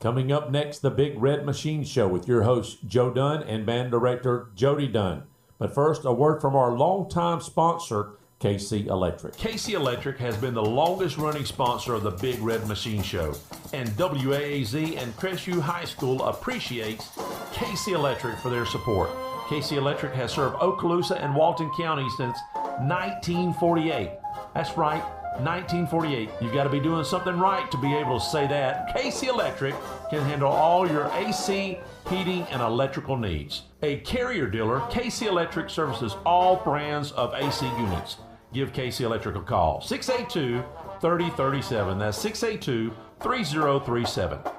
Coming up next, the Big Red Machine Show with your hosts, Joe Dunn and band director Jody Dunn. But first, a word from our longtime sponsor, KC Electric. KC Electric has been the longest running sponsor of the Big Red Machine Show, and WAAZ and Crestview High School appreciates KC Electric for their support. KC Electric has served Okaloosa and Walton County since 1948. That's right, 1948. You've got to be doing something right to be able to say that. KC Electric can handle all your AC, heating, and electrical needs. A Carrier dealer, KC Electric services all brands of AC units. Give KC Electric a call, 682-3037. That's 682-3037.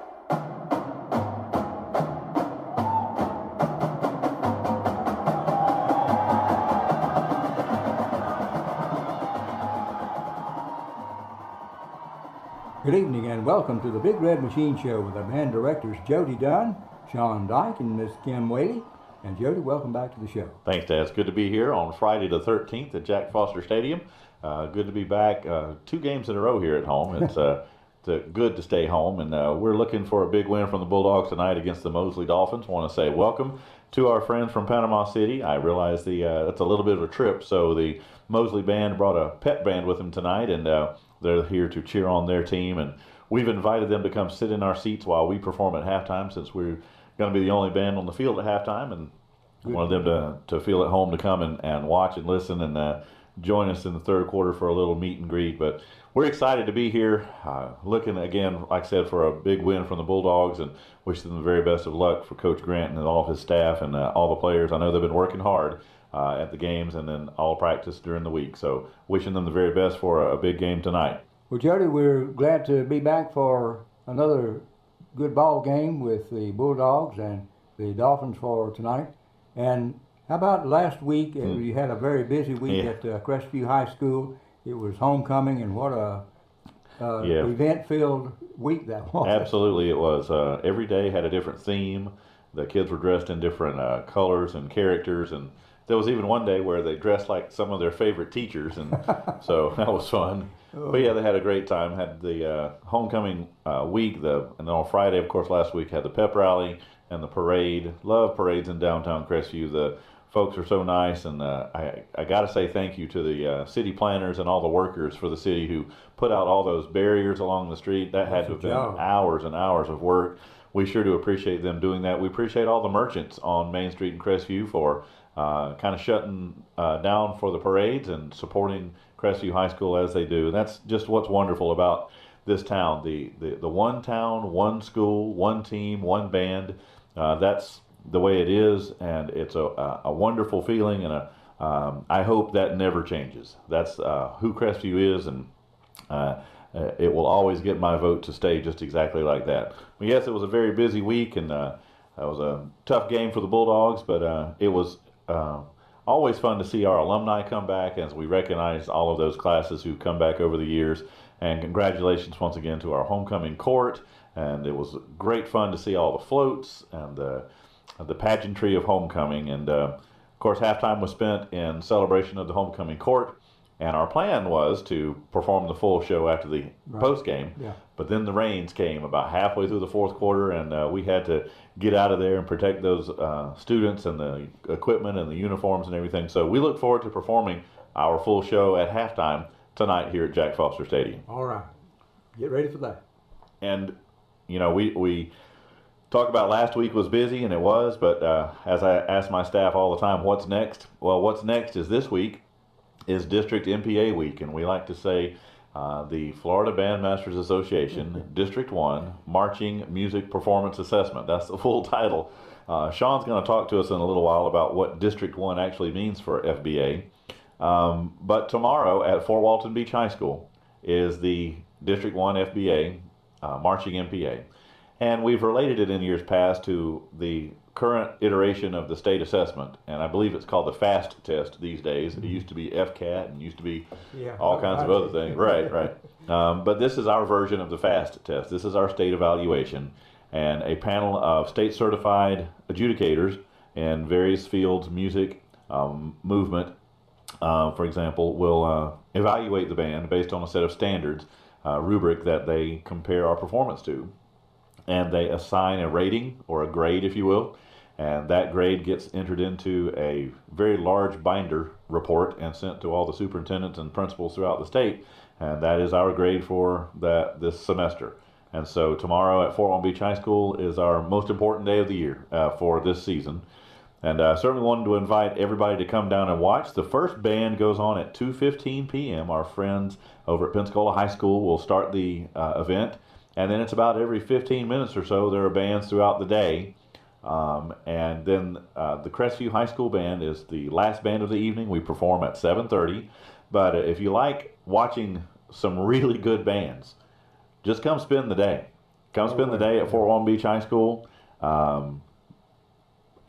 Good evening and welcome to the Big Red Machine Show with our band directors Jody Dunn, Sean Dyke, and Miss Kim Whaley. And Jody, welcome back to the show. Thanks, Dad. It's good to be here on Friday the 13th at Jack Foster Stadium. Good to be back. 2 games in a row here at home. It's good to stay home, and we're looking for a big win from the Bulldogs tonight against the Mosley Dolphins. Want to say welcome to our friends from Panama City. I realize it's a little bit of a trip, so the Mosley band brought a pep band with them tonight, and they're here to cheer on their team, and we've invited them to come sit in our seats while we perform at halftime, since we're going to be the only band on the field at halftime, and wanted them to feel at home to come and watch and listen and join us in the third quarter for a little meet and greet. But we're excited to be here, looking again, like I said, for a big win from the Bulldogs, and wish them the very best of luck for Coach Grant and all of his staff and all the players. I know they've been working hard at the games and then all practice during the week. So wishing them the very best for a big game tonight. Well, Jody, we're glad to be back for another good ball game with the Bulldogs and the Dolphins for tonight. And how about last week? You had a very busy week at Crestview High School. It was homecoming, and what a event-filled week that was. Absolutely, it was. Every day had a different theme. The kids were dressed in different colors and characters, and there was even one day where they dressed like some of their favorite teachers, and so that was fun. But yeah, they had a great time. Had the homecoming week, and then on Friday, of course, last week had the pep rally and the parade. Love parades in downtown Crestview. The folks are so nice, and I got to say thank you to the city planners and all the workers for the city who put out all those barriers along the street. That had to have been hours and hours of work. We sure do appreciate them doing that. We appreciate all the merchants on Main Street in Crestview for kind of shutting down for the parades and supporting Crestview High School as they do. And that's just what's wonderful about this town. The one town, one school, one team, one band. That's the way it is, and it's a wonderful feeling, and I hope that never changes. That's who Crestview is, and it will always get my vote to stay just exactly like that. But yes, it was a very busy week, and it was a tough game for the Bulldogs, but it was always fun to see our alumni come back as we recognize all of those classes who've come back over the years. And congratulations once again to our homecoming court. And it was great fun to see all the floats and the pageantry of homecoming. And of course, halftime was spent in celebration of the homecoming court. And our plan was to perform the full show after the post game. Yeah. But then the rains came about halfway through the fourth quarter, and we had to get out of there and protect those students and the equipment and the uniforms and everything. So we look forward to performing our full show at halftime tonight here at Jack Foster Stadium. All right. Get ready for that. And, you know, we talk about last week was busy, and it was, but as I ask my staff all the time, what's next? Well, what's next is this week is District MPA Week, and we like to say the Florida Bandmasters Association District 1 Marching Music Performance Assessment. That's the full title. Sean's going to talk to us in a little while about what District 1 actually means for FBA. But tomorrow at Fort Walton Beach High School is the District 1 FBA Marching MPA. And we've related it in years past to the current iteration of the state assessment, and I believe it's called the FAST test these days. It used to be FCAT and used to be all kinds of other things. Right. But this is our version of the FAST test. This is our state evaluation, and a panel of state certified adjudicators in various fields, music, movement, for example, will evaluate the band based on a set of standards, rubric that they compare our performance to. and they assign a rating or a grade, if you will, and that grade gets entered into a very large binder report and sent to all the superintendents and principals throughout the state, and that is our grade for this semester. And so tomorrow at Fort Walton Beach High School is our most important day of the year for this season. And I certainly wanted to invite everybody to come down and watch. The first band goes on at 2:15 p.m. Our friends over at Pensacola High School will start the event. And then it's about every 15 minutes or so there are bands throughout the day. And then the Crestview High School Band is the last band of the evening. We perform at 7:30. But if you like watching some really good bands, just come spend the day. Come spend the day at Fort Walton Beach High School.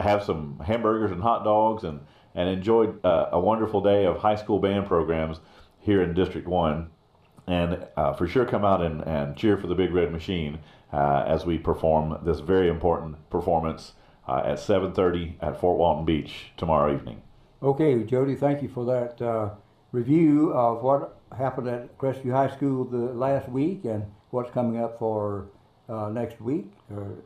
Have some hamburgers and hot dogs and enjoy a wonderful day of high school band programs here in District 1. And for sure come out and cheer for the Big Red Machine as we perform this very important performance at 7:30 at Fort Walton Beach tomorrow evening. Okay, Jody, thank you for that review of what happened at Crestview High School the last week and what's coming up for next week or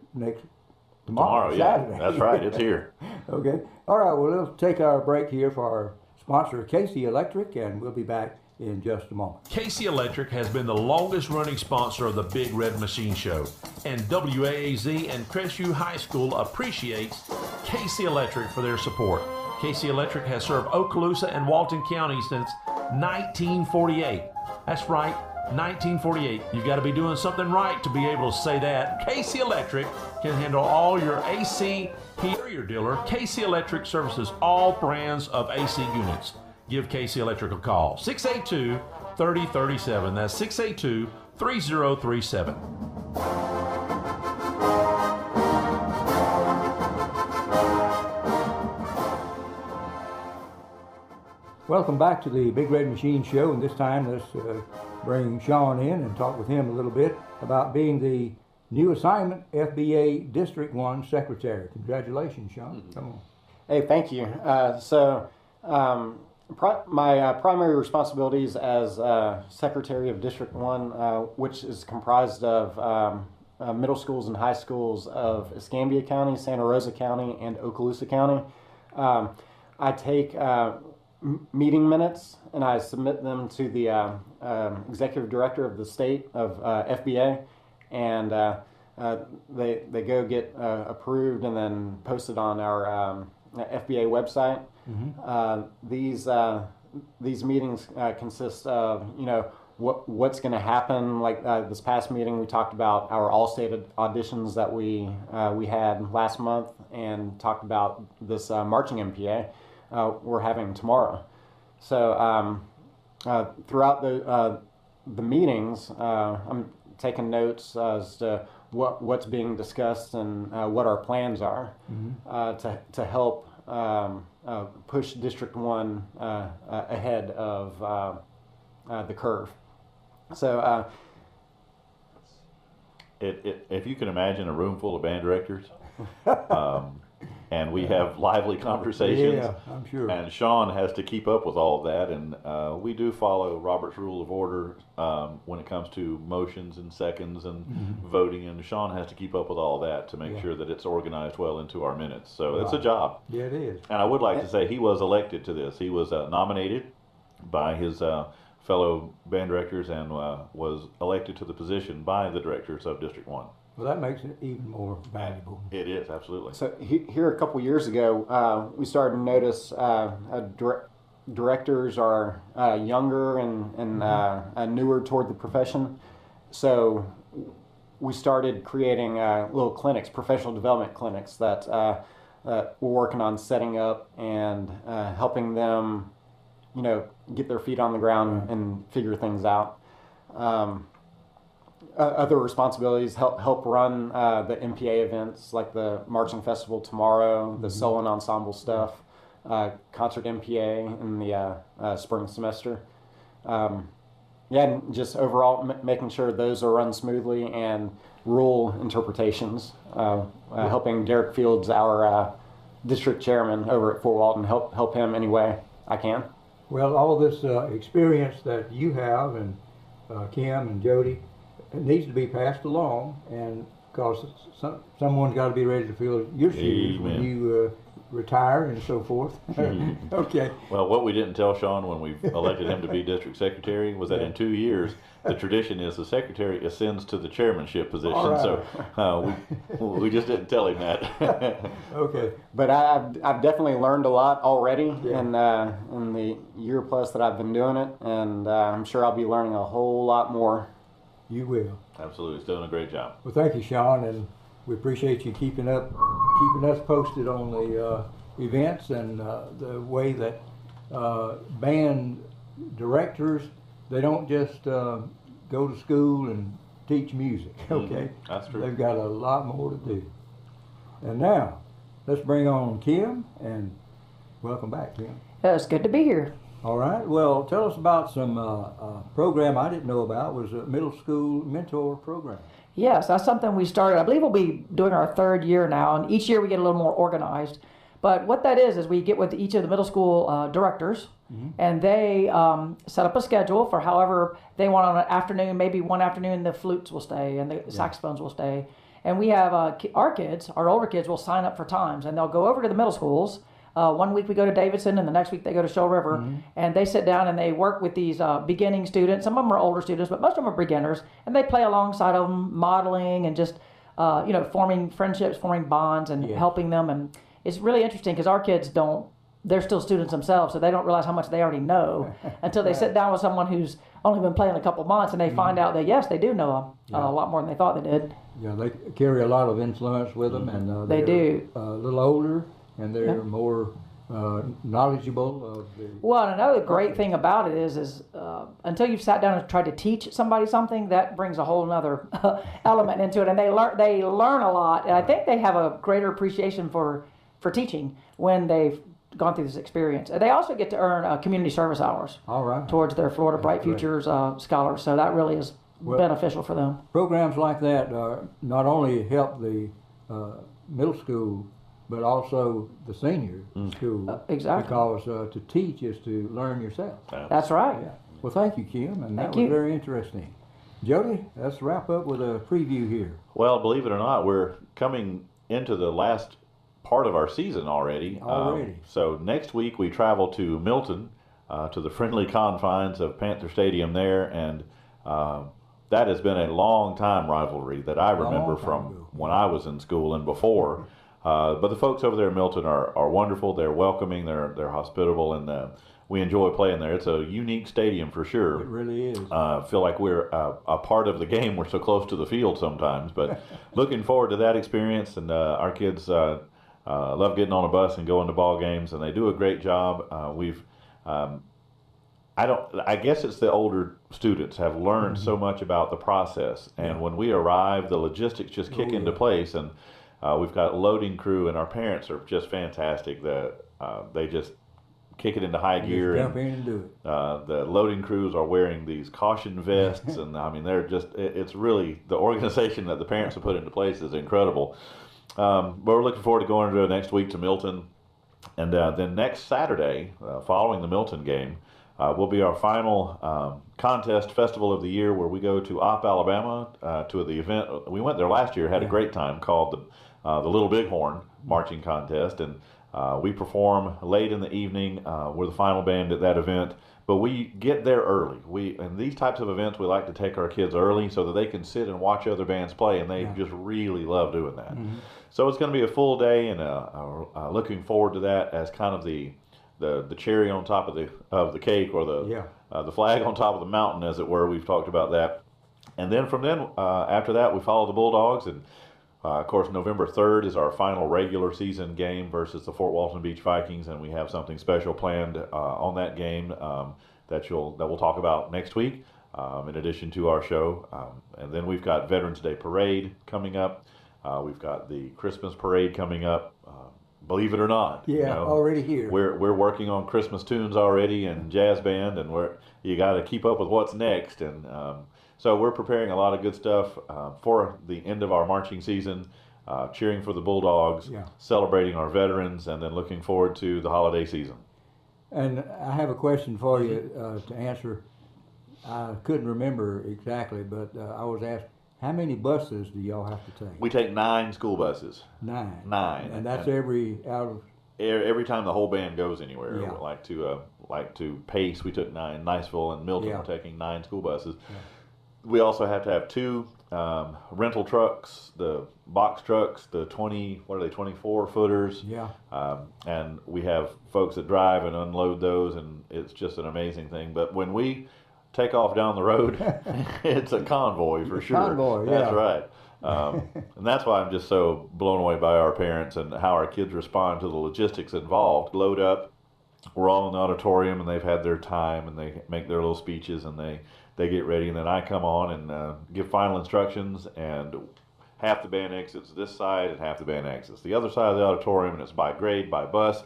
tomorrow, Saturday. Yeah, that's right. It's here. Okay. All right. Well, let's take our break here for our sponsor, Casey Electric, and we'll be back in just a moment. Casey Electric has been the longest running sponsor of the Big Red Machine Show, and WAAZ and Crestview High School appreciates Casey Electric for their support. Casey Electric has served Okaloosa and Walton County since 1948. That's right, 1948. You've got to be doing something right to be able to say that. Casey Electric can handle all your AC, heater, your dealer. Casey Electric services all brands of AC units. Give Casey Electric a call. 682-3037. That's 682-3037. Welcome back to the Big Red Machine Show, and this time let's bring Sean in and talk with him a little bit about being the new assignment FBA District 1 Secretary. Congratulations, Sean. Come on. Hey, thank you. My primary responsibilities as Secretary of District 1, which is comprised of middle schools and high schools of Escambia County, Santa Rosa County, and Okaloosa County. I take meeting minutes and I submit them to the Executive Director of the state of FBA, and they go get approved and then posted on our FBA website. Mm-hmm. These meetings consist of what's going to happen. Like this past meeting, we talked about our all-state auditions that we had last month, and talked about this marching MPA we're having tomorrow. So throughout the meetings, I'm taking notes as to what's being discussed and what our plans are, mm-hmm. To help push District 1 ahead of the curve. So if you can imagine a room full of band directors, and we have lively conversations. Yeah, I'm sure. And Sean has to keep up with all of that, and we do follow Robert's Rule of Order when it comes to motions and seconds and mm-hmm. voting, and Sean has to keep up with all of that to make sure that it's organized well into our minutes. So it's a job. Yeah, it is. And I would like to say he was elected to this. He was nominated by his fellow band directors and was elected to the position by the directors of District 1. Well, that makes it even more valuable. It is, absolutely. So here a couple years ago, we started to notice directors are younger and newer toward the profession. So we started creating little clinics, professional development clinics that we're working on setting up and helping them, get their feet on the ground and figure things out. Other responsibilities help run the MPA events like the Marching Festival tomorrow, the mm-hmm. solo and ensemble stuff, concert MPA in the spring semester. And just overall making sure those are run smoothly, and rule interpretations, helping Derek Fields, our district chairman over at Fort Walton, help him any way I can. Well, all this experience that you have, and Kim and Jody, it needs to be passed along, and because someone's got to be ready to fill your shoes when you retire and so forth. Okay. Well, what we didn't tell Sean when we elected him to be district secretary was that in 2 years, the tradition is the secretary ascends to the chairmanship position. Right. So we just didn't tell him that. Okay. But I've definitely learned a lot already in the year plus that I've been doing it, and I'm sure I'll be learning a whole lot more. You will. Absolutely. He's doing a great job. Well, thank you, Sean, and we appreciate you keeping us posted on the events and the way that band directors, they don't just go to school and teach music, okay? That's true. They've got a lot more to do. And now, let's bring on Kim, and welcome back, Kim. It's good to be here. All right. Well, tell us about some program I didn't know about. Was a middle school mentor program. Yes, that's something we started. I believe we'll be doing our 3rd year now, and each year we get a little more organized. But what that is we get with each of the middle school directors, and they set up a schedule for however they want on an afternoon. Maybe one afternoon the flutes will stay and the saxophones will stay. And we have our kids, our older kids, will sign up for times, and they'll go over to the middle schools. One week we go to Davidson, and the next week they go to Shoal River, and they sit down and they work with these beginning students. Some of them are older students, but most of them are beginners, and they play alongside of them, modeling and just forming friendships, forming bonds, and helping them. And it's really interesting because our kids they're still students themselves, so they don't realize how much they already know until they sit down with someone who's only been playing a couple months, and they find out that yes, they do know a lot more than they thought they did. Yeah, they carry a lot of influence with them, and They do. A little older, and they're more knowledgeable of the. Well, and another great thing about it is until you've sat down and tried to teach somebody something, that brings a whole other element into it, and they learn a lot, and I think they have a greater appreciation for teaching when they've gone through this experience. And they also get to earn community service hours. All right. Towards their Florida Bright Futures scholars, so that really is beneficial for them. Programs like that not only help the middle school, but also the senior school. Exactly. Because to teach is to learn yourself. That's right. Yeah. Well, thank you, Kim, and that Thank was you. very interesting. Jody, let's wrap up with a preview here. Well, believe it or not, we're coming into the last part of our season already. So next week we travel to Milton, to the friendly confines of Panther Stadium there, and that has been a long time rivalry that I remember from when I was in school and before. But the folks over there in Milton are wonderful. They're welcoming. They're hospitable, and we enjoy playing there. It's a unique stadium for sure. It really is. Feel like we're a part of the game. We're so close to the field sometimes, but looking forward to that experience. And our kids love getting on a bus and going to ball games, and they do a great job. I guess it's the older students have learned so much about the process, and when we arrive, the logistics just kick into place, and we've got a loading crew, and our parents are just fantastic. They just kick it into high gear. Jump in and do it. The loading crews are wearing these caution vests, and I mean, it's really, the organization that the parents have put into place is incredible. But we're looking forward to going to next week to Milton. And then next Saturday, following the Milton game, will be our final contest festival of the year, where we go to Opp, Alabama, to the event. We went there last year, had a great time, called the Little Bighorn Marching Contest. And we perform late in the evening. We're the final band at that event. But we get there early. In these types of events, we like to take our kids early so that they can sit and watch other bands play, and they just really love doing that. So it's going to be a full day, and looking forward to that as kind of the cherry on top of the cake, or the flag on top of the mountain, as it were. We've talked about that, and then from then after that, we follow the Bulldogs, and of course, November 3rd is our final regular season game versus the Fort Walton Beach Vikings, and we have something special planned on that game that we'll talk about next week, in addition to our show. And then we've got Veterans Day Parade coming up. We've got the Christmas Parade coming up. Believe it or not, already here. We're working on Christmas tunes already, and jazz band, and you got to keep up with what's next. And so we're preparing a lot of good stuff for the end of our marching season, cheering for the Bulldogs, celebrating our veterans, and then looking forward to the holiday season. And I have a question for you to answer. I couldn't remember exactly, but I was asked, How many buses do y'all have to take? We take 9 school buses. 9. 9. And that's every time the whole band goes anywhere. Yeah. Like to Pace, we took 9. Niceville and Milton Yeah. were taking 9 school buses. Yeah. We also have to have 2 rental trucks, the box trucks, the 24 footers. Yeah. And we have folks that drive and unload those, and it's just an amazing thing. But when we take off down the road, it's a convoy for sure. Convoy, yeah. That's right. And that's why I'm just so blown away by our parents and how our kids respond to the logistics involved. Load up, we're all in the auditorium, and they've had their time, and they make their little speeches, and they get ready, and then I come on and give final instructions, and half the band exits this side and half the band exits the other side of the auditorium, and it's by grade, by bus.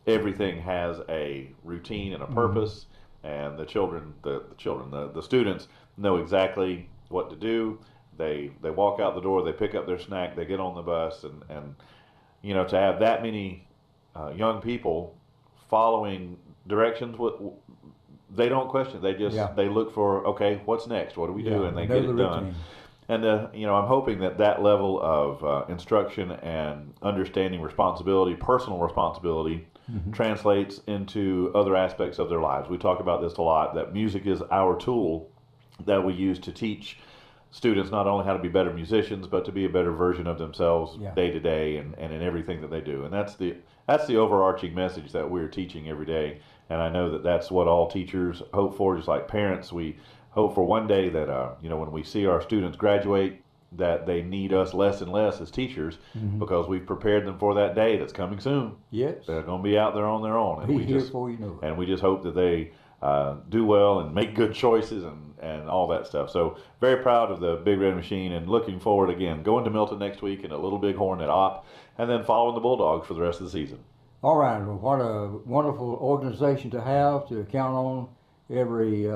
Everything has a routine and a purpose, and the students know exactly what to do. They walk out the door, they pick up their snack, they get on the bus, and to have that many young people following directions, they don't question. They just they look for, okay, what's next? What do we do? And they get it done. And I'm hoping that level of instruction and understanding responsibility, personal responsibility, translates into other aspects of their lives. We talk about this a lot, that music is our tool that we use to teach students not only how to be better musicians, but to be a better version of themselves day to day and in everything that they do. And that's the overarching message that we're teaching every day. And I know that that's what all teachers hope for, just like parents. We hope for one day that, when we see our students graduate, that they need us less and less as teachers because we've prepared them for that day that's coming soon. Yes. They're going to be out there on their own. And before you know it. And we just hope that they do well and make good choices and all that stuff. So very proud of the Big Red Machine and looking forward, again, going to Milton next week and a Little Bighorn at Opp, and then following the Bulldogs for the rest of the season. All right. Well, what a wonderful organization to have, to count on every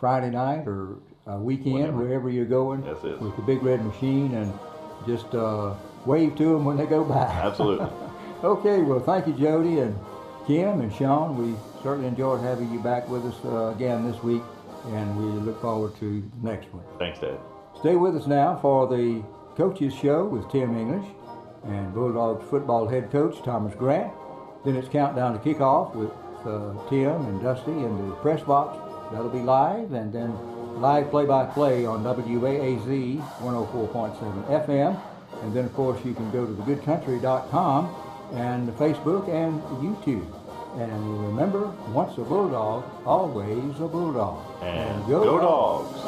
Friday night or weekend, wherever you're going, with the Big Red Machine, and just wave to them when they go by. Absolutely. Okay. Well, thank you, Jody and Kim and Sean. We certainly enjoyed having you back with us again this week, and we look forward to the next one. Thanks, Dad. Stay with us now for the Coaches Show with Tim English and Bulldogs football head coach Thomas Grant. Then it's countdown to kickoff with Tim and Dusty in the press box. That'll be live, and then live play-by-play on WAAZ 104.7 FM. And then, of course, you can go to thegoodcountry.com and Facebook and YouTube. And remember, once a Bulldog, always a Bulldog. And go Dogs!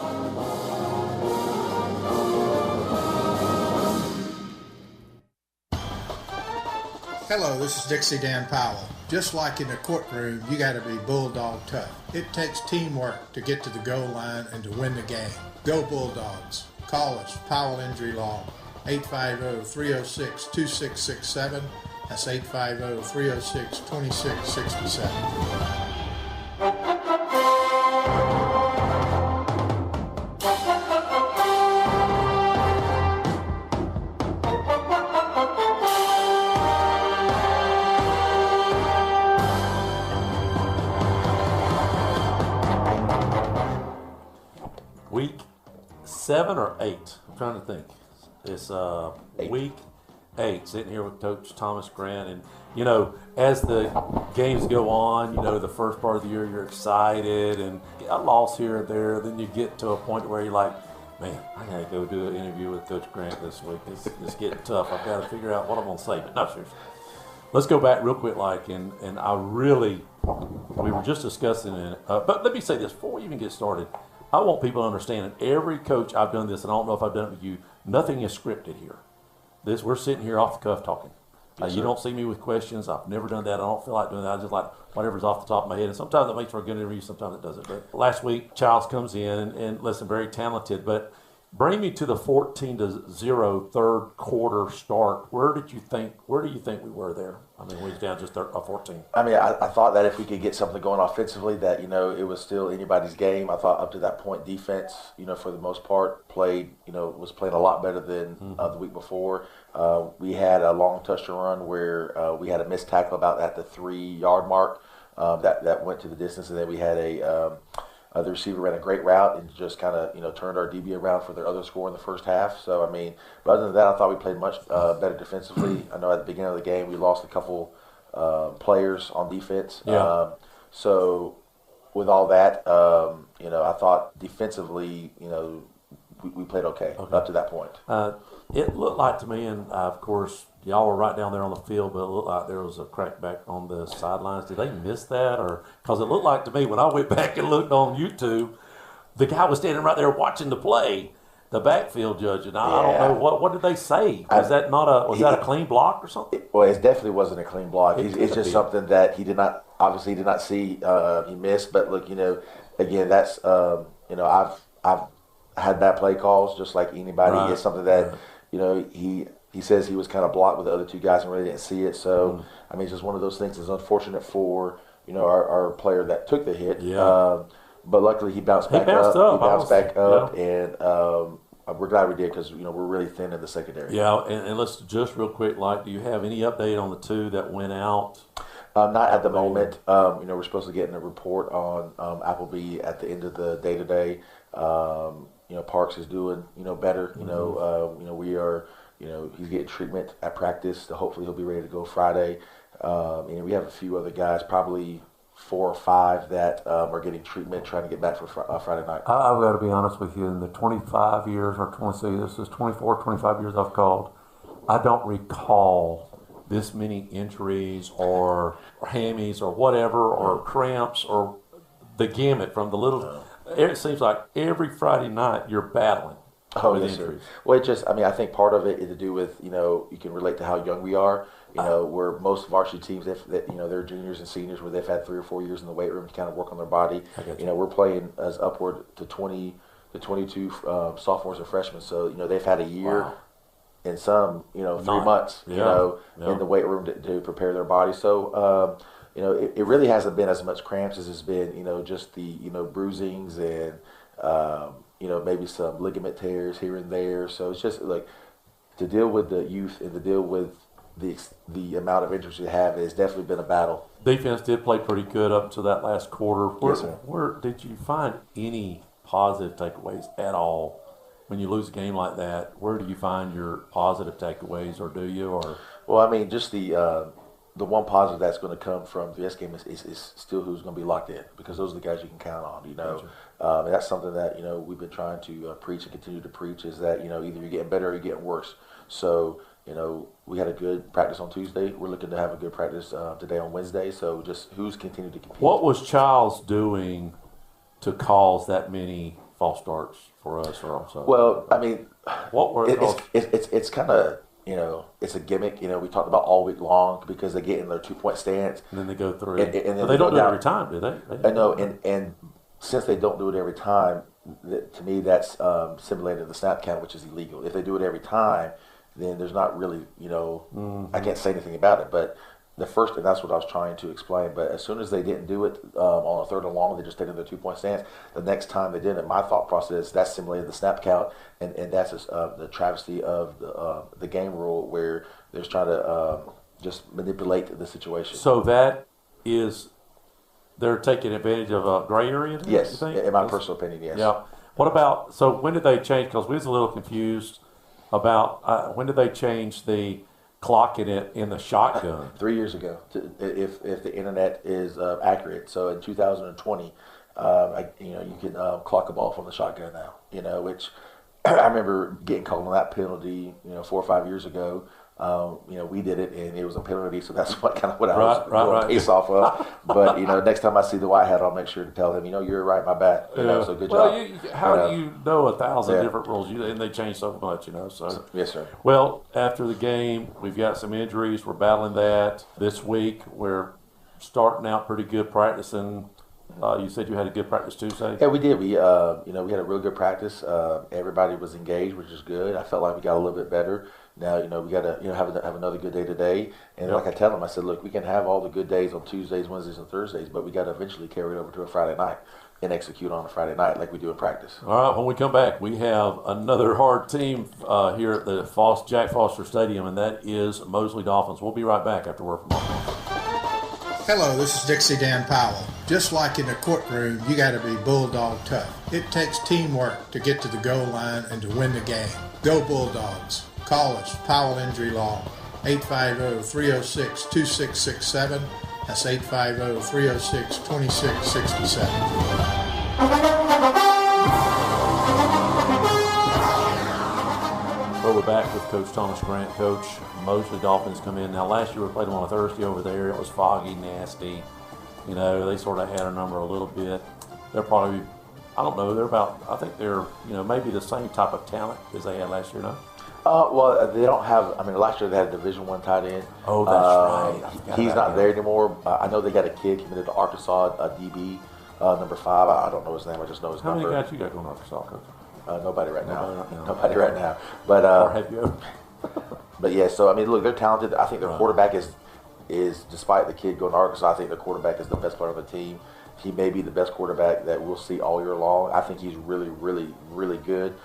Hello, this is Dixie Dan Powell. Just like in the courtroom, you got to be Bulldog tough. It takes teamwork to get to the goal line and to win the game. Go Bulldogs. Call us, Powell Injury Law, 850-306-2667. That's 850-306-2667. Week 7 or 8? I'm trying to think. It's week 8, sitting here with Coach Thomas Grant. And, as the games go on, the first part of the year you're excited and a loss here and there. Then you get to a point where you're like, man, I got to go do an interview with Coach Grant this week. It's getting tough. I've got to figure out what I'm going to say. But no, seriously. Let's go back real quick, and I really, we were just discussing it. But let me say this, before we even get started, I want people to understand that every coach I've done this, and I don't know if I've done it with you, nothing is scripted here. We're sitting here off the cuff talking. You don't see me with questions. I've never done that. I don't feel like doing that. I just like whatever's off the top of my head. And sometimes it makes for a good interview, sometimes it doesn't. But last week, Childs comes in and listen, very talented. But bring me to the 14-0 third quarter start. Where do you think we were there? I mean, we was down just 14. I mean, I thought that if we could get something going offensively, that, it was still anybody's game. I thought up to that point, defense, for the most part, was playing a lot better than the week before. We had a long touchdown run where we had a missed tackle about at the 3-yard mark that went to the distance, and then we had a The receiver ran a great route and just kind of, turned our DB around for their other score in the first half. So, I mean, but other than that, I thought we played much better defensively. I know at the beginning of the game we lost a couple players on defense. Yeah. So, with all that, I thought defensively, we played okay up to that point. It looked like to me, and of course, y'all were right down there on the field, but it looked like there was a crackback on the sidelines. Did they miss that? Or because it looked like to me when I went back and looked on YouTube, the guy was standing right there watching the play, the backfield judge, and I don't know what did they say? Was that a clean block or something? Well, it definitely wasn't a clean block. It's just something that he did not see. He missed, but look, again, that's I've had bad play calls just like anybody. Right. It's something that he says he was kind of blocked with the other two guys and really didn't see it. So I mean, it's just one of those things. It's unfortunate for our player that took the hit. Yeah. But luckily he bounced back up. He bounced back up, and we're glad we did because we're really thin in the secondary. Yeah, and let's just real quick, do you have any update on the two that went out? Not at the moment. We're supposed to get a report on Appleby at the end of the day today. Parks is doing better. We are. He's getting treatment at practice. So hopefully he'll be ready to go Friday. And we have a few other guys, probably 4 or 5 that are getting treatment, trying to get back for Friday night. I've got to be honest with you. In the 25 years, or 20, this is 24, 25 years I've called, I don't recall this many injuries or hammies or whatever or cramps or the gamut from the little. It seems like every Friday night you're battling. Oh, yes, sir. Well, I think part of it is to do with, you can relate to how young we are. Where most varsity teams, they're juniors and seniors where they've had 3 or 4 years in the weight room to kind of work on their body. We're playing as upward to 20 to 22 sophomores and freshmen. So, they've had a year and some, 3 months, in the weight room to prepare their body. So, it really hasn't been as much cramps as it's been, just the, bruisings and, maybe some ligament tears here and there. So it's just like to deal with the youth and to deal with the amount of injuries we have has definitely been a battle. Defense did play pretty good up to that last quarter. Yes, sir. Where did you find any positive takeaways at all when you lose a game like that? Where do you find your positive takeaways, or do you? Or well, I mean, just the one positive that's going to come from the S game is still who's going to be locked in, because those are the guys you can count on. Gotcha. And that's something that we've been trying to preach and continue to preach, is that either you're getting better or you're getting worse. So we had a good practice on Tuesday. We're looking to have a good practice today on Wednesday. So just who's continued to compete. What was Childs doing to cause that many false starts for us? Or also? Well, I mean, what were it's kind of it's a gimmick. We talked about all week long, because they get in their 2-point stance and then they go through. And then they don't do it every time, do they? I know, and since they don't do it every time, to me that's simulated the snap count, which is illegal. If they do it every time, then there's not really, I can't say anything about it. But the first, and that's what I was trying to explain, but as soon as they didn't do it on a 3rd and long, they just stayed in their 2-point stance. The next time they did it, my thought process, that simulated the snap count, and that's the travesty of the game rule, where they're trying to just manipulate the situation. So that is, they're taking advantage of a gray area? Yes, you think? In my personal opinion, yes. Yeah. What about, so when did they change, because we was a little confused about, when did they change the clocking it in the shotgun? 3 years ago, if the internet is accurate. So in 2020, you can clock a ball from the shotgun now. Which I remember getting called on that penalty, 4 or 5 years ago. We did it, and it was a penalty, so that's what I was going pace off of. But next time I see the white hat, I'll make sure to tell them, you're right, my bad. So good job. How do you know 1,000 different rules? And they change so much, So yes, sir. Well, after the game, we've got some injuries. We're battling that this week. We're starting out pretty good practicing. You said you had a good practice Tuesday? Yeah, we did. We had a real good practice. Everybody was engaged, which is good. I felt like we got a little bit better. Now, we got to have another good day today. And like I tell them, I said, look, we can have all the good days on Tuesdays, Wednesdays, and Thursdays, but we got to eventually carry it over to a Friday night and execute on a Friday night like we do in practice. All right, when we come back, we have another hard team here at the Jack Foster Stadium, and that is Mosley Dolphins. We'll be right back after word from our Hello, this is Dixie Dan Powell. Just like in the courtroom, you got to be bulldog tough. It takes teamwork to get to the goal line and to win the game. Go Bulldogs. Call us, Powell Injury Law, 850-306-2667. That's 850-306-2667. Well, we're back with Coach Thomas Grant. Coach, Mosley Dolphins come in. Now, last year we played them on a Thursday over there. It was foggy, nasty. You know, they sort of had a number a little bit. They're probably, I don't know, they're about, I think they're, you know, maybe the same type of talent as they had last year, no? Well, they don't have. I mean, last year they had a Division I tight end. Oh, that's right. He's not there anymore. I know they got a kid committed to Arkansas, a DB, number 5. I don't know his name. I just know his number. How many guys you got going to Arkansas, Coach? Nobody right now. Nobody right now. But or have you? But yeah. So I mean, look, they're talented. I think their quarterback is despite the kid going to Arkansas, I think their quarterback is the best player on the team. He may be the best quarterback that we'll see all year long. I think he's really, really, really good.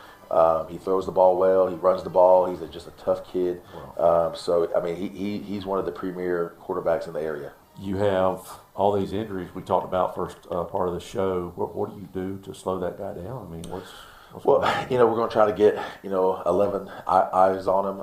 He throws the ball well. He runs the ball. He's just a tough kid. So, I mean, he's one of the premier quarterbacks in the area. You have all these injuries we talked about first part of the show. What do you do to slow that guy down? I mean, what's well, you know, we're going to try to get, 11 eyes on him.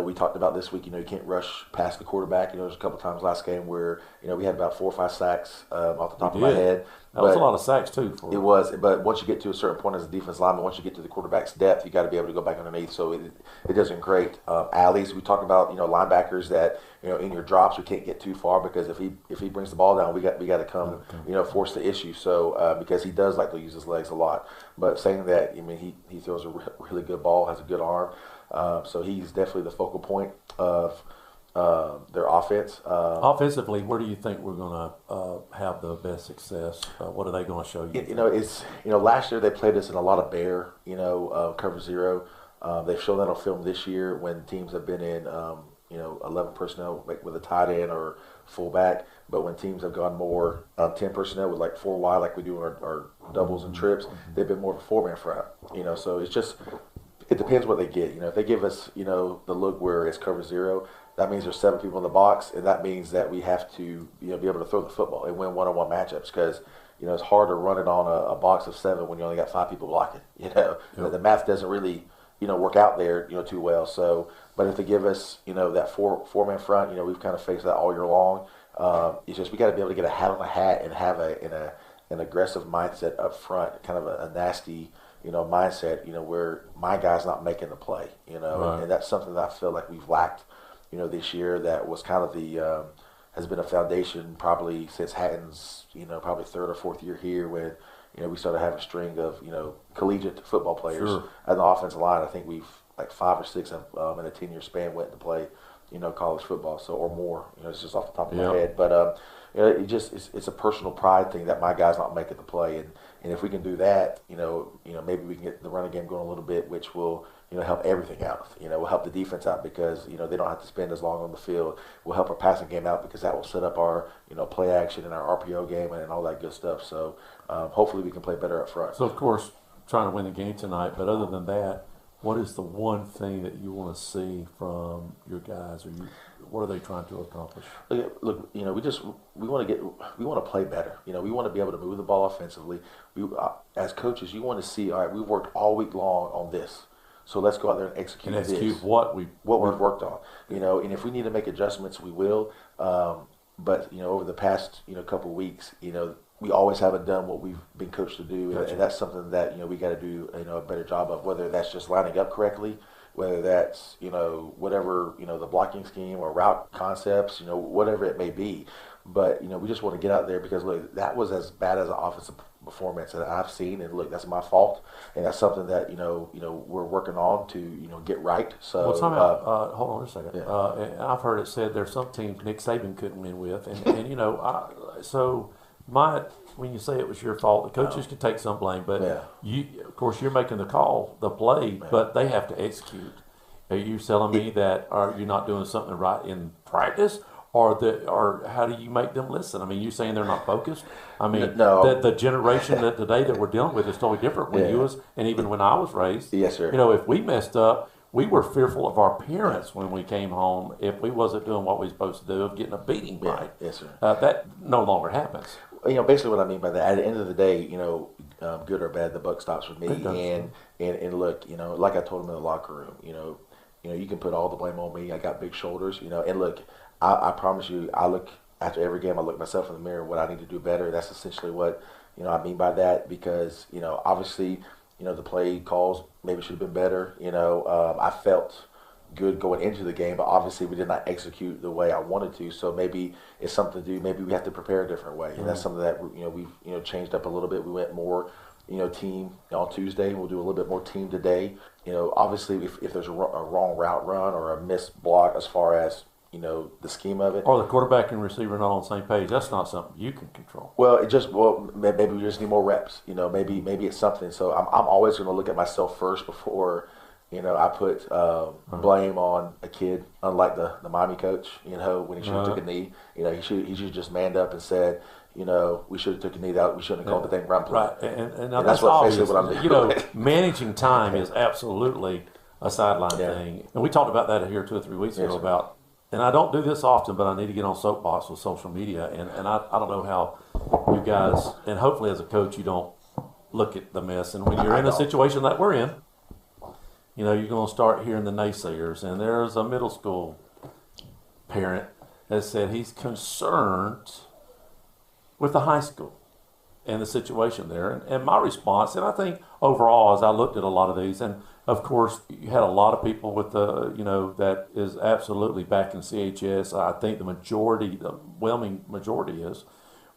We talked about this week, you can't rush past the quarterback. There's a couple times last game where, we had about 4 or 5 sacks off the top of my head. That was a lot of sacks, too. It was, but once you get to a certain point as a defense lineman, once you get to the quarterback's depth, you got to be able to go back underneath. So it doesn't great. Alleys, we talked about, linebackers that, in your drops, we can't get too far because if he brings the ball down, we got to come, force the issue. So because he does like to use his legs a lot. But saying that, I mean, he throws a really good ball, has a good arm. So he's definitely the focal point of their offense. Offensively, where do you think we're going to have the best success? What are they going to show you? It's last year they played us in a lot of bear, cover zero. They've shown that on film this year when teams have been in 11 personnel with a tight end or fullback. But when teams have gone more 10 personnel with like 4 wide, like we do in our doubles and trips, they've been more of a 4-man front. So it's just. It depends what they get. If they give us, the look where it's cover zero, that means there's 7 people in the box, and that means that we have to, be able to throw the football and win one-on-one matchups because, it's hard to run it on a box of 7 when you only got 5 people blocking. The math doesn't really, work out there, too well. So, but if they give us, that four-man front, we've kind of faced that all year long. It's just we got to be able to get a hat on a hat and have an aggressive mindset up front, kind of a nasty. Mindset, where my guy's not making the play, Right. And that's something that I feel like we've lacked, this year. That was kind of the has been a foundation probably since Hatton's, probably 3rd or 4th year here when, we started having a string of, collegiate football players. Sure. And the offensive line, I think we've like 5 or 6 in a 10-year span went to play, college football, so or more. It's just off the top of my head, but it's a personal pride thing that my guy's not making the play, and if we can do that, maybe we can get the running game going a little bit, which will, help everything out. Will help the defense out because, they don't have to spend as long on the field. Will help our passing game out because that will set up our, play action and our RPO game and all that good stuff. So hopefully we can play better up front. So, of course, trying to win the game tonight, but other than that, what is the one thing that you want to see from your guys, or what are they trying to accomplish? Look, we want to play better. We want to be able to move the ball offensively. We, as coaches, you want to see, all right, we've worked all week long on this, so let's go out there and execute this. what we've worked on. And if we need to make adjustments, we will. But over the past couple of weeks, we always haven't done what we've been coached to do, Gotcha. and that's something that we got to do a better job of. Whether that's just lining up correctly, whether that's whatever the blocking scheme or route concepts, whatever it may be. But we just want to get out there because look, that was as bad as an offensive performance that I've seen, and look, that's my fault, and that's something that we're working on to get right. So well, time out. Hold on a second. Yeah. And I've heard it said there's some teams Nick Saban couldn't win with, and when you say it was your fault, the coaches could take some blame, but you, of course, you're making the call, the play, but they have to execute. Are you telling me that you're not doing something right in practice, or how do you make them listen? I mean, you saying they're not focused? I mean, no. the generation that today that we're dealing with is totally different when you was, and even when I was raised. Yes, sir. If we messed up, we were fearful of our parents when we came home if we wasn't doing what we were supposed to do of getting a beating right. Yes, sir. That no longer happens. Basically what I mean by that, at the end of the day, good or bad, the buck stops with me. It does. And look, like I told him in the locker room, you can put all the blame on me. I got big shoulders, and look, I promise you, I look after every game, I look myself in the mirror, what I need to do better. That's essentially what, I mean by that, because, obviously, the play calls maybe should have been better. I felt good going into the game, but obviously we did not execute the way I wanted to. So maybe it's something to do. Maybe we have to prepare a different way, and that's something that we've changed up a little bit. We went more team on Tuesday. We'll do a little bit more team today. Obviously if there's a wrong route run or a missed block as far as the scheme of it, or the quarterback and receiver not on the same page, that's not something you can control. Maybe we just need more reps. Maybe it's something. So I'm always going to look at myself first before I put blame on a kid. Unlike the Miami coach, when he should have took a knee, he should just manned up and said, we should have took a knee out. We shouldn't have called the thing run play. Right, and that's basically what I'm doing. Managing time is absolutely a sideline thing, and we talked about that here 2 or 3 weeks ago about. And I don't do this often, but I need to get on soapbox with social media. And I don't know how you guys, and hopefully as a coach, you don't look at the mess. And when you're in a situation that we're in, you're going to start hearing the naysayers. And there's a middle school parent that said he's concerned with the high school and the situation there. And my response, and I think overall, as I looked at a lot of these, and of course, you had a lot of people with the, that is absolutely back in CHS. I think the overwhelming majority is.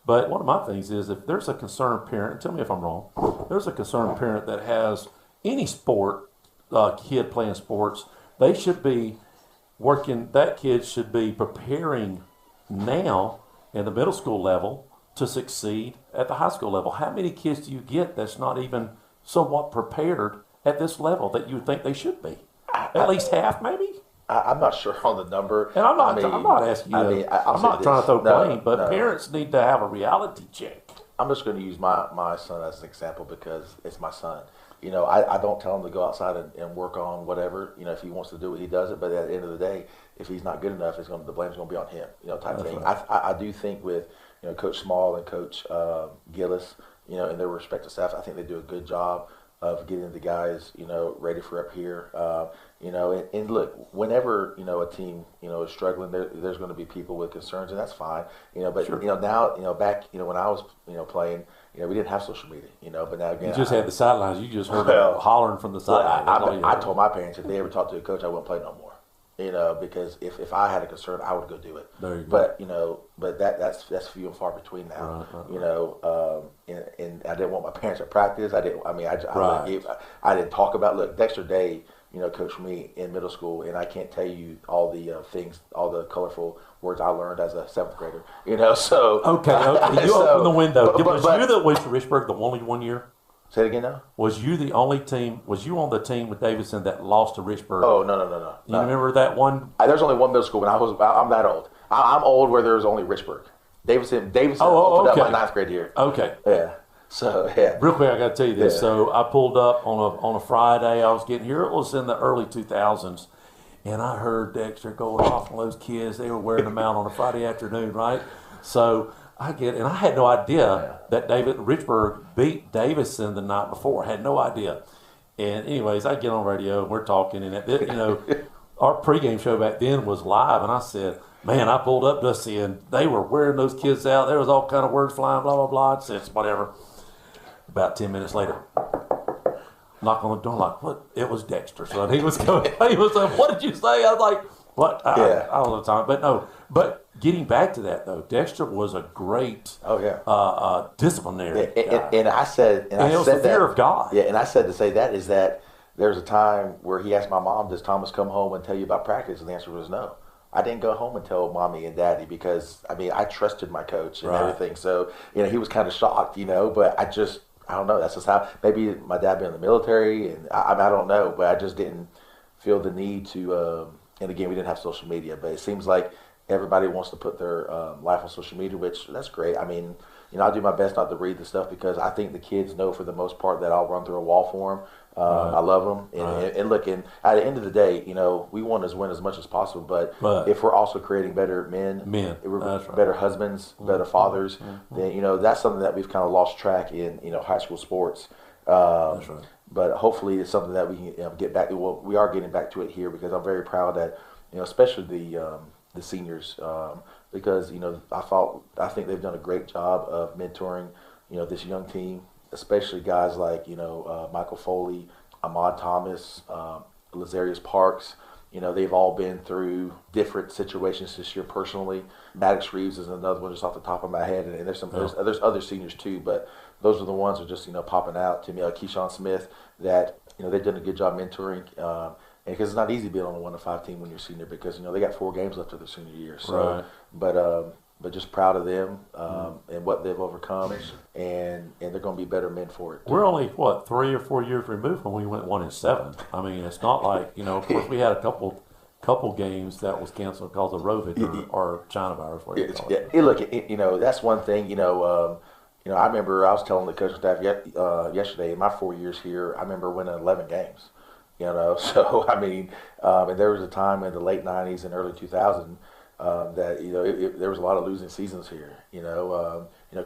But one of my things is if there's a concerned parent, and tell me if I'm wrong, there's a concerned parent that has any sport, kid playing sports, they should be working, that kid should be preparing now in the middle school level to succeed at the high school level. How many kids do you get that's not even somewhat prepared at this level that you think they should be? At least half, maybe? I'm not sure on the number. And I'm not asking you. I'm not trying to throw blame, but parents need to have a reality check. I'm just going to use my son as an example because it's my son. I don't tell him to go outside and work on whatever. If he wants to do it, he does it. But at the end of the day, if he's not good enough, the blame's going to be on him. Type thing. Right. I do think with Coach Small and Coach Gillis, in their respective staff, I think they do a good job of getting the guys, ready for up here. And look, whenever, a team, is struggling, there's going to be people with concerns, and that's fine. But, sure. Now, back, when I was, playing, we didn't have social media, but now again. You just had the sidelines. You just heard them hollering from the sidelines. I told my parents if they ever talked to a coach, I wouldn't play no more. Because if I had a concern, I would go do it. There you go. But that's few and far between now. Right. And I didn't want my parents at practice. I didn't talk about. Look, Dexter Day, coached me in middle school, and I can't tell you all the things, all the colorful words I learned as a 7th grader. So okay. You open the window. Was Richburg the only one year? Say it again now? Was you on the team with Davidson that lost to Richburg? Oh, no. You remember that one? There's only one middle school I'm that old. I'm old where there's only Richburg. Davidson opened up my 9th grade year. Okay. Yeah. So, yeah. Real quick, I got to tell you this. Yeah. So I pulled up on a Friday. I was getting here. It was in the early 2000s. And I heard Dexter going off on those kids. They were wearing them out on a Friday afternoon, right? So I had no idea that Richburg beat Davidson the night before. I had no idea. And anyways, I get on radio and we're talking, and our pregame show back then was live, and I said, man, I pulled up to see, and they were wearing those kids out. There was all kind of words flying, blah, blah, blah. I said, whatever. About 10 minutes later, knock on the door, like, what? It was Dexter, son. He was coming. He was like, what did you say? I was like, what? I don't know the time. But no, getting back to that, though, Dexter was a great disciplinary guy. And I said, and it was the fear of God. Yeah, and I said to say that is that there's a time where he asked my mom, does Thomas come home and tell you about practice? And the answer was no. I didn't go home and tell mommy and daddy because, I trusted my coach and everything. So, he was kind of shocked, but I don't know. That's just how, maybe my dad been in the military, and I don't know, but I just didn't feel the need to, and again, we didn't have social media, but it seems like, everybody wants to put their life on social media, which that's great. I mean, I do my best not to read the stuff because I think the kids know for the most part that I'll run through a wall for them. I love them, and look, and at the end of the day, we want to win as much as possible. But if we're also creating better men, if we're better husbands, better fathers, then that's something that we've kind of lost track in high school sports. That's right. But hopefully, it's something that we can get back to. Well, we are getting back to it here because I'm very proud that especially the seniors, because I think they've done a great job of mentoring this young team. Especially guys like, Michael Foley, Ahmad Thomas, Lazarius Parks. They've all been through different situations this year personally. Maddox Reeves is another one just off the top of my head. And there's there's other seniors too, but those are the ones that are just, popping out to me. Keyshawn Smith, that, they've done a good job mentoring. And because it's not easy being on a 1-5 team when you're senior because, they got 4 games left of their senior year. So, but just proud of them and what they've overcome, and they're going to be better men for it. We're only 3 or 4 years removed when we went 1-7. I mean, it's not like of course we had a couple games that was canceled because of Rovid or China virus. Look, that's one thing. I remember I was telling the coaching staff yesterday. In my 4 years here, I remember winning 11 games. So I mean, and there was a time in the late '90s and early 2000s. That there was a lot of losing seasons here.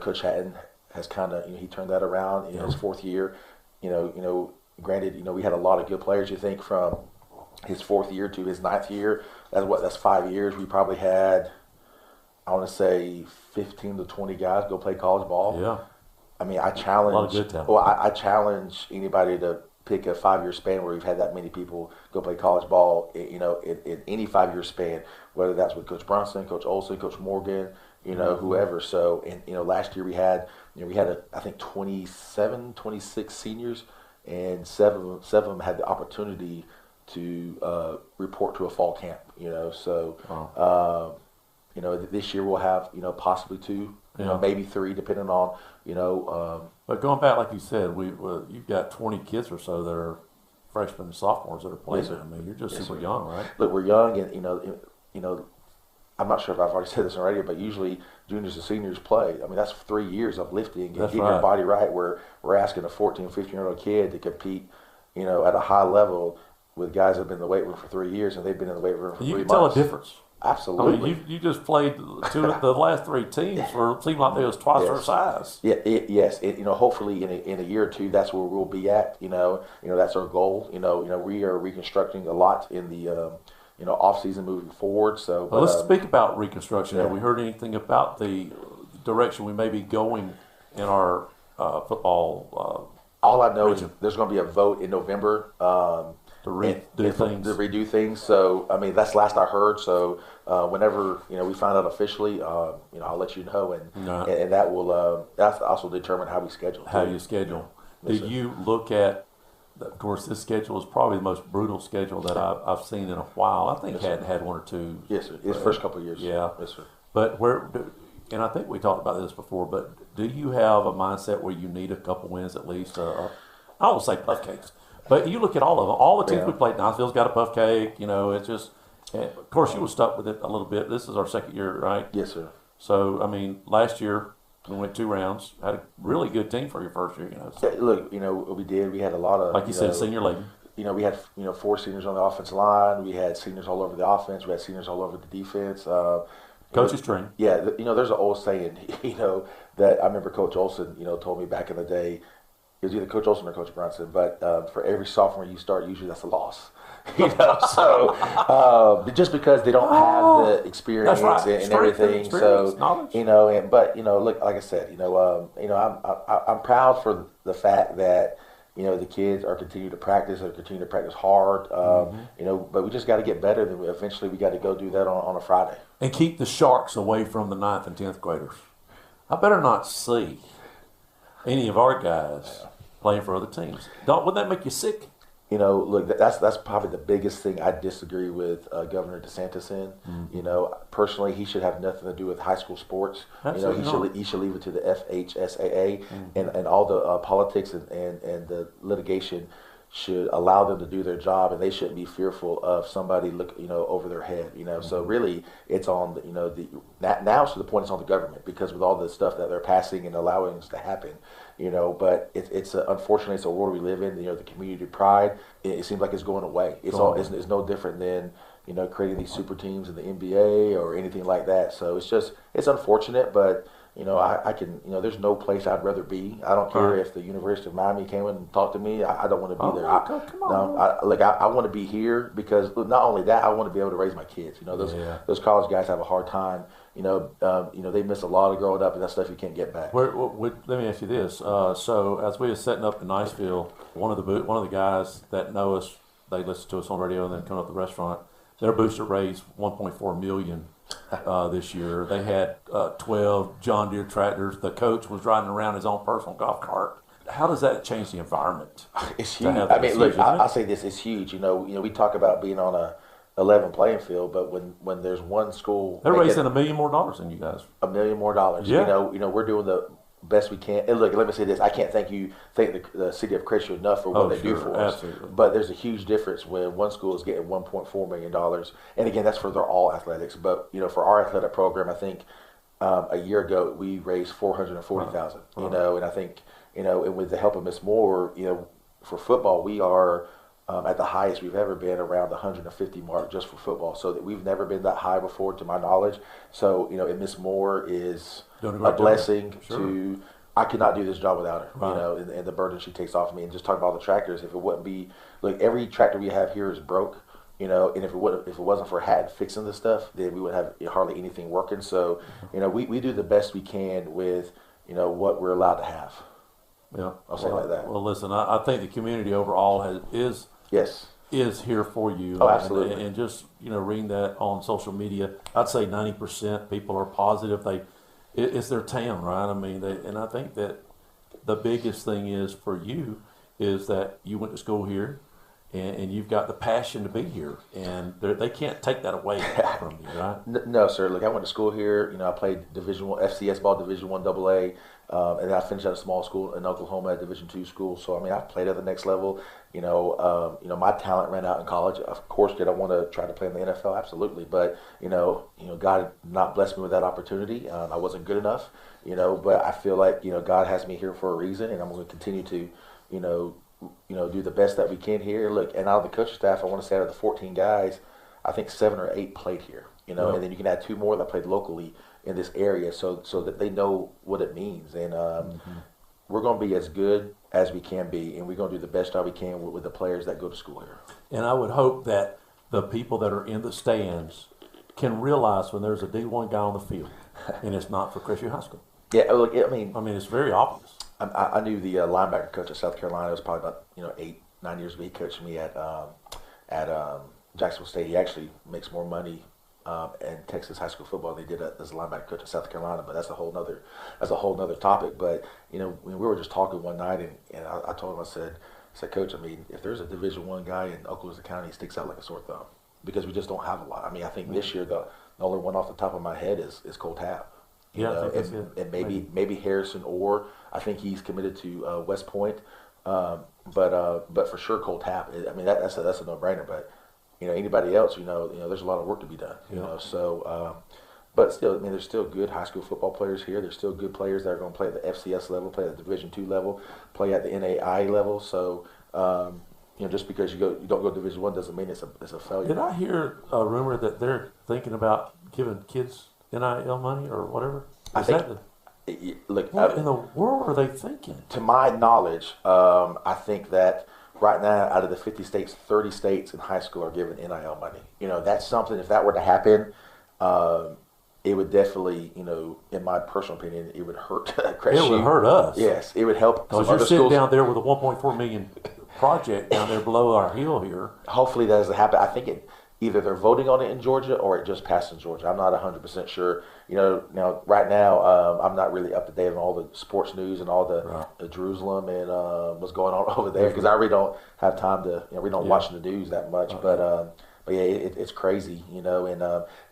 Coach Hatton has kind of he turned that around in his 4th year. Granted, we had a lot of good players. You think from his 4th year to his 9th year, that's 5 years. We probably had, I want to say, 15 to 20 guys go play college ball. Yeah. I mean, I challenge. A lot of good talent. Well, I challenge anybody to pick a 5-year span where we've had that many people go play college ball, in any 5-year span, whether that's with Coach Brunson, Coach Olson, Coach Morgan, whoever. So, and, last year we had I think 27, 26 seniors, and seven of them had the opportunity to report to a fall camp, So, this year we'll have, possibly 2, maybe 3, depending on, But going back, like you said, you've got 20 kids or so that are freshmen and sophomores that are playing. Yes, I mean, you're just super young, right? Look, we're young, and I'm not sure if I've already said this already, but usually juniors and seniors play. I mean, that's 3 years of lifting and getting your body right. Where we're asking a 14, 15-year-old kid to compete, at a high level with guys that have been in the weight room for 3 years, and they've been in the weight room for 3 months. You can tell a difference. Absolutely. I mean, you just played the last 3 teams where it seemed like they was twice their size. Yeah, yes. Hopefully in a year or 2, that's where we'll be at. That's our goal. We are reconstructing a lot in the off season moving forward. So well, let's speak about reconstruction. Have we heard anything about the direction we may be going in our football? All I know is there's going to be a vote in November. To redo things. So, I mean, that's last I heard. So, whenever, we find out officially, I'll let you know. And that will, that's also determine how we schedule. How you schedule. Do you look at, of course, this schedule is probably the most brutal schedule that I've seen in a while. I think had 1 or 2. Yes, sir. His first couple of years. Yeah. Yes, sir. But and I think we talked about this before, but do you have a mindset where you need a couple wins at least? I won't say puff cakes. But you look at all of them. All the teams we played, Niceville's got a puff cake. It's just, of course, you were stuck with it a little bit. This is our 2nd year, right? Yes, sir. So, I mean, last year we went 2 rounds. Had a really good team for your first year. So. Yeah, look, we did. We had a lot of, like you said, senior league. We had 4 seniors on the offensive line. We had seniors all over the offense. We had seniors all over the defense. Coach's training. Yeah, there's an old saying, that I remember Coach Olson, told me back in the day. It was either Coach Olson or Coach Brunson, but for every sophomore you start, usually that's a loss. So just because they don't have the experience and everything. So knowledge. But look, like I said, I'm proud for the fact that the kids are continuing to practice. They're continuing to practice hard. But we just got to get better. Then eventually we got to go do that on a Friday. And keep the Sharks away from the 9th and 10th graders. I better not see any of our guys playing for other teams. Wouldn't that make you sick? Look, that's probably the biggest thing I disagree with Governor DeSantis in. Personally, he should have nothing to do with high school sports. He should leave it to the FHSAA and all the politics and the litigation. should allow them to do their job, and they shouldn't be fearful of somebody over their head. So really, it's on now to the point it's on the government, because with all the stuff that they're passing and allowing to happen. But it's unfortunately it's a world we live in. The community pride. It seems like it's going away. It's no different than creating these super teams in the NBA or anything like that. So it's unfortunate, but I can there's no place I'd rather be. I don't care if the University of Miami came in and talked to me. I don't want to be there. Come on. I want to be here because not only that, I want to be able to raise my kids. Those college guys have a hard time. They miss a lot of growing up, and that stuff you can't get back. Let me ask you this. So as we were setting up in Niceville, one of the guys that know us, they listen to us on radio and then come up to the restaurant. Their booster raised $1.4 million this year. They had 12 John Deere tractors. The coach was riding around his own personal golf cart. How does that change the environment? It's huge. I'll say this: it's huge. We talk about being on a 11 playing field, but when there's one school, they're raising $1 million more than you guys. $1 million more. Yeah. We're doing the best we can. And look, let me say this: I can't thank the city of Crestview enough for what they do for us. Absolutely. But there's a huge difference when one school is getting $1.4 million, and again, that's for their all athletics. But for our athletic program, I think a year ago we raised $440,000. And I think and with the help of Miss Moore, for football we are. At the highest we've ever been, around the 150 mark just for football. So that we've never been that high before, to my knowledge. So and Miss Moore is a blessing to. I could not do this job without her. Right. And the burden she takes off of me. And just talking about the tractors, if it wouldn't be every tractor we have here is broke. And if it wasn't for Hatton fixing this stuff, then we wouldn't have hardly anything working. So we do the best we can with what we're allowed to have. Yeah, I'll say it like that. Well, listen, I think the community overall is here for you. Oh, absolutely. And just reading that on social media, I'd say 90% people are positive. It's their town, right? I mean, and I think that the biggest thing is for you is that you went to school here, and you've got the passion to be here, and they can't take that away from you, right? No, sir. Look, I went to school here. I played Division I FCS ball, Division I AA, and then I finished at a small school in Oklahoma, at Division II school. So I played at the next level. My talent ran out in college. Of course, did I want to try to play in the NFL? Absolutely, but God did not bless me with that opportunity. I wasn't good enough. But I feel like God has me here for a reason, and I'm going to continue to do the best that we can here. Look, and out of the coaching staff, I want to say out of the 14 guys, I think 7 or 8 played here. And then you can add 2 more that played locally in this area, so that they know what it means. And we're going to be as good as we can be, and we're going to do the best job we can with the players that go to school here. And I would hope that the people that are in the stands can realize when there's a D1 guy on the field, and it's not for Crestview High School. Yeah, look, it's very obvious. I knew the linebacker coach at South Carolina. It was probably about 8-9 years ago. He coached me at Jacksonville State. He actually makes more money in Texas high school football than he did as a linebacker coach at South Carolina. But that's a whole nother topic. But when we were just talking one night, and I told him, I said, Coach, if there's a Division I guy in Oklahoma County, he sticks out like a sore thumb, because we just don't have a lot. I think this year the only one off the top of my head is Cole Tapp. And maybe Harrison, or I think he's committed to West Point, but for sure Cole Tapp. That's a no-brainer. But anybody else, there's a lot of work to be done. But still, there's still good high school football players here. There's still good players that are going to play at the FCS level, play at the Division II level, play at the NAI level. So just because you don't go to Division I doesn't mean it's a failure. Did I hear a rumor that they're thinking about giving kids NIL money or whatever? What in the world are they thinking? To my knowledge, I think that right now, out of the 50 states, 30 states in high school are giving NIL money. That's something. If that were to happen, it would definitely, in my personal opinion, it would hurt Crestview. It would hurt us. Yes, it would help. Because you're sitting down there with a $1.4 million project down there below our hill here. Hopefully that doesn't happen. I think either they're voting on it in Georgia or it just passed in Georgia. I'm not 100% sure. Now right now I'm not really up to date on all the sports news and all the Jerusalem and what's going on over there, because I really don't have time to. We don't watch the news that much. But yeah, it's crazy. And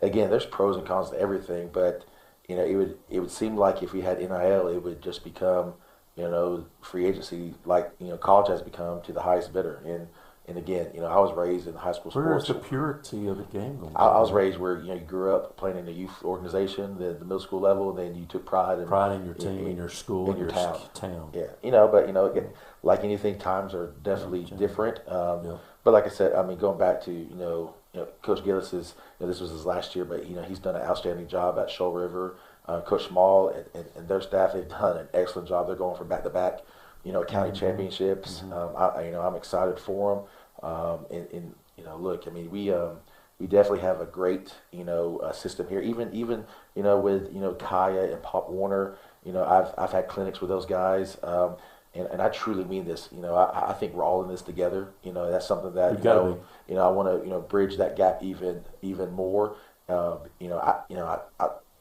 again, there's pros and cons to everything. But it would seem like if we had NIL, it would just become free agency, like college has become, to the highest bidder. And again, I was raised in high school sports. Where's the purity of the game going? I was raised where you grew up playing in the youth organization, the middle school level, and then you took pride in your team, in your school, in your town. Yeah, but again, like anything, times are definitely different. But like I said, I mean, going back to Coach Gillis is this was his last year, but he's done an outstanding job at Shoal River. Coach Small and their staff, they've done an excellent job. They're going for back-to-back, county championships. I'm excited for them. And look, I mean, we definitely have a great system here. Even with Kaya and Pop Warner, I've had clinics with those guys. And I truly mean this. I think we're all in this together. That's something that I want to bridge that gap even more.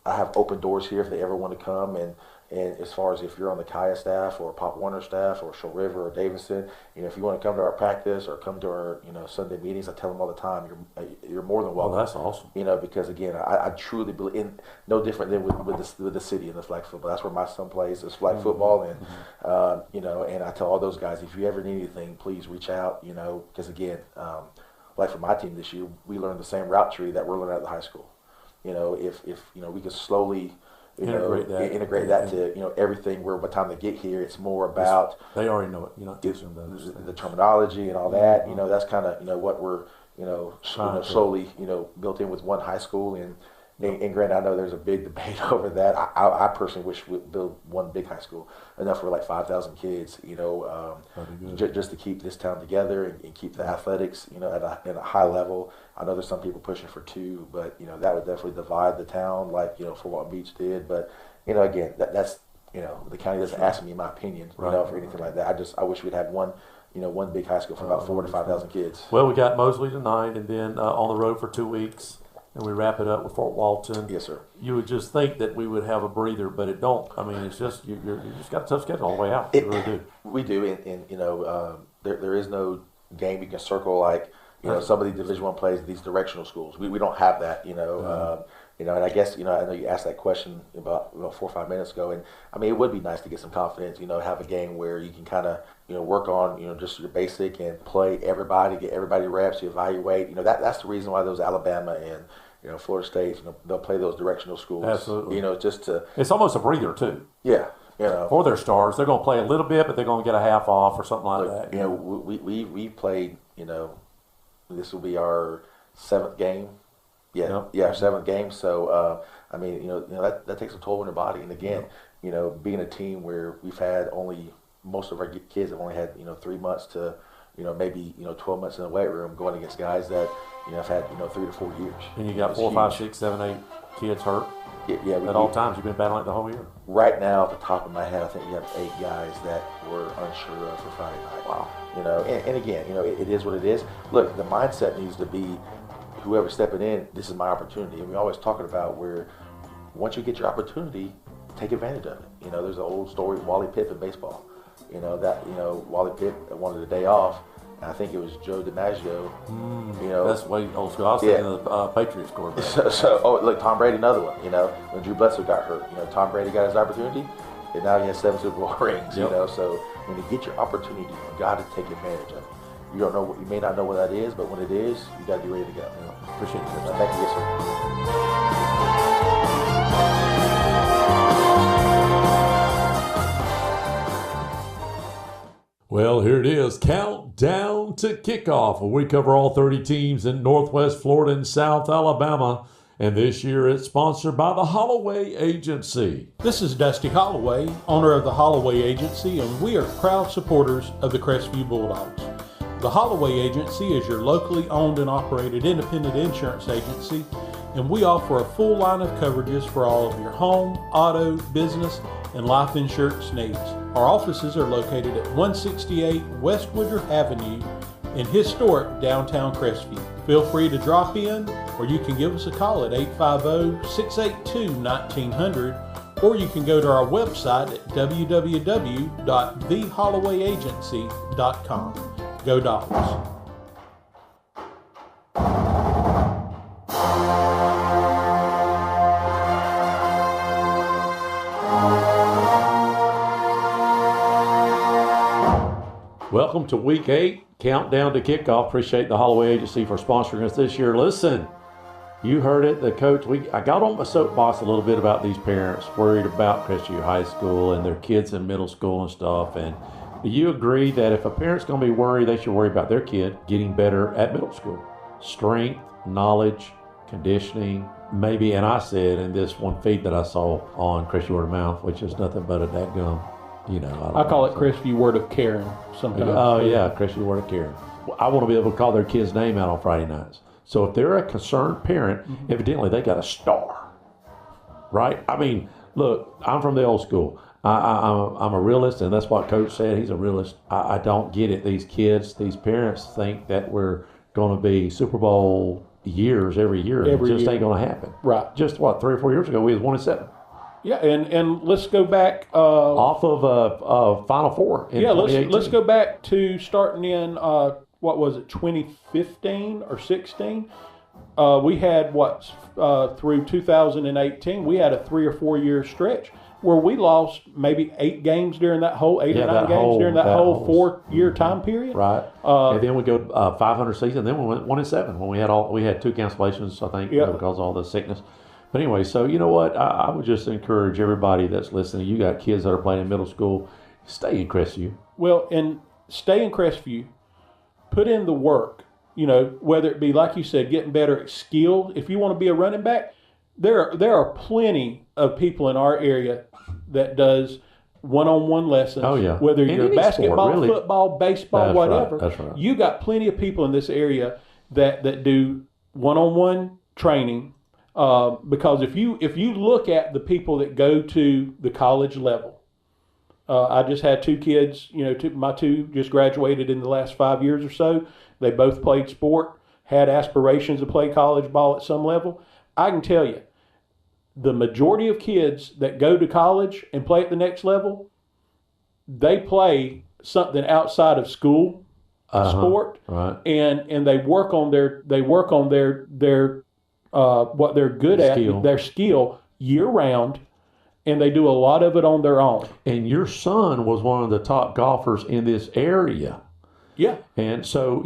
I have open doors here if they ever want to come, and as far as if you're on the Kaya staff or Pop Warner staff or Shoal River or Davidson, if you want to come to our practice or come to our Sunday meetings, I tell them all the time, you're more than welcome. Oh, that's awesome. Because again, I truly believe in no different than with the city and the flag football. That's where my son plays, is flag football, and and I tell all those guys, if you ever need anything, please reach out. Because again, like for my team this year, we learned the same route tree that we're learning at the high school. If we could slowly integrate that to everything. Where by the time they get here, it's more about they already know it. You're not teaching them the terminology and all that. That's kind of what we're slowly built in with one high school. And granted, I know there's a big debate over that. I personally wish we'd build one big high school, enough for like 5,000 kids, just to keep this town together and keep the athletics, at a high level. I know there's some people pushing for 2, but, that would definitely divide the town, like, Fort Walton Beach did. But, again, that's, the county doesn't ask me my opinion, for anything like that. I wish we'd had one big high school for about 4,000 to 5,000 kids. Well, we got Mosley tonight, and then on the road for 2 weeks. And we wrap it up with Fort Walton. Yes, sir. You would just think that we would have a breather, but it don't. I mean, it's just you just got a tough schedule all the way out. You really do. We do, and there is no game you can circle like some of these Division I plays, these directional schools. We don't have that. And I guess I know you asked that question about 4 or 5 minutes ago, and I mean it would be nice to get some confidence. Have a game where you can kind of work on just your basic and play everybody, get everybody reps, you evaluate. That's the reason why those Alabama and Florida State, they'll play those directional schools. Absolutely. Just to. It's almost a breather too. Yeah. For their stars, they're going to play a little bit, but they're going to get a half off or something like that. We played. This will be our 7th game. Yeah, our 7th game. So I mean, that takes a toll on your body. And again, being a team where we've had most of our kids have only had 3 months to maybe 12 months in the weight room, going against guys that have had 3 to 4 years. And you got 4, 5, 6, 7, 8 kids hurt. Yeah, at all times. You've been battling it the whole year. Right now, at the top of my head, I think we have 8 guys that were unsure of for Friday night. Wow. And again, it is what it is. Look, the mindset needs to be, whoever's stepping in, this is my opportunity. And we're always talking about where once you get your opportunity, take advantage of it. There's an old story, Wally Pipp in baseball. Wally Pipp wanted a day off. And I think it was Joe DiMaggio. That's way old school. I was thinking of the Patriots quarterback. Look, Tom Brady, another one. When Drew Bledsoe got hurt, Tom Brady got his opportunity, and now he has 7 Super Bowl rings. Yep. So when you get your opportunity, you got to take advantage of it. You don't know, you may not know what that is, but when it is, you got to be ready to go. Appreciate it. Thank you, yes, sir. Well, here it is. Countdown to kickoff, where we cover all 30 teams in Northwest Florida and South Alabama. And this year it's sponsored by the Holloway Agency. This is Dusty Holloway, owner of the Holloway Agency, and we are proud supporters of the Crestview Bulldogs. The Holloway Agency is your locally owned and operated independent insurance agency, and we offer a full line of coverages for all of your home, auto, business, and life insurance needs. Our offices are located at 168 West Woodruff Avenue in historic downtown Crestview. Feel free to drop in, or you can give us a call at 850-682-1900, or you can go to our website at www.thehollowayagency.com. Go Dogs! Welcome to Week 8, countdown to kickoff. Appreciate the Holloway Agency for sponsoring us this year. Listen, you heard it, the coach. I got on my soapbox a little bit about these parents worried about Crestview High School and their kids in middle school and stuff. And do you agree that if a parent's going to be worried, they should worry about their kid getting better at middle school? Strength, knowledge, conditioning, maybe. And I said in this one feed that I saw on Crestview Word of Mouth, which is nothing but a dadgum, I call it Crestview Word of Karen sometimes. Oh, yeah, Crestview Word of Karen. I want to be able to call their kid's name out on Friday nights. So if they're a concerned parent, evidently they got a star, right? I mean, look, I'm from the old school. I'm a realist, and that's what Coach said. He's a realist. I don't get it. These kids, these parents think that we're going to be Super Bowl years every year. It just ain't going to happen. Right. Just 3 or 4 years ago, we was 1-7. Yeah, and let's go back off of Final Four. In 2018. let's go back to starting in 2015 or 16. We had through 2018, we had a 3 or 4 year stretch where we lost maybe 8 games during that whole 8 or 9 games during that whole 4 year time period. Right. And then we go 500 season. Then we went 1-7 when we had 2 cancellations, I think, because of all the sickness. But anyway, so you know what? I would just encourage everybody that's listening. You got kids that are playing in middle school, stay in Crestview. Well, and stay in Crestview. Put in the work. Whether it be, like you said, getting better at skill. If you want to be a running back, there are plenty of people in our area that does one-on-one lessons. Oh, yeah. Whether you're basketball, sport, really. Football, baseball, whatever. Right. That's right. You got plenty of people in this area that do one-on-one training. Because if you look at the people that go to the college level, I just had 2 kids. My 2 just graduated in the last 5 years or so. They both played sport, had aspirations to play college ball at some level. I can tell you, the majority of kids that go to college and play at the next level, they play something outside of school sport, right. and they work on their what they're good at, their skill year round, and they do a lot of it on their own. And your son was one of the top golfers in this area. Yeah. And so,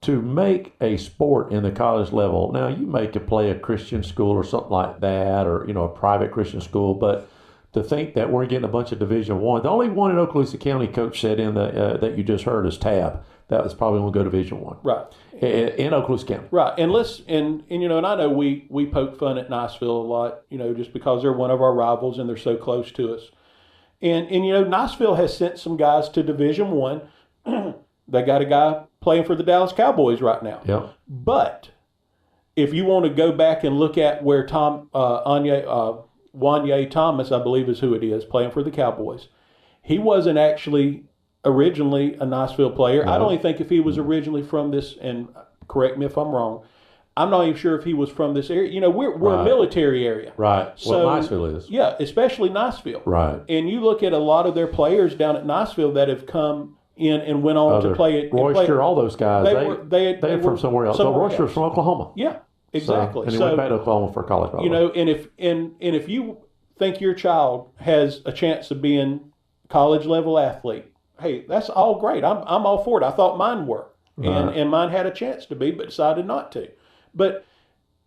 to make a sport in the college level, now you may could play a Christian school or something like that, or, a private Christian school, but to think that we're getting a bunch of Division I, the only one in Okaloosa County, Coach said in the that you just heard is Tab. That was probably going to go Division I. Right. In Okaloosa County. Right. And and I know we poke fun at Niceville a lot, just because they're one of our rivals and they're so close to us. And Niceville has sent some guys to Division I. They got a guy playing for the Dallas Cowboys right now. Yeah. But if you want to go back and look at where Wanye Thomas, I believe is who it is, playing for the Cowboys, he wasn't actually originally a Niceville player. No. I don't even think if he was originally from this, and correct me if I'm wrong, I'm not even sure if he was from this area. We're right. a military area. Right. So, what Niceville is. Yeah, especially Niceville. Right. And you look at a lot of their players down at Niceville that have come in and went on to play it. Royster, all those guys, they're from somewhere else. So Royster's from Oklahoma. Yeah, exactly. And he went back to Oklahoma for college. And if you think your child has a chance of being college level athlete, hey, that's all great. I'm all for it. I thought mine were, and mine had a chance to be, but decided not to. But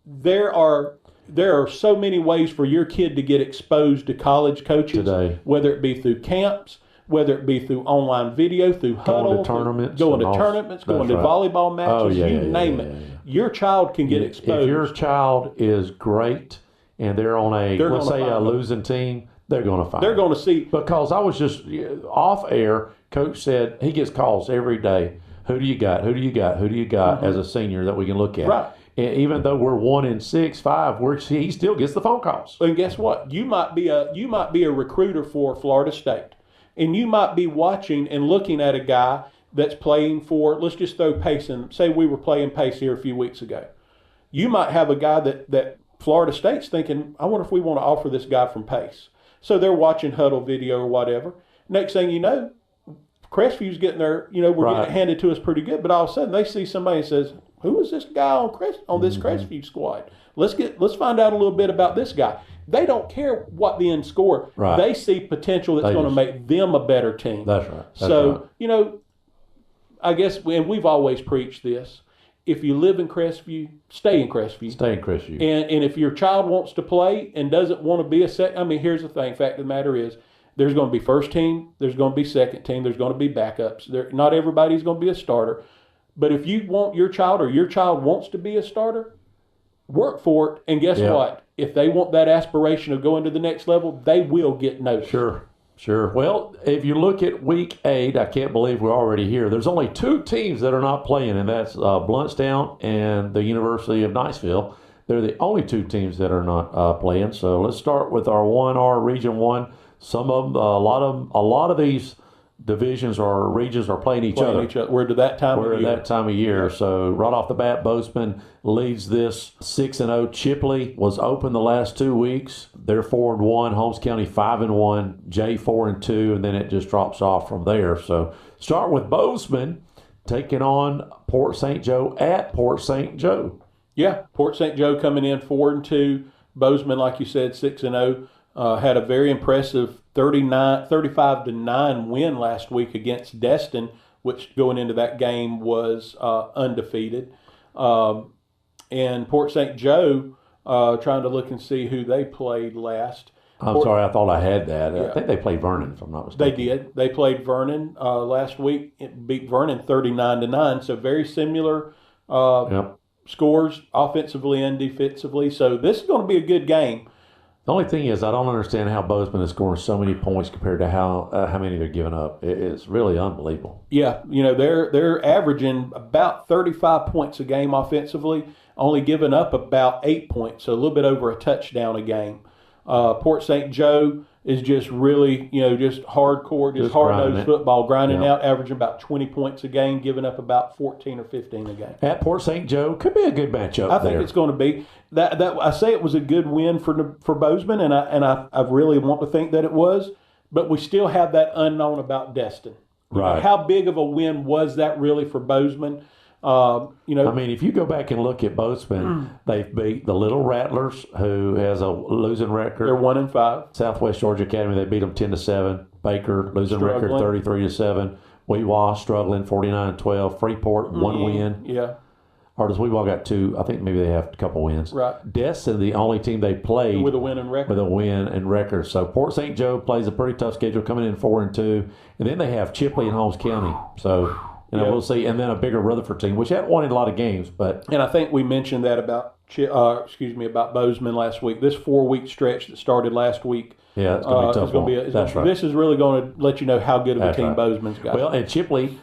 there are so many ways for your kid to get exposed to college coaches today, whether it be through camps, whether it be through online video, through Huddle, going to tournaments, going to volleyball matches, name it. Your child can get exposed. If your child is great and they're on a losing team, they're going to find. They're going to see. Because I was just off air. Coach said he gets calls every day. Who do you got? Who do you got? Who do you got as a senior that we can look at? Right. And even though we're 1-6, 5, he still gets the phone calls. And guess what? You might be a recruiter for Florida State. And you might be watching and looking at a guy that's playing for, let's just throw Pace in. Say we were playing Pace here a few weeks ago. You might have a guy that Florida State's thinking, I wonder if we want to offer this guy from Pace. So they're watching Huddle video or whatever. Next thing you know, Crestview's getting their, we're getting it handed to us pretty good. But all of a sudden they see somebody and says, who is this guy on this Crestview squad? Let's find out a little bit about this guy. They don't care what the end score. Right. They see potential that's going to make them a better team. That's right. So, I guess, and we've always preached this. If you live in Crestview, stay in Crestview. Stay in Crestview. And if your child wants to play and doesn't want to be here's the thing. Fact of the matter is, there's going to be first team, there's going to be second team, there's going to be backups. Not everybody's going to be a starter. But if you want your child or your child wants to be a starter, work for it. And guess what? If they want that aspiration of going to the next level, they will get noticed. Sure. Well, if you look at week 8, I can't believe we're already here. There's only 2 teams that are not playing, and that's Bluntstown and the University of Niceville. They're the only 2 teams that are not playing. So let's start with our 1R Region 1. Some of them, a lot of these divisions or regions are playing each other. We're at that time of year. Yeah. So right off the bat, Bozeman leads this 6-0. Chipley was open the last 2 weeks. They're 4-1. Holmes County 5-1. Jay 4-2, and then it just drops off from there. So start with Bozeman taking on Port St. Joe at Port St. Joe. Yeah, Port St. Joe coming in 4-2. Bozeman, like you said, 6-0. Had a very impressive 35-9 win last week against Destin, which going into that game was undefeated. And Port St. Joe, trying to look and see who they played last. Sorry, I thought I had that. Yeah. I think they played Vernon, if I'm not mistaken. They did. They played Vernon last week. It beat Vernon 39-9. So very similar scores offensively and defensively. So this is going to be a good game. The only thing is, I don't understand how Bozeman is scoring so many points compared to how many they're giving up. It's really unbelievable. Yeah, they're averaging about 35 points a game offensively, only giving up about 8 points, so a little bit over a touchdown a game. Port St. Joe is just really, just hardcore, just hard-nosed football, grinding out, averaging about 20 points a game, giving up about 14 or 15 a game. At Port St. Joe, could be a good matchup. I think it's going to be. That I say it was a good win for Bozeman, and I really want to think that it was, but we still have that unknown about Destin. Right. How big of a win was that really for Bozeman? I mean, if you go back and look at Bozeman, they've beat the Little Rattlers, who has a losing record. They're 1-5. Southwest Georgia Academy, they beat them 10-7. Baker losing record 33-7. Weewa struggling 49-12. Freeport 1 win. Yeah. Or does Weewa got 2? I think maybe they have a couple wins. Right. Destin, the only team they played with a win and record. With a win and record. So Port St. Joe plays a pretty tough schedule, coming in 4-2, and then they have Chipley and Holmes County. So. We'll see, and then a bigger Rutherford team, which hadn't won in a lot of games, but and I think we mentioned that about Bozeman last week. This 4-week stretch that started last week, it's going to be tough. That's right. This is really going to let you know how good of a team Bozeman's got. Well, and Chipley,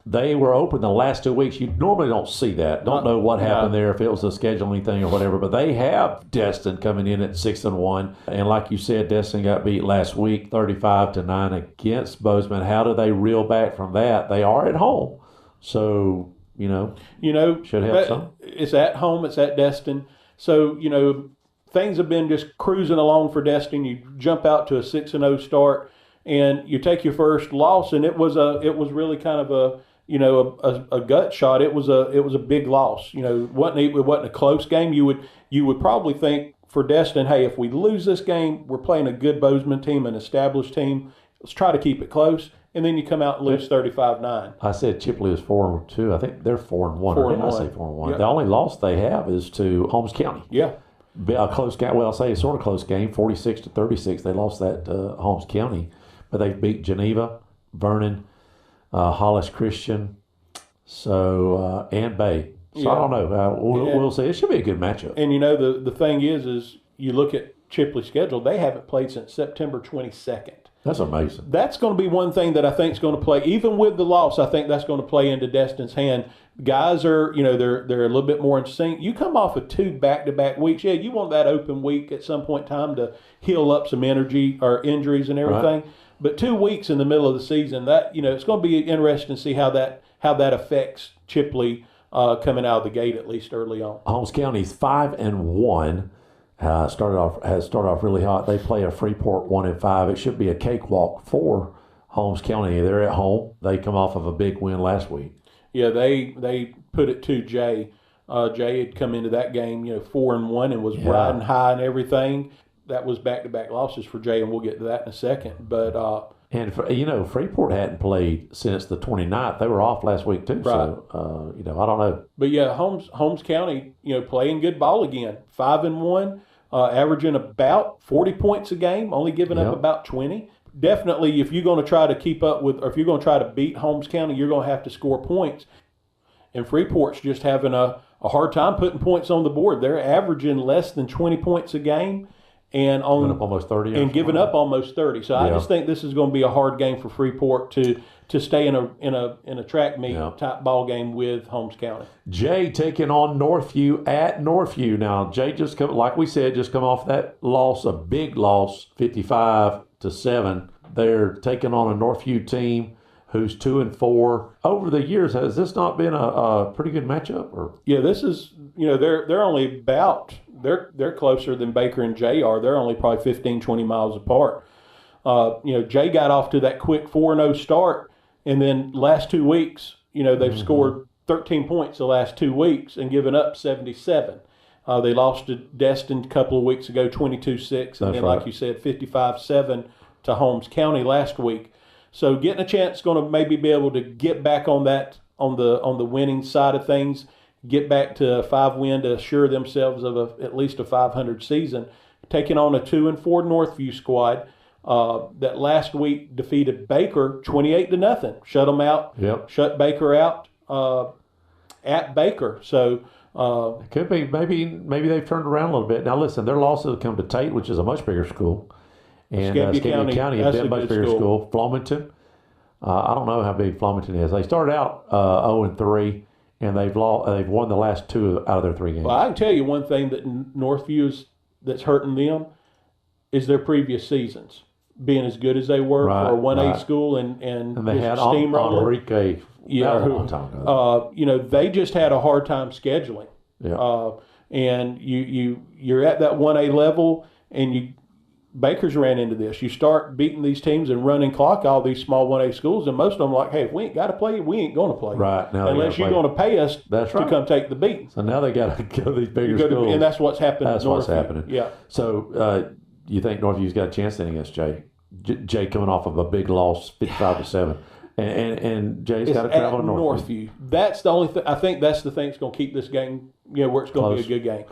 they were open the last 2 weeks. You normally don't see that. Don't know what happened there, if it was a scheduling thing or whatever. But they have Destin coming in at 6-1, and like you said, Destin got beat last week 35-9 against Bozeman. How do they reel back from that? They are at home, so should help some. It's at home. It's at Destin. So things have been just cruising along for Destin. You jump out to a 6-0 start, and you take your first loss, and it was really kind of a gut shot. It was a big loss. It wasn't a close game. You would probably think for Destin, hey, if we lose this game, we're playing a good Bozeman team, an established team. Let's try to keep it close. And then you come out and lose 35-9. I said Chipley was 4-2. I think they're 4-1. Didn't I say 4-1? Yep. The only loss they have is to Holmes County. Yeah. A close game. Well, I'll say a sort of close game, 46-36. They lost that to Holmes County, but they beat Geneva, Vernon, Hollis Christian, and Bay. So I don't know. We'll see. It should be a good matchup. And the thing is you look at Chipley's schedule. They haven't played since September 22nd. That's amazing. That's going to be one thing that I think is going to play. Even with the loss, I think that's going to play into Destin's hand. Guys are, they're a little bit more in sync. You come off of 2 back-to-back weeks. Yeah, you want that open week at some point in time to heal up some energy or injuries and everything. Right. But 2 weeks in the middle of the season, that it's going to be interesting to see how that affects Chipley coming out of the gate, at least early on. Holmes County's 5-1. Has started off really hot. They play a Freeport 1-5. It should be a cakewalk for Holmes County. They're at home. They come off of a big win last week. Yeah, they put it to Jay. Jay had come into that game, 4-1 and was riding high and everything. That was back-to-back losses for Jay, and we'll get to that in a second. But And, Freeport hadn't played since the 29th. They were off last week, too. Right. So, I don't know. But, yeah, Holmes County, playing good ball again. 5-1, averaging about 40 points a game, only giving up about 20. Definitely, if you're going to try to keep up with, or if you're going to try to beat Holmes County, you're going to have to score points. And Freeport's just having a hard time putting points on the board. They're averaging less than 20 points a game. And giving up almost 30. And giving up almost 30. So I just think this is going to be a hard game for Freeport to stay in a track meet type ball game with Holmes County. Jay taking on Northview at Northview. Now, Jay just come off that loss, a big loss, 55-7. They're taking on a Northview team who's 2-4. Over the years, has this not been a pretty good matchup? Or this is they're only about. They're closer than Baker and Jay are. They're only probably 15, 20 miles apart. Jay got off to that quick 4-0 start, and then last 2 weeks, they've scored 13 points the last 2 weeks and given up 77. They lost to Destin a couple of weeks ago, 22-6, and then, like you said, 55-7 to Holmes County last week. So getting a chance going to maybe be able to get back on that on the winning side of things. Get back to a 5-win to assure themselves of at least a 500 season. Taking on a 2-4 Northview squad that last week defeated Baker 28-0. Shut them out. Yep. Shut Baker out at Baker. So it could be maybe they've turned around a little bit. Now listen, their losses have come to Tate, which is a much bigger school, and Scapia County is a much bigger school. Flomaton, I don't know how big Flomaton is. They started out 0-3. And they've won the last 2 out of their 3 games. Well, I can tell you one thing that Northview that's hurting them is their previous seasons being as good as they were for a 1A school and they had Enrique. Yeah, a long time ago. They just had a hard time scheduling. Yeah. And you're at that 1A level, and Baker's ran into this. You start beating these teams and running clock all these small 1A schools, and most of them are like, hey, if we ain't got to play, we ain't going to play. Right. Now unless you're going to pay us to come take the beating. So now they got to go to these bigger schools. And that's what's happening. That's what's happening. Yeah. So you think Northview's got a chance then against Jay? Jay coming off of a big loss, 55-7. And Jay's got to travel to Northview. That's the only thing. I think that's the thing that's going to keep this game, where it's going to be a good game.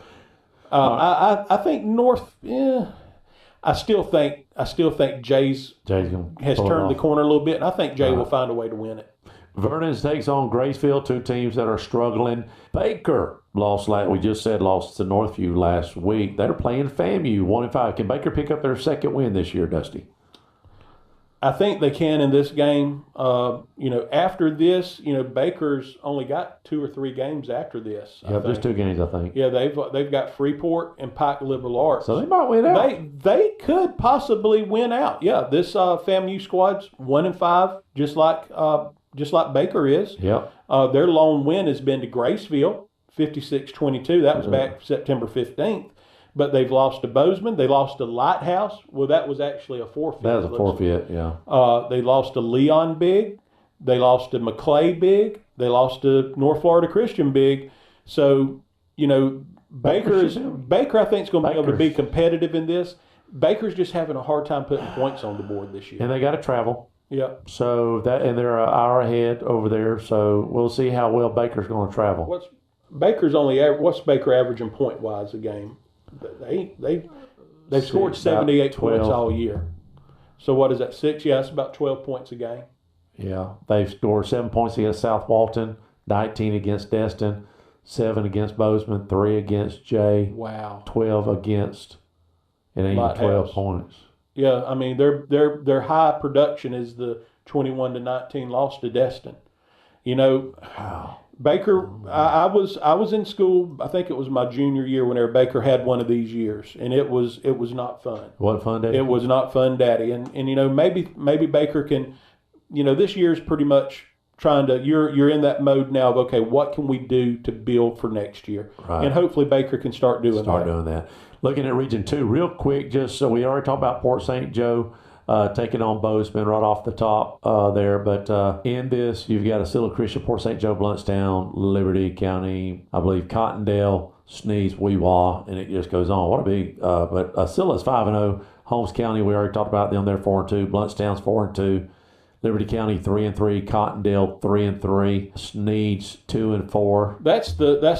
I think North, I still think Jay's has turned the corner a little bit, and I think Jay will find a way to win it. Vernon takes on Gracefield, 2 teams that are struggling. Baker lost to Northview last week. They're playing FAMU 1-5. Can Baker pick up their second win this year, Dusty? I think they can in this game. After this, Baker's only got 2 or 3 games after this. Just 2 games, I think. Yeah, they've got Freeport and Pike Liberal Arts. So they might win out. They could possibly win out. Yeah, this FAMU squad's 1-5, just like Baker is. Yep. Their lone win has been to Graceville, 56-22. That was back September 15th. But they've lost to Bozeman. They lost to Lighthouse. Well, that was actually a forfeit. That was a forfeit, yeah. They lost to Leon Big. They lost to McClay Big. They lost to North Florida Christian Big. So, Baker, I think, is going to be able to be competitive in this. Baker's just having a hard time putting points on the board this year. And they got to travel. Yeah. So they're an hour ahead over there. So we'll see how well Baker's going to travel. What's Baker averaging point wise a game? They've scored 78 points all year. So what is that, 6? Yeah, that's about 12 points a game. Yeah, they've scored 7 points against South Walton, 19 against Destin, 7 against Bozeman, 3 against Jay. Wow. 12 against, and even 12 points. Yeah, I mean their high production is the 21-19 loss to Destin. Baker, I was in school. I think it was my junior year whenever Baker had one of these years, and it was not fun. Wasn't fun, Daddy? It was not fun, Daddy. And maybe Baker can, this year's pretty much trying to. You're in that mode now of okay, what can we do to build for next year? Right. And hopefully Baker can start doing that. Looking at Region 2 real quick, just so we already talked about Port St. Joe. Taking on Bozeman right off the top there. But in this, you've got Acilla Christian, Port St. Joe, Bluntstown, Liberty County, I believe Cottondale, Sneeze, Weewaw, and it just goes on. What a big, but Acilla's 5-0. Holmes County, we already talked about them. They're 4-2. Blountstown's 4-2. Liberty County 3-3. Cottondale 3-3. Sneed's 2-4. That's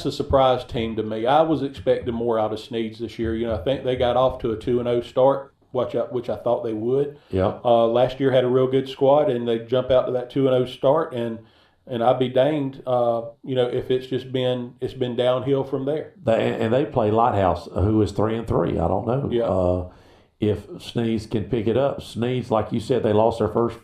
the surprise team to me. I was expecting more out of Sneed's this year. I think they got off to a 2-0 start, which I thought they would. Yeah. Last year had a real good squad, and they jump out to that 2-0 start, and I'd be danged, if it's been downhill from there. They play Lighthouse, who is 3-3. I don't know. Yeah. If Sneed's can pick it up. Sneed's, like you said, they lost their first.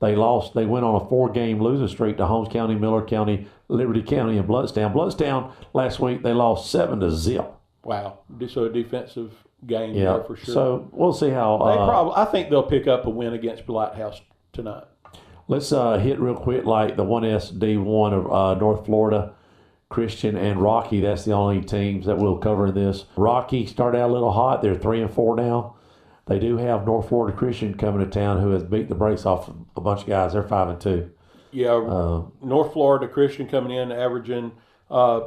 They went on a 4-game losing streak to Holmes County, Miller County, Liberty County, and Blountstown. Blountstown last week they lost 7-0. Wow. So a defensive game Yeah. there for sure. So we'll see how. I think they'll pick up a win against Lighthouse tonight. Let's hit real quick like the 1SD1 of North Florida, Christian and Rocky. That's the only teams that we'll cover in this. Rocky started out a little hot. They're 3-4 now. They do have North Florida Christian coming to town, who has beat the brakes off a bunch of guys. They're 5-2. Yeah, North Florida Christian coming in averaging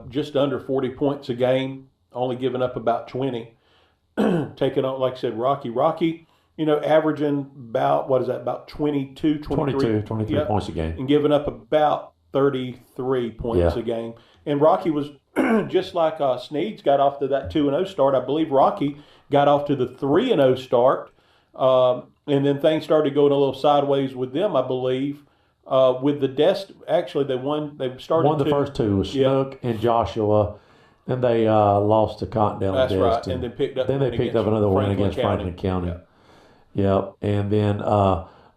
just under 40 points a game, only giving up about 20. Taking on, like I said, Rocky, averaging about 22, 23 yep, points a game. And giving up about 33 points a game. And Rocky was, just like Sneed's got off to that 2-0 start, I believe Rocky got off to the 3-0 start. And then things started going a little sideways with them, I believe. With the actually they won the first two with Snook and Joshua. Then they lost to Cottondale. That's right, and then picked up another win against Franklin County. Yep, and then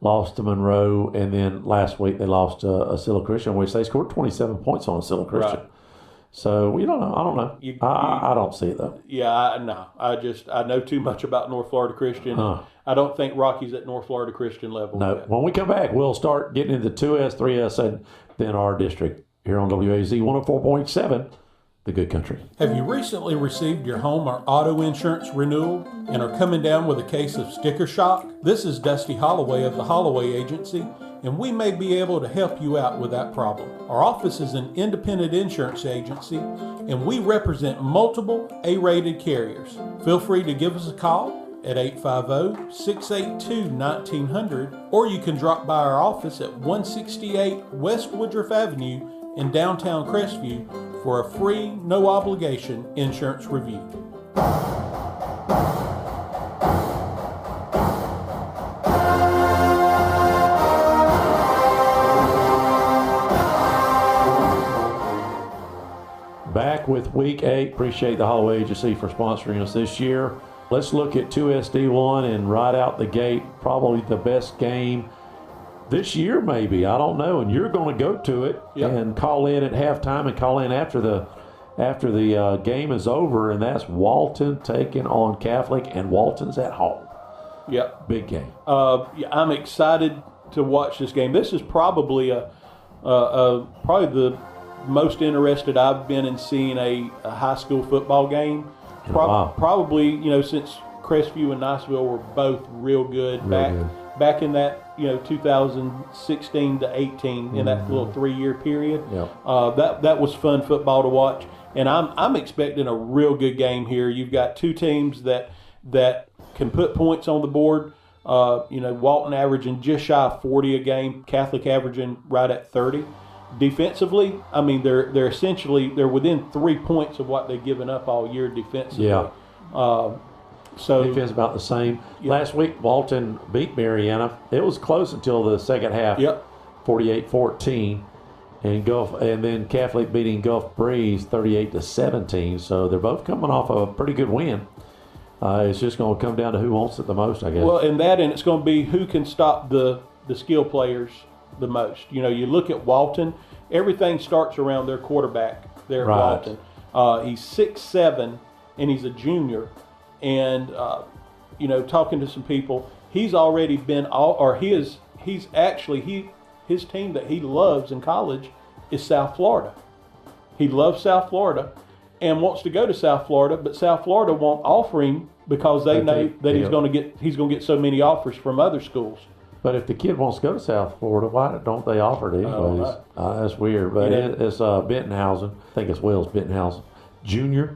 lost to Monroe, and then last week they lost to Acilla Christian, which they scored 27 points on Acilla Christian. Right. So we don't know. I don't know. I don't see it though. Yeah, no. I know too much about North Florida Christian. I don't think Rocky's at North Florida Christian level. No. Yet. When we come back, we'll start getting into 2S, 3S, and then our district here on WAZ 104.7. The Good Country. Have you recently received your home or auto insurance renewal and are coming down with a case of sticker shock? This is Dusty Holloway of the Holloway Agency, and we may be able to help you out with that problem. Our office is an independent insurance agency, and we represent multiple A-rated carriers. Feel free to give us a call at 850-682-1900, or you can drop by our office at 168 West Woodruff Avenue in downtown Crestview for a free, no-obligation insurance review. Back with Week 8. Appreciate the Holloway Agency for sponsoring us this year. Let's look at 2SD1 and right out the gate, probably the best game this year, maybe. I don't know. And you're going to go to it and call in at halftime and call in after the game is over, and that's Walton taking on Catholic, and Walton's at home. Yep. Big game. I'm excited to watch this game. This is probably probably the most interested I've been in seeing a high school football game. Probably, since Crestview and Niceville were both real good back in that 2016 to 18 in that little 3-year period. That was fun football to watch, and I'm expecting a real good game here. You've got two teams that can put points on the board. Walton averaging just shy of 40 a game, Catholic averaging right at 30. Defensively, I mean, they're essentially within 3 points of what they've given up all year defensively. So defense about the same. Last week, Walton beat Mariana. It was close until the second half. 48-14, and then Catholic beating Gulf Breeze 38-17. So they're both coming off a pretty good win. It's just going to come down to who wants it the most, I guess. Well, and it's going to be who can stop the skill players the most. You look at Walton, everything starts around their quarterback there at Walton. He's 6'7", and he's a junior. And, talking to some people, he's already been his team that he loves in college is South Florida. He loves South Florida and wants to go to South Florida, but South Florida won't offer him because they know that he's going to get so many offers from other schools. But if the kid wants to go to South Florida, why don't they offer it anyways? That's weird. But it's Bentonhausen. I think it's Wells Bentonhausen Jr.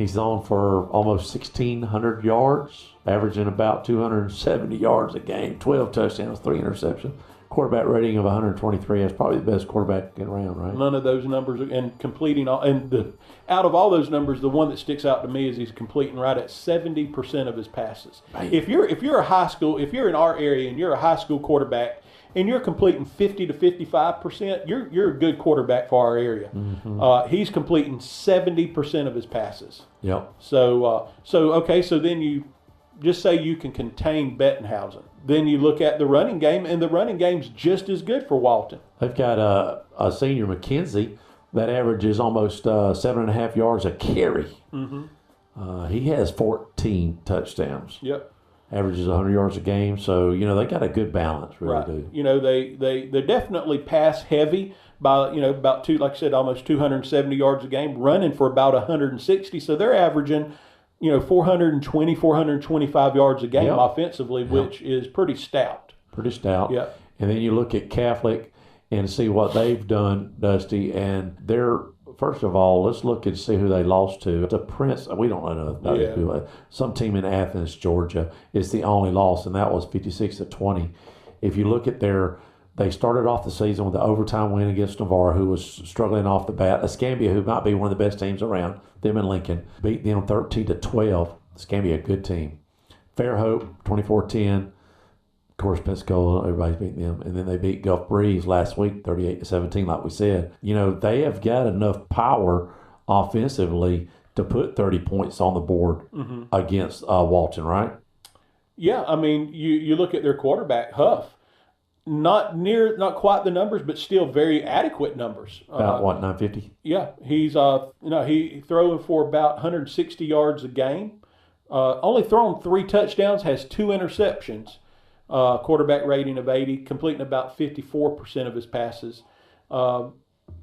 He's on for almost 1,600 yards, averaging about 270 yards a game, 12 touchdowns, 3 interceptions. Quarterback rating of 123. That's probably the best quarterback around, right? None of those numbers, and completing all, out of all those numbers, the one that sticks out to me is he's completing right at 70% of his passes. Man. If you're if you're in our area and you're a high school quarterback and you're completing 50 to 55%, you're a good quarterback for our area. Mm-hmm. He's completing 70% of his passes. Yep. So then you just say you can contain Bettenhausen. Then you look at the running game, and the running game's just as good for Walton. They've got a senior, McKenzie, that averages almost 7.5 yards a carry. Mm-hmm. He has 14 touchdowns. Yep. Averages 100 yards a game. So, they got a good balance, really Right. do. They're definitely pass heavy by, about like I said, almost 270 yards a game, running for about 160. So they're averaging 420, 425 yards a game Yep. offensively, which is pretty stout. Pretty stout. Yeah. And then you look at Catholic and see what they've done, Dusty, and they're, first of all, let's look and see who they lost to. The Prince, we don't know some team in Athens, Georgia, is the only loss, and that was 56-20. If you look at they started off the season with the overtime win against Navarre, who was struggling off the bat. Escambia, who might be one of the best teams around, them in Lincoln, beat them 13-12. Escambia, a good team. Fairhope, 24-10. Of course, Pensacola, everybody's beating them. And then they beat Gulf Breeze last week, 38-17, like we said. They have got enough power offensively to put 30 points on the board against Walton, right? Yeah, I mean, you look at their quarterback, Huff. Not quite the numbers, but still very adequate numbers. About 950? Yeah, he's he throwing for about 160 yards a game. Only thrown 3 touchdowns, has 2 interceptions. Quarterback rating of 80, completing about 54% of his passes. And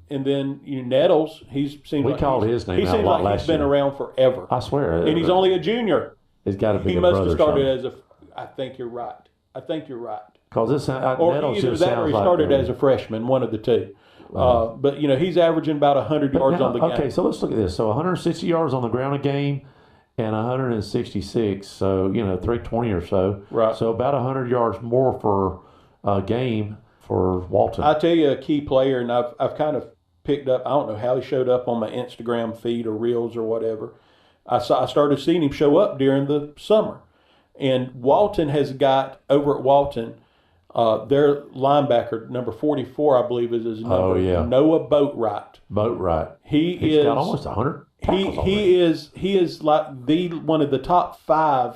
then Nettles, We called his name out a lot last year. He's been around forever. I swear. And he's only a junior. He's got to be He a must brother have started something. I think you're right. Because this Or Nettles either just that or sounds he like started as a freshman, one of the two. But he's averaging about 100 yards on the game. Okay, so let's look at this. So 160 yards on the ground a game and 166. So, 320 or so. Right. So about 100 yards more for a game for Walton. I tell you a key player, and I've kind of picked up, I don't know how he showed up on my Instagram feed or Reels or whatever. I started seeing him show up during the summer. And Walton has got, over at Walton, their linebacker, number 44, I believe is his number. Oh, yeah. Noah Boatwright. Boatwright. He's got almost 100 tackles he is like one of the top 5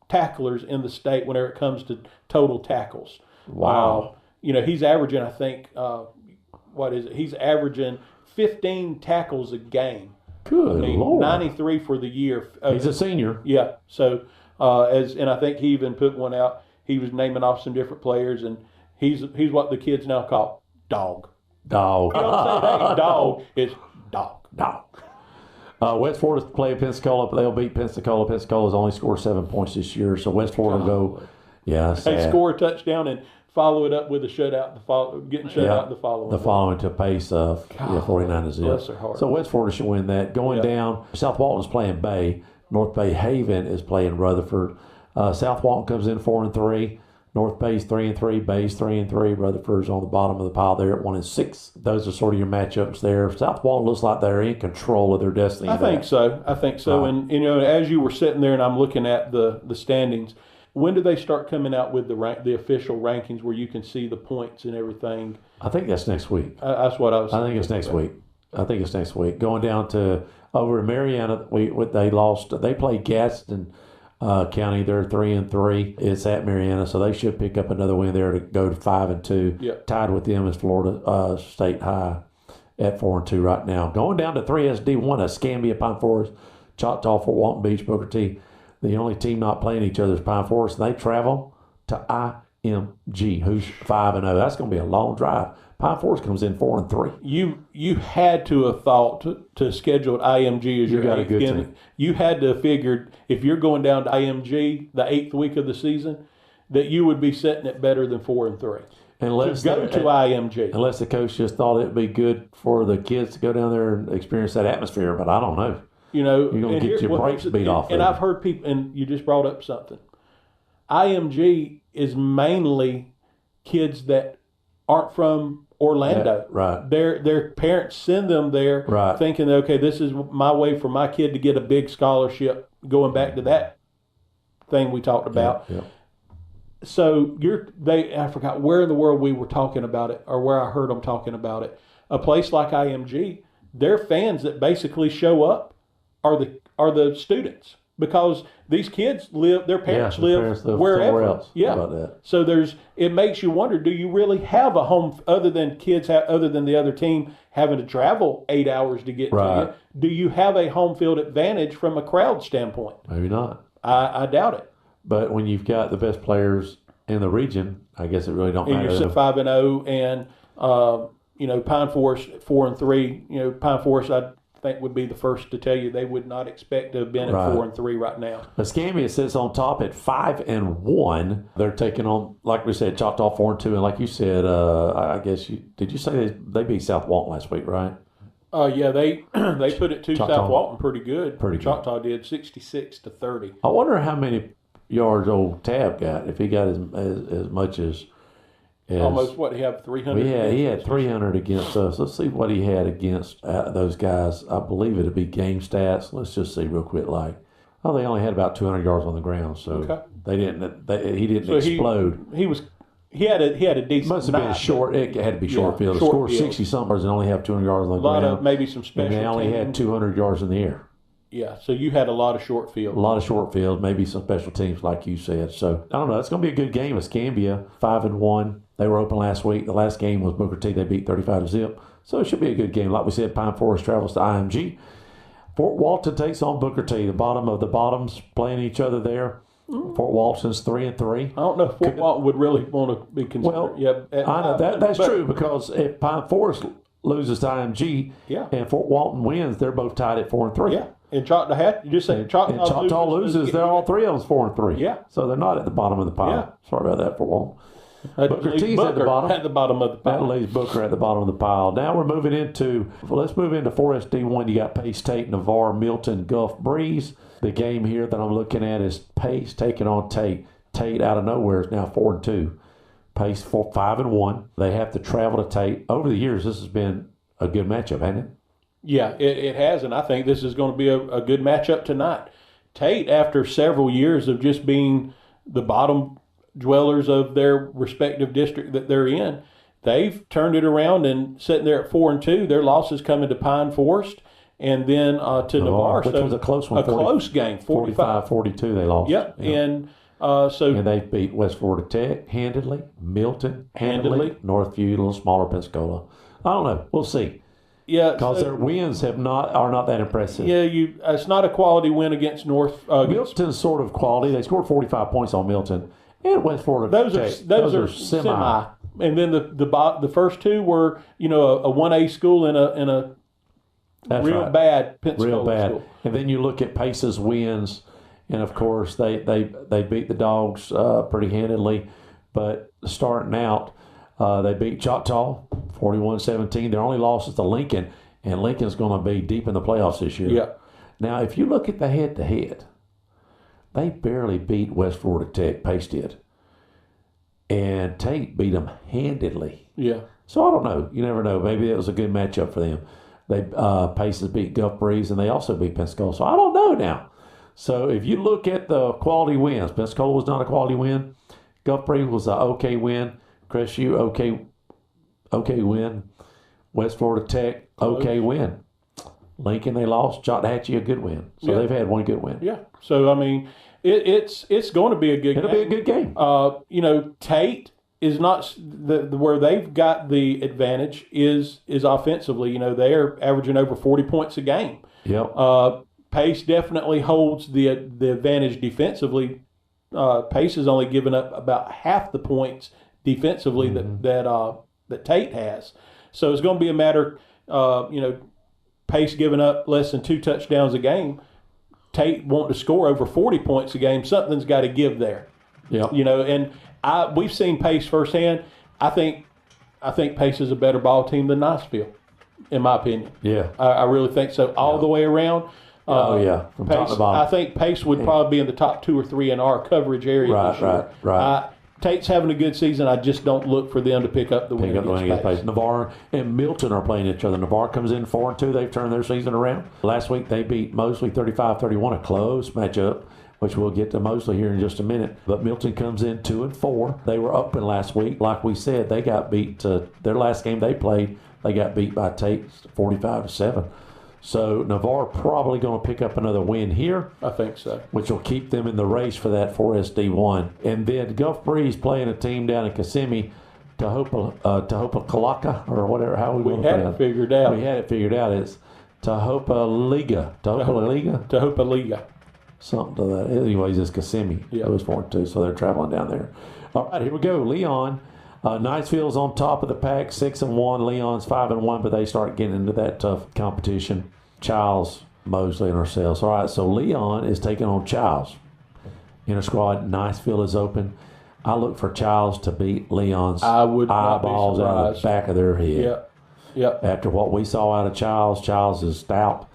tacklers in the state whenever it comes to total tackles. Wow. He's averaging, I think, he's averaging 15 tackles a game. Good Lord. 93 for the year. He's a senior. Yeah. So, and I think he even put one out. He was naming off some different players, and he's what the kids now call dog. Dog. You don't say that ain't dog. It's dog. Dog. West Florida's playing Pensacola. They'll beat Pensacola. Pensacola's only scored 7 points this year, so West Florida will go. Yeah, sad. They score a touchdown and follow it up with a shutout. Getting shut out the following. The following to a pace of 49-0. Bless their heart. So West Florida should win that. Going down, South Walton's playing Bay. North Bay Haven is playing Rutherford. South Walton comes in 4-3. North Bay's 3-3. Bay's 3-3. Rutherford's on the bottom of the pile there at 1-6. Those are sort of your matchups there. South Walton looks like they're in control of their destiny. I think so. And as you were sitting there and I'm looking at the standings, when do they start coming out with the official rankings where you can see the points and everything? I think that's next week. That's what I was thinking. I think it's next week. Going down to over in Mariana, they lost. They played Gadsden County. They're 3-3. It's at Mariana, so they should pick up another win there to go to 5-2. Yep. Tied with them is Florida State High at 4-2 right now. Going down to 3SD1, Escambia, Pine Forest, Choctaw, Fort Walton Beach, Booker T. The only team not playing each other is Pine Forest. They travel to IMG, who's 5-0. That's going to be a long drive. Pine Forest comes in 4-3. You had to have thought to schedule IMG as your got a eighth good game. team. You had to have figured if you're going down to IMG the 8th week of the season, that you would be setting it better than 4-3. Unless to go to IMG. Unless the coach just thought it'd be good for the kids to go down there and experience that atmosphere, but I don't know. You know, you're going to get your brakes beat off. And I've heard people, and you just brought up something. IMG is mainly kids that aren't from Orlando. Yeah, right. Their parents send them there thinking, okay, this is my way for my kid to get a big scholarship, going back to that thing we talked about. Yeah. So I forgot where in the world we were talking about it, or where I heard them talking about it. A place like IMG, their fans that basically show up are the students, because these kids their parents live wherever else. Yeah. How about that? So it makes you wonder, do you really have a home other than the other team having to travel 8 hours to get to you? Do you have a home field advantage from a crowd standpoint? Maybe not. I doubt it. But when you've got the best players in the region, I guess it really don't matter. And you're 5-0, and Pine Forest 4-3. Pine Forest, I think, would be the first to tell you they would not expect to have been at 4-3 right now. Escambia sits on top at 5-1. They're taking on, like we said, Choctaw 4-2, and like you said, I guess did you say they beat South Walton last week, right? Yeah, they put it to South Walton pretty good. Choctaw did 66-30. I wonder how many yards old Tab got, if he got as much as almost what he had 300. He had 300 against us. Let's see what he had against those guys. I believe it'd be game stats. Let's just see real quick. They only had about 200 yards on the ground, so they didn't. He didn't explode. He had a decent. Must have been short. It had to be short field. To score 60 something and only have 200 yards on the ground. A lot of maybe some special. And they only had 200 yards in the air. Yeah, so you had a lot of short field. A lot of short field, maybe some special teams, like you said. So, I don't know. It's going to be a good game. Escambia, 5-1. They were open last week. The last game was Booker T. They beat 35-0. So, it should be a good game. Like we said, Pine Forest travels to IMG. Fort Walton takes on Booker T. The bottom of the bottoms playing each other there. Fort Walton's 3-3. I don't know if Fort Walton would really want to be considered. Well, I know that's true, because if Pine Forest loses to IMG and Fort Walton wins, they're both tied at 4-3. Yeah. And Choctaw loses. They're all three of them 4-3. Yeah. So they're not at the bottom of the pile. Yeah. Sorry about that, for Walton. Booker T's at the bottom. At the bottom of the pile. That leaves Booker at the bottom of the pile. Now let's move into 4SD1. You got Pace, Tate, Navarre, Milton, Gulf Breeze. The game here that I'm looking at is Pace taking on Tate. Tate out of nowhere is now 4-2. Pace 5-1. They have to travel to Tate. Over the years, this has been a good matchup, hasn't it? Yeah, it has, and I think this is going to be a good matchup tonight. Tate, after several years of just being the bottom dwellers of their respective district that they're in, they've turned it around and sitting there at 4-2. Their losses coming to Pine Forest and then to Navarre. Which was a close one. Close game, 45-42 they lost. Yep, yeah. And they beat West Florida Tech handedly, Milton handedly, Northview, a little smaller, Pensacola. I don't know. We'll see. Yeah, because their wins are not that impressive. Yeah, it's not a quality win against North. Milton's sort of quality. They scored 45 points on Milton and West Florida. Those are semi. And then the first two were a 1A school and a bad Pensacola school. And then you look at Pace's wins, and of course they beat the Dogs pretty handedly, but starting out. They beat Choctaw 41-17. Their only loss is to Lincoln, and Lincoln's going to be deep in the playoffs this year. Yeah. Now, if you look at the head-to-head, they barely beat West Florida Tech. Pace did. And Tate beat them handedly. Yeah. So I don't know. You never know. Maybe it was a good matchup for them. Paces beat Gulf Breeze, and they also beat Pensacola. So I don't know now. So if you look at the quality wins, Pensacola was not a quality win. Gulf Breeze was an okay win. Crestview, okay win. West Florida Tech, okay win. Lincoln, they lost. Choctahatchee, a good win. So they've had one good win. Yeah. So, I mean, it's going to be a good game. It'll be a good game. Tate is not where they've got the advantage is offensively. They are averaging over 40 points a game. Yep. Pace definitely holds the advantage defensively. Pace has only given up about half the points defensively that Tate has. So it's going to be a matter, Pace giving up less than 2 touchdowns a game. Tate wanting to score over 40 points a game. Something's got to give there. Yeah. And we've seen Pace firsthand. I think Pace is a better ball team than Niceville, in my opinion. Yeah. I really think so. All the way around. From top to bottom. I think Pace would probably be in the top 2 or 3 in our coverage area this year. Right. Tate's having a good season. I just don't look for them to pick up the win against Pace. Navarre and Milton are playing each other. Navarre comes in 4-2. They've turned their season around. Last week they beat Mosley 35-31, a close matchup, which we'll get to Mosley here in just a minute. But Milton comes in 2-4. They were open last week. Like we said, they got beat. Their last game they played, they got beat by Tate 45-7. So Navarre probably going to pick up another win here. I think so. Which will keep them in the race for that 4SD1. And then Gulf Breeze playing a team down in Kissimmee, Tahopa Kalaka, or whatever, how we had it figured out. We had it figured out. It's Tahopa Liga. Tahopa Liga. Something to that. Anyways, it's Kissimmee. It was 4-2, so they're traveling down there. All right, here we go. Leon. Niceville's on top of the pack, 6-1. Leon's 5-1, but they start getting into that tough competition. Childs, Mosley, and ourselves. All right, so Leon is taking on Childs. In a squad, Niceville is open. I look for Childs to beat Leon's eyeballs out of the back of their head. Yep. After what we saw out of Childs is stout.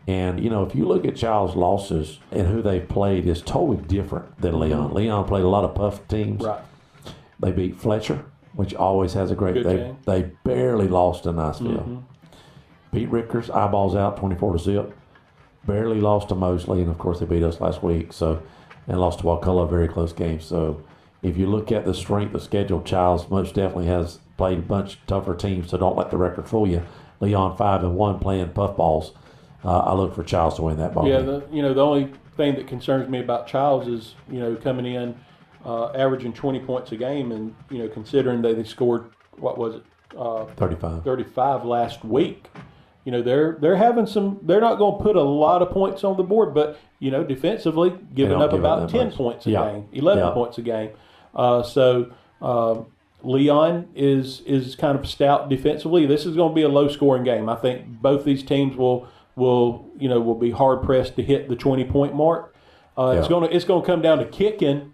And, if you look at Childs' losses and who they've played, it's totally different than Leon. Leon played a lot of puff teams. Right. They beat Fletcher, which always has a great game. They barely lost to Niceville. Beat Rickers, eyeballs out, 24-0. Barely lost to Mosley, and of course they beat us last week. And lost to Wakulla, very close game. So if you look at the strength of schedule, Childs most definitely has played a bunch tougher teams. So don't let the record fool you. Leon 5-1 playing puffballs. I look for Childs to win that ball. Yeah, the only thing that concerns me about Childs is coming in. Averaging 20 points a game, and considering they scored 35 last week, they're having some. They're not going to put a lot of points on the board, but defensively giving up about 10 points a game, 11 points a game. So Leon is kind of stout defensively. This is going to be a low scoring game. I think both these teams will be hard pressed to hit the 20-point mark. It's going to come down to kicking.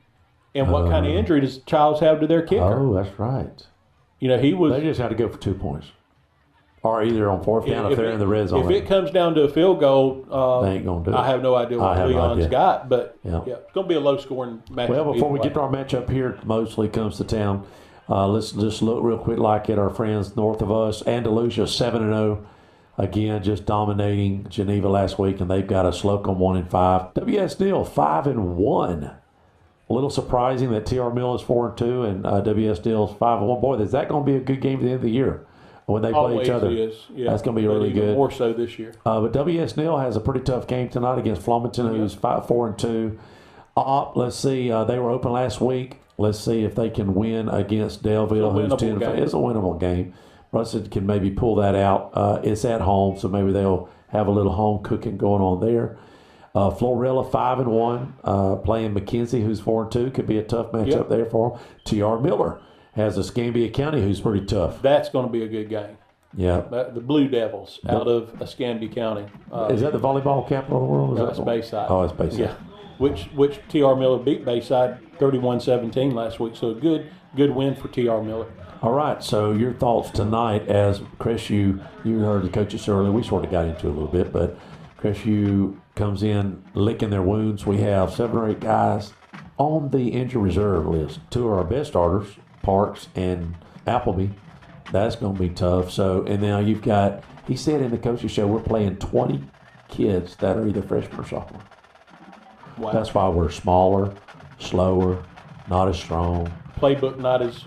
And what kind of injury does Childs have to their kicker? Oh, that's right. They just had to go for 2 points. Or either on fourth down if they're in the red zone. If it comes down to a field goal, they ain't going to do it. I have no idea what Leon's got, but it's going to be a low-scoring matchup. Well, before we get to our matchup here, Mosley comes to town. Let's just look real quick like at our friends north of us. Andalusia 7-0. Again, just dominating Geneva last week, and they've got a Slocum 1-5. WS Neal 5-1. A little surprising that TR Mill is 4-2 and WS Neal is 5-1. Boy, is that going to be a good game at the end of the year when they play each other? Is. Yeah. That's going to be really good. More so this year. But WS Neal has a pretty tough game tonight against Flomaton, who's 4-2. Let's see. They were open last week. Let's see if they can win against Delville, who's 10. It's a winnable game. Russet can maybe pull that out. It's at home, so maybe they'll have a little home cooking going on there. Florilla 5-1, playing McKenzie, who's 4-2, could be a tough matchup there for them. TR Miller has Escambia County, who's pretty tough. That's going to be a good game. Yeah, the Blue Devils out of Escambia County. Is that the volleyball capital of the world? No, it's Bayside. Oh, it's Bayside. Yeah, which TR Miller beat Bayside 31-17 last week. So a good win for TR Miller. All right, so your thoughts tonight as Crestview, you heard the coaches earlier. We sort of got into it a little bit, but Crestview comes in licking their wounds. We have 7 or 8 guys on the injury reserve list. 2 of our best starters, Parks and Appleby. That's going to be tough. So, and now you've got, he said in the coaching show, we're playing 20 kids that are either freshmen or sophomore. Wow. That's why we're smaller, slower, not as strong. Playbook not as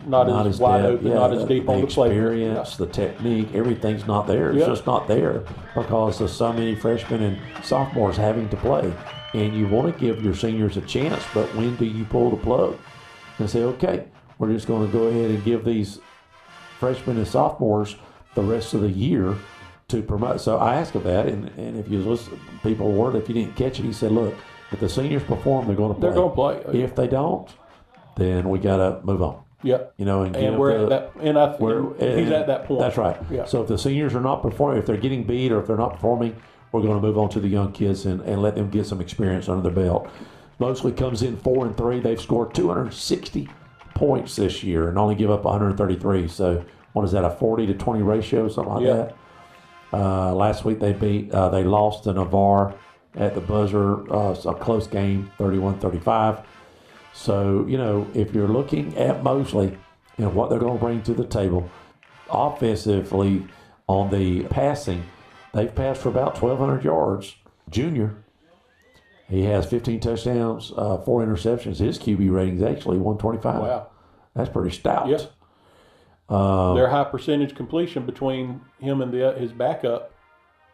wide open, not as deep on the playbook. The experience, the technique, everything's not there. It's just not there because there's so many freshmen and sophomores having to play. And you want to give your seniors a chance, but when do you pull the plug and say, okay, we're just going to go ahead and give these freshmen and sophomores the rest of the year to promote? So I asked him that, and if you listen, people were, if you didn't catch it, he said, look, if the seniors perform, they're going to play. They're going to play. If they don't, then we got to move on. Yep. And we're at that, and he's at that point. That's right. Yeah. So if the seniors are not performing, if they're getting beat or if they're not performing, we're going to move on to the young kids and let them get some experience under their belt. Mosley comes in 4-3. They've scored 260 points this year and only give up 133. So what is that, a 40-20 ratio, something like that? Last week they lost to Navarre at the buzzer, a close game, 31-35. So, if you're looking at Mosley and what they're going to bring to the table, offensively on the passing, they've passed for about 1,200 yards. Junior, he has 15 touchdowns, 4 interceptions. His QB rating is actually 125. Wow. That's pretty stout. Yep. Their high percentage completion between him and his backup,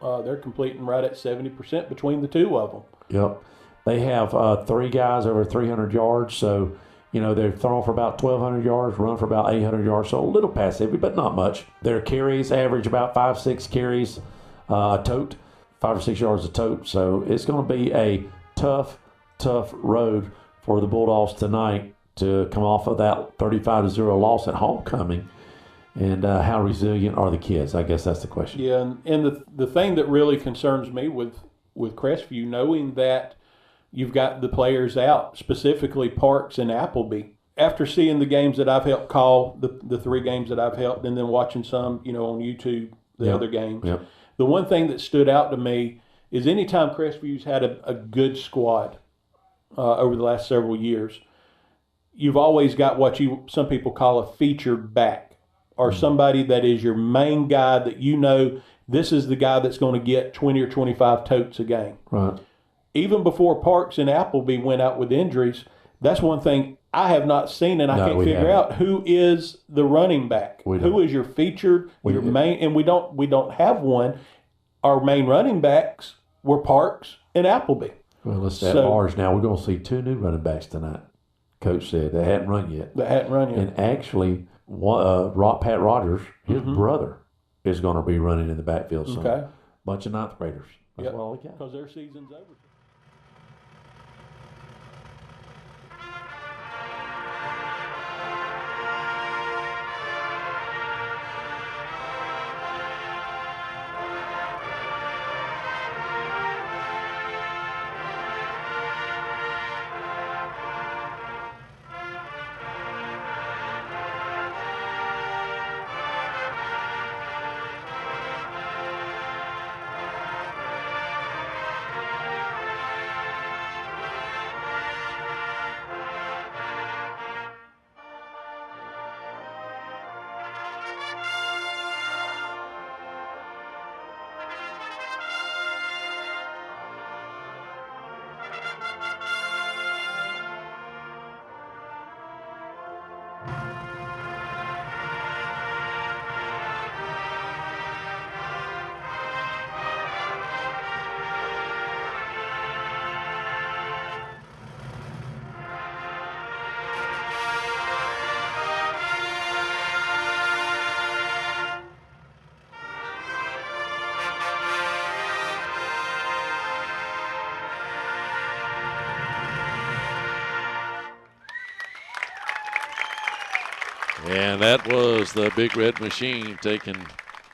they're completing right at 70% between the two of them. Yep. They have 3 guys over 300 yards, so, they're throwing for about 1,200 yards, run for about 800 yards, so a little pass heavy, but not much. Their carries average about 5-6 carries a tote, 5 or 6 yards a tote, so it's going to be a tough road for the Bulldogs tonight to come off of that 35-0 loss at homecoming. And how resilient are the kids? I guess that's the question. Yeah, and the thing that really concerns me with Crestview, knowing that you've got the players out, specifically Parks and Appleby, after seeing the games that I've helped call, the 3 games that I've helped, and then watching some, on YouTube, the other games, the one thing that stood out to me is anytime Crestview's had a good squad over the last several years, you've always got what some people call a featured back, or somebody that is your main guy that this is the guy that's going to get 20 or 25 totes a game. Right. Even before Parks and Appleby went out with injuries, that's one thing I have not seen, and I can't figure out who is the running back. Who is your featured, your main, and we don't have one. Our main running backs were Parks and Appleby. Well, let's add ours now. We're going to see 2 new running backs tonight. Coach said they hadn't run yet. And actually, Pat Rogers, his brother, is going to be running in the backfield soon. Okay. Bunch of 9th graders. That's all we got. Because their season's over. And that was the Big Red Machine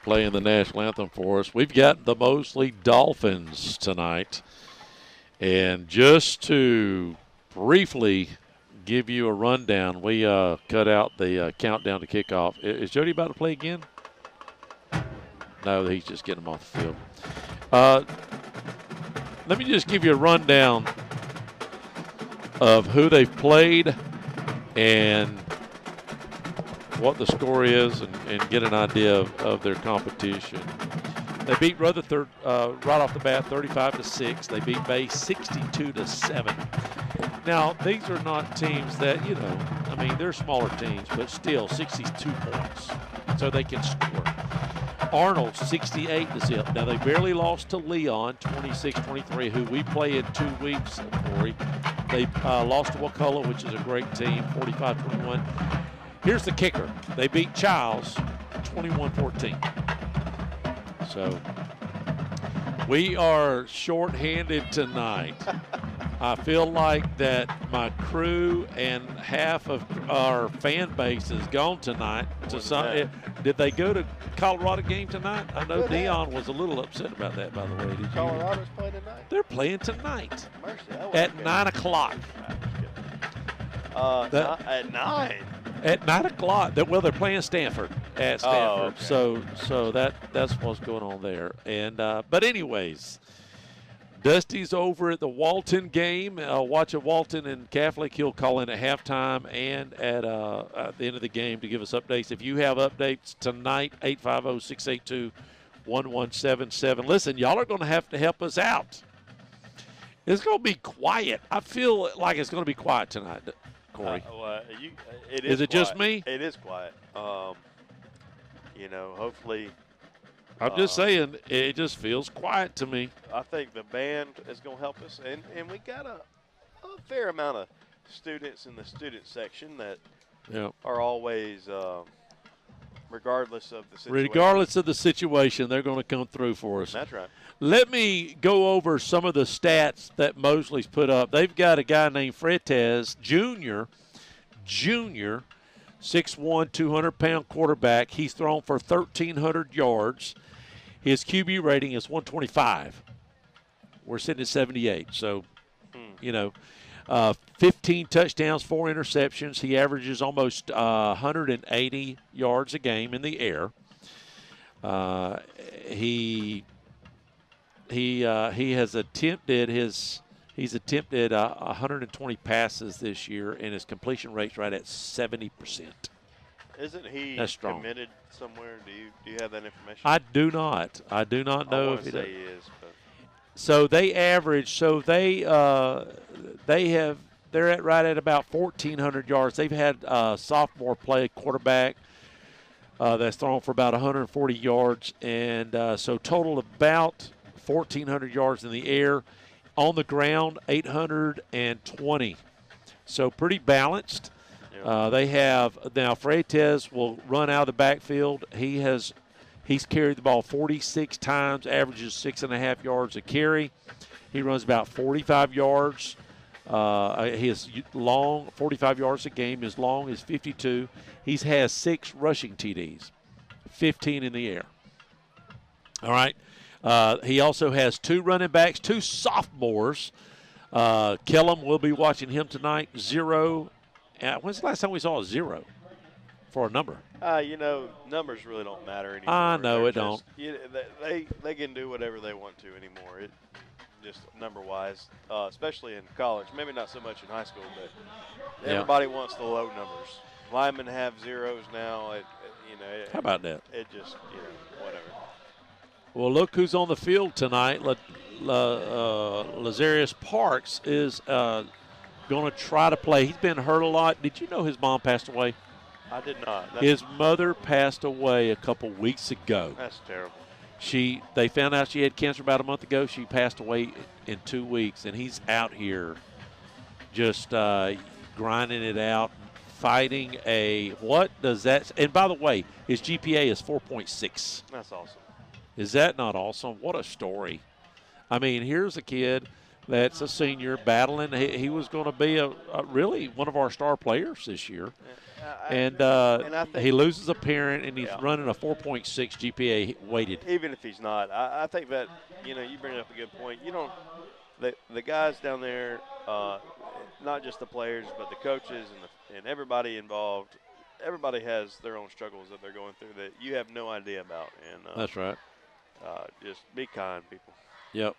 playing the national anthem for us. We've got the Mosley Dolphins tonight. And just to briefly give you a rundown, we cut out the countdown to kickoff. Is Jody about to play again? No, he's just getting them off the field. Let me just give you a rundown of who they've played and what the score is and get an idea of their competition. They beat Rutherford right off the bat 35-6. They beat Bay 62-7. Now, these are not teams that, they're smaller teams, but still 62 points. So they can score. Arnold 68-0. Now, they barely lost to Leon 26-23, who we play in 2 weeks, Corey. They lost to Wakulla, which is a great team, 45-21. Here's the kicker. They beat Childs 21-14. So we are shorthanded tonight. I feel like that my crew and half of our fan base is gone tonight. Did they go to Colorado game tonight? I know Dion was a little upset about that, by the way. Did you? Colorado's playing tonight? They're playing tonight. Mercy, at 9 o'clock. At 9? At 9 o'clock. They're playing Stanford at Stanford. Oh, okay. So that's what's going on there. And but anyways, Dusty's over at the Walton game. Watching Walton and Catholic. He'll call in at halftime and at the end of the game to give us updates. If you have updates tonight, 850-682-1177. Listen, y'all are going to have to help us out. It's going to be quiet. I feel like it's going to be quiet tonight, Corey. Is it just me? It is quiet. Hopefully. I'm just saying, it just feels quiet to me. I think the band is going to help us, and we got a fair amount of students in the student section that are always, regardless of the situation. Regardless of the situation, they're going to come through for us. That's right. Let me go over some of the stats that Mosley's put up. They've got a guy named Freitas Jr., 6'1", 200-pound quarterback. He's thrown for 1,300 yards. His QB rating is 125. We're sitting at 78. So, 15 touchdowns, 4 interceptions. He averages almost 180 yards a game in the air. He has attempted he's attempted 120 passes this year, and his completion rate's right at 70%. Isn't he That's strong. committed somewhere? Do you have that information? I do not. I do not know if he is. But. So they average. So they're at right at about 1,400 yards. They've had sophomore play quarterback that's thrown for about 140 yards, and so total about 1,400 yards in the air. On the ground, 820. So pretty balanced. They have now Freitas will run out of the backfield. He's carried the ball 46 times, averages 6.5 yards a carry. He runs about 45 yards. His long 45 yards a game. His long is 52. He has 6 rushing TDs, 15 in the air. All right. He also has 2 running backs, 2 sophomores. Kellum, we'll be watching him tonight. 0. When's the last time we saw a 0 for a number? Numbers really don't matter anymore. I know it don't. They can do whatever they want to anymore. It just number-wise, especially in college. Maybe not so much in high school, but everybody wants the low numbers. Linemen have zeros now. How about that? It just whatever. Well, look who's on the field tonight. Lazarius Parks is going to try to play. He's been hurt a lot. Did you know his mom passed away? I did not. His mother passed away a couple weeks ago. That's terrible. They found out she had cancer about a month ago. She passed away in 2 weeks, and he's out here just grinding it out, fighting what does that – and by the way, his GPA is 4.6. That's awesome. Is that not awesome? What a story. I mean, here's a kid that's a senior battling. He was going to be a really one of our star players this year. And I think he loses a parent, and he's running a 4.6 GPA weighted. Even if he's not, I think that, you bring up a good point. The guys down there, not just the players, but the coaches and everybody involved, everybody has their own struggles that they're going through that you have no idea about. And that's right. Just be kind, people. Yep.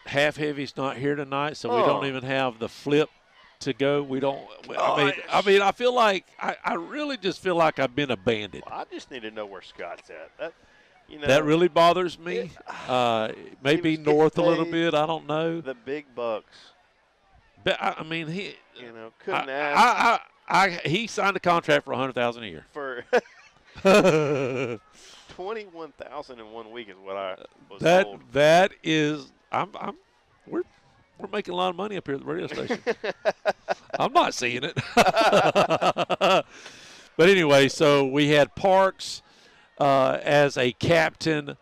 Half Heavy's not here tonight, so we don't even have the flip to go. We don't. I mean, I feel like I really just feel like I've been abandoned. Well, I just need to know where Scott's at. That really bothers me. Maybe north a little bit. I don't know. The big bucks. But I mean, he. Couldn't ask. He signed a contract for $100,000 a year. For 21,000 in 1 week is what I was told. That is, we're making a lot of money up here at the radio station. I'm not seeing it. But anyway, so we had Parks as a captain.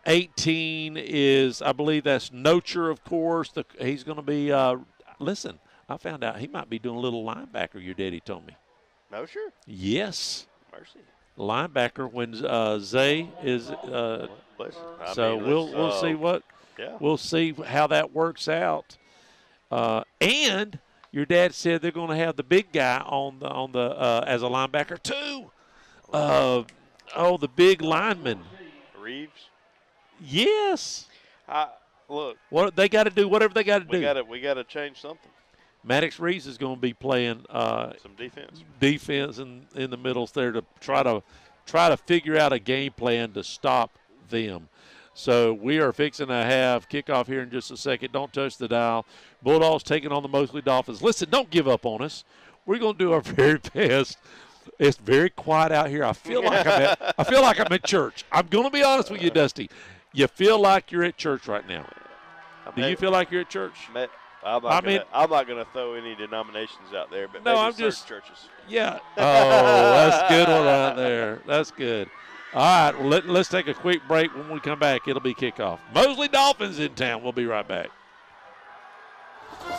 18 is, I believe that's Nocher, of course. He's going to be, listen, I found out he might be doing a little linebacker, your daddy told me. Nocher? Yes. Mercy. Linebacker when Zay is so we'll see we'll see how that works out. And your dad said they're going to have the big guy on the as a linebacker too. The big lineman. Reeves. Yes. Look, what they got to do, whatever they got to do. We got to change something. Maddox Reeves is going to be playing some defense in the middles there to try to figure out a game plan to stop them. So we are fixing to have kickoff here in just a second. Don't touch the dial. Bulldogs taking on the Mosley Dolphins. Listen, don't give up on us. We're going to do our very best. It's very quiet out here. I feel like I'm at church. I'm going to be honest with you, Dusty. You feel like you're at church right now. Do you feel like you're at church? I'm not going to throw any denominations out there, but no, maybe I'm just churches. Yeah. Oh, that's good one right there. That's good. All right, well, let's take a quick break. When we come back, it'll be kickoff. Mosley Dolphins in town. We'll be right back.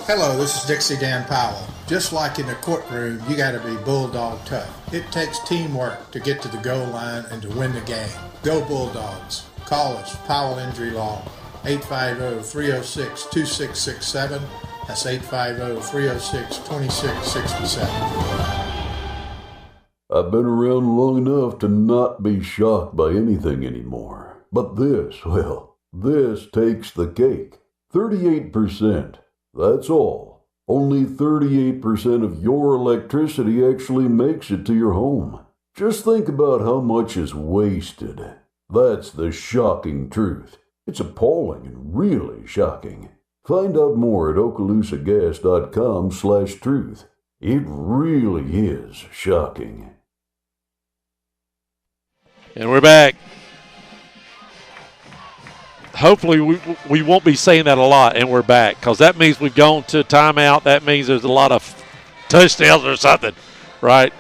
Hello, this is Dixie Dan Powell. Just like in the courtroom, you got to be bulldog tough. It takes teamwork to get to the goal line and to win the game. Go Bulldogs. Call us, Powell Injury Law, 850-306-2667. That's 850-306-2667. I've been around long enough to not be shocked by anything anymore. But this takes the cake. 38%. That's all. Only 38% of your electricity actually makes it to your home. Just think about how much is wasted. That's the shocking truth. It's appalling and really shocking. Find out more at okaloosagas.com/truth. It really is shocking. And we're back. Hopefully we won't be saying that a lot, and we're back, because that means we've gone to timeout. That means there's a lot of touchdowns or something, right?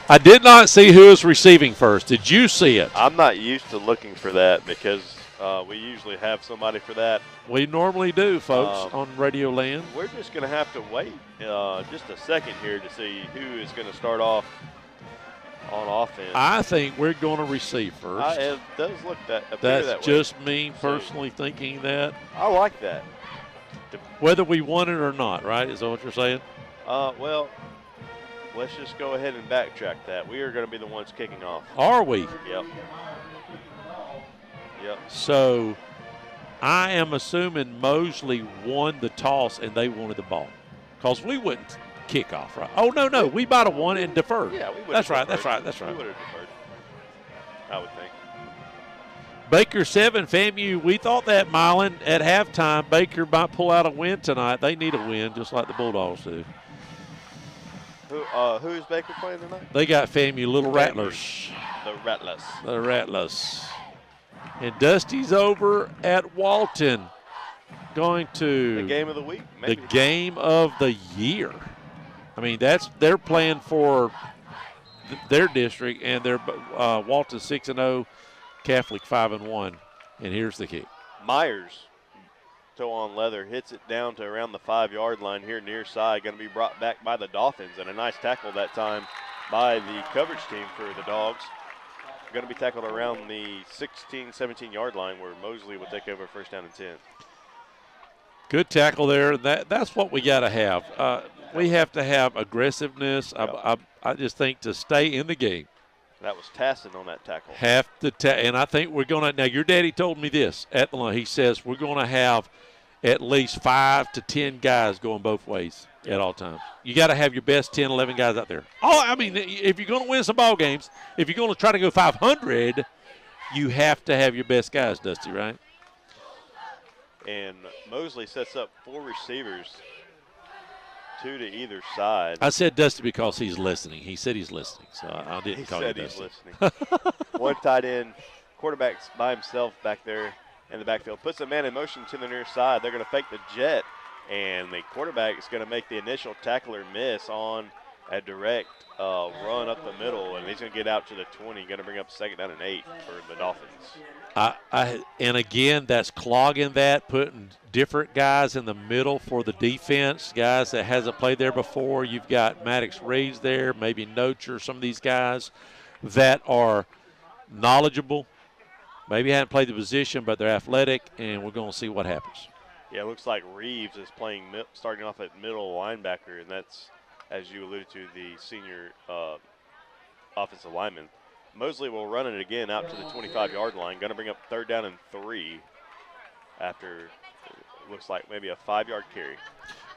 I did not see who was receiving first. Did you see it? I'm not used to looking for that because we usually have somebody for that. We normally do, folks, on Radio Land. We're just going to have to wait just a second here to see who is going to start off on offense. I think we're going to receive first. It does look that. That's just me personally thinking that. I like that. Whether we want it or not, right? Is that what you're saying? Well, let's just go ahead and backtrack that. We are going to be the ones kicking off. Are we? Yep. So I am assuming Mosley won the toss and they wanted the ball, because we wouldn't kick off, right? Oh, no. We might have won and deferred. Yeah, we would. That's right. We would have deferred, I would think. Baker 7, FAMU. We thought that, Milan, at halftime. Baker might pull out a win tonight. They need a win, just like the Bulldogs do. Who is Baker playing tonight? They got FAMU, Little Rattlers. The Rattlers. The Rattlers. And Dusty's over at Walton, going to the game of the week, maybe. The game of the year. I mean, they're playing for their district, and they're Walton 6-0, Catholic 5-1. And here's the kick. Myers, toe on leather, hits it down to around the 5-yard line here near side. Going to be brought back by the Dolphins, and a nice tackle that time by the coverage team for the Dogs. Going to be tackled around the 16, 17-yard line where Mosley will take over first down and 10. Good tackle there. That's what we got to have. We have to have aggressiveness. Yep. I just think to stay in the game. That was Tassin on that tackle. And I think we're going to – now, your daddy told me this at the line. He says we're going to have at least 5 to 10 guys going both ways at all times. You got to have your best 10, 11 guys out there. Oh, I mean, if you're going to win some ball games, if you're going to try to go 500, you have to have your best guys, Dusty, right? And Mosley sets up 4 receivers, 2 to either side. I said Dusty because he's listening. He said he's listening, so I didn't call you Dusty. He said he's listening. One tight end, quarterback's by himself back there in the backfield. Puts a man in motion to the near side. They're going to fake the jet, and the quarterback is going to make the initial tackler miss on a direct run up the middle, and he's going to get out to the 20. Going to bring up second down and 8 for the Dolphins. And again, that's clogging that, putting different guys in the middle for the defense, guys that hasn't played there before. You've got Maddox Reeves there, maybe Nocher, some of these guys that are knowledgeable, maybe haven't played the position, but they're athletic, and we're going to see what happens. Yeah, it looks like Reeves is playing, starting off at middle linebacker, and that's, as you alluded to, the senior offensive lineman. Mosley will run it again out to the 25-yard line. Going to bring up third down and 3 after looks like maybe a 5-yard carry.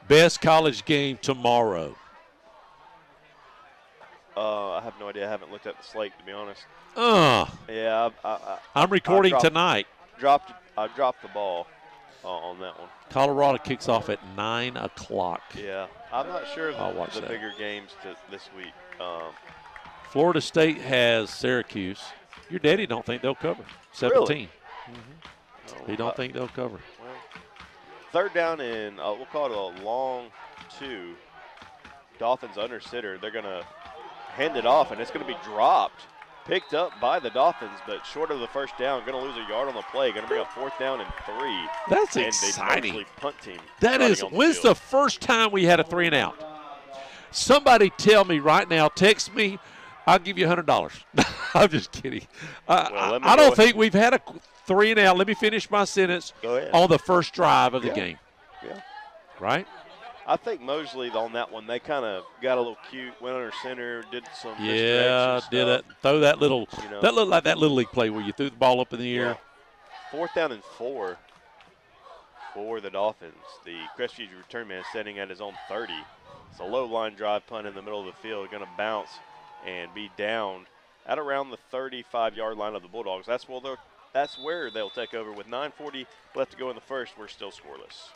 Best college game tomorrow. I have no idea. I haven't looked at the slate, to be honest. Yeah, I'm recording tonight. I dropped the ball on that one. Colorado kicks off at 9 o'clock. Yeah, I'm not sure of the that. bigger games this week. Florida State has Syracuse. Your daddy don't think they'll cover. 17. Really? Mm-hmm. He don't think they'll cover. Well, third down and we'll call it a long 2. Dolphins under center. They're going to hand it off, and it's going to be dropped. Picked up by the Dolphins, but short of the first down. Going to lose a yard on the play. Going to bring up 4th down and 3. That's and exciting. The punt team. That is. When's the first time we had a 3-and-out? Somebody tell me right now. Text me. I'll give you $100. I'm just kidding. I don't think we've had a 3-and-out. Let me finish my sentence. Go ahead. On the first drive of the game. Yeah. Right? I think Mosley on that one, they kind of got a little cute, went under center, did some did it. Throw that little, that looked like that Little League play where you threw the ball up in the air. 4th down and 4 for the Dolphins. The Crestview return man standing at his own 30. It's a low line drive punt in the middle of the field, going to bounce and be down at around the 35-yard line of the Bulldogs. That's where they'll take over. With 9:40 left to go in the first, we're still scoreless.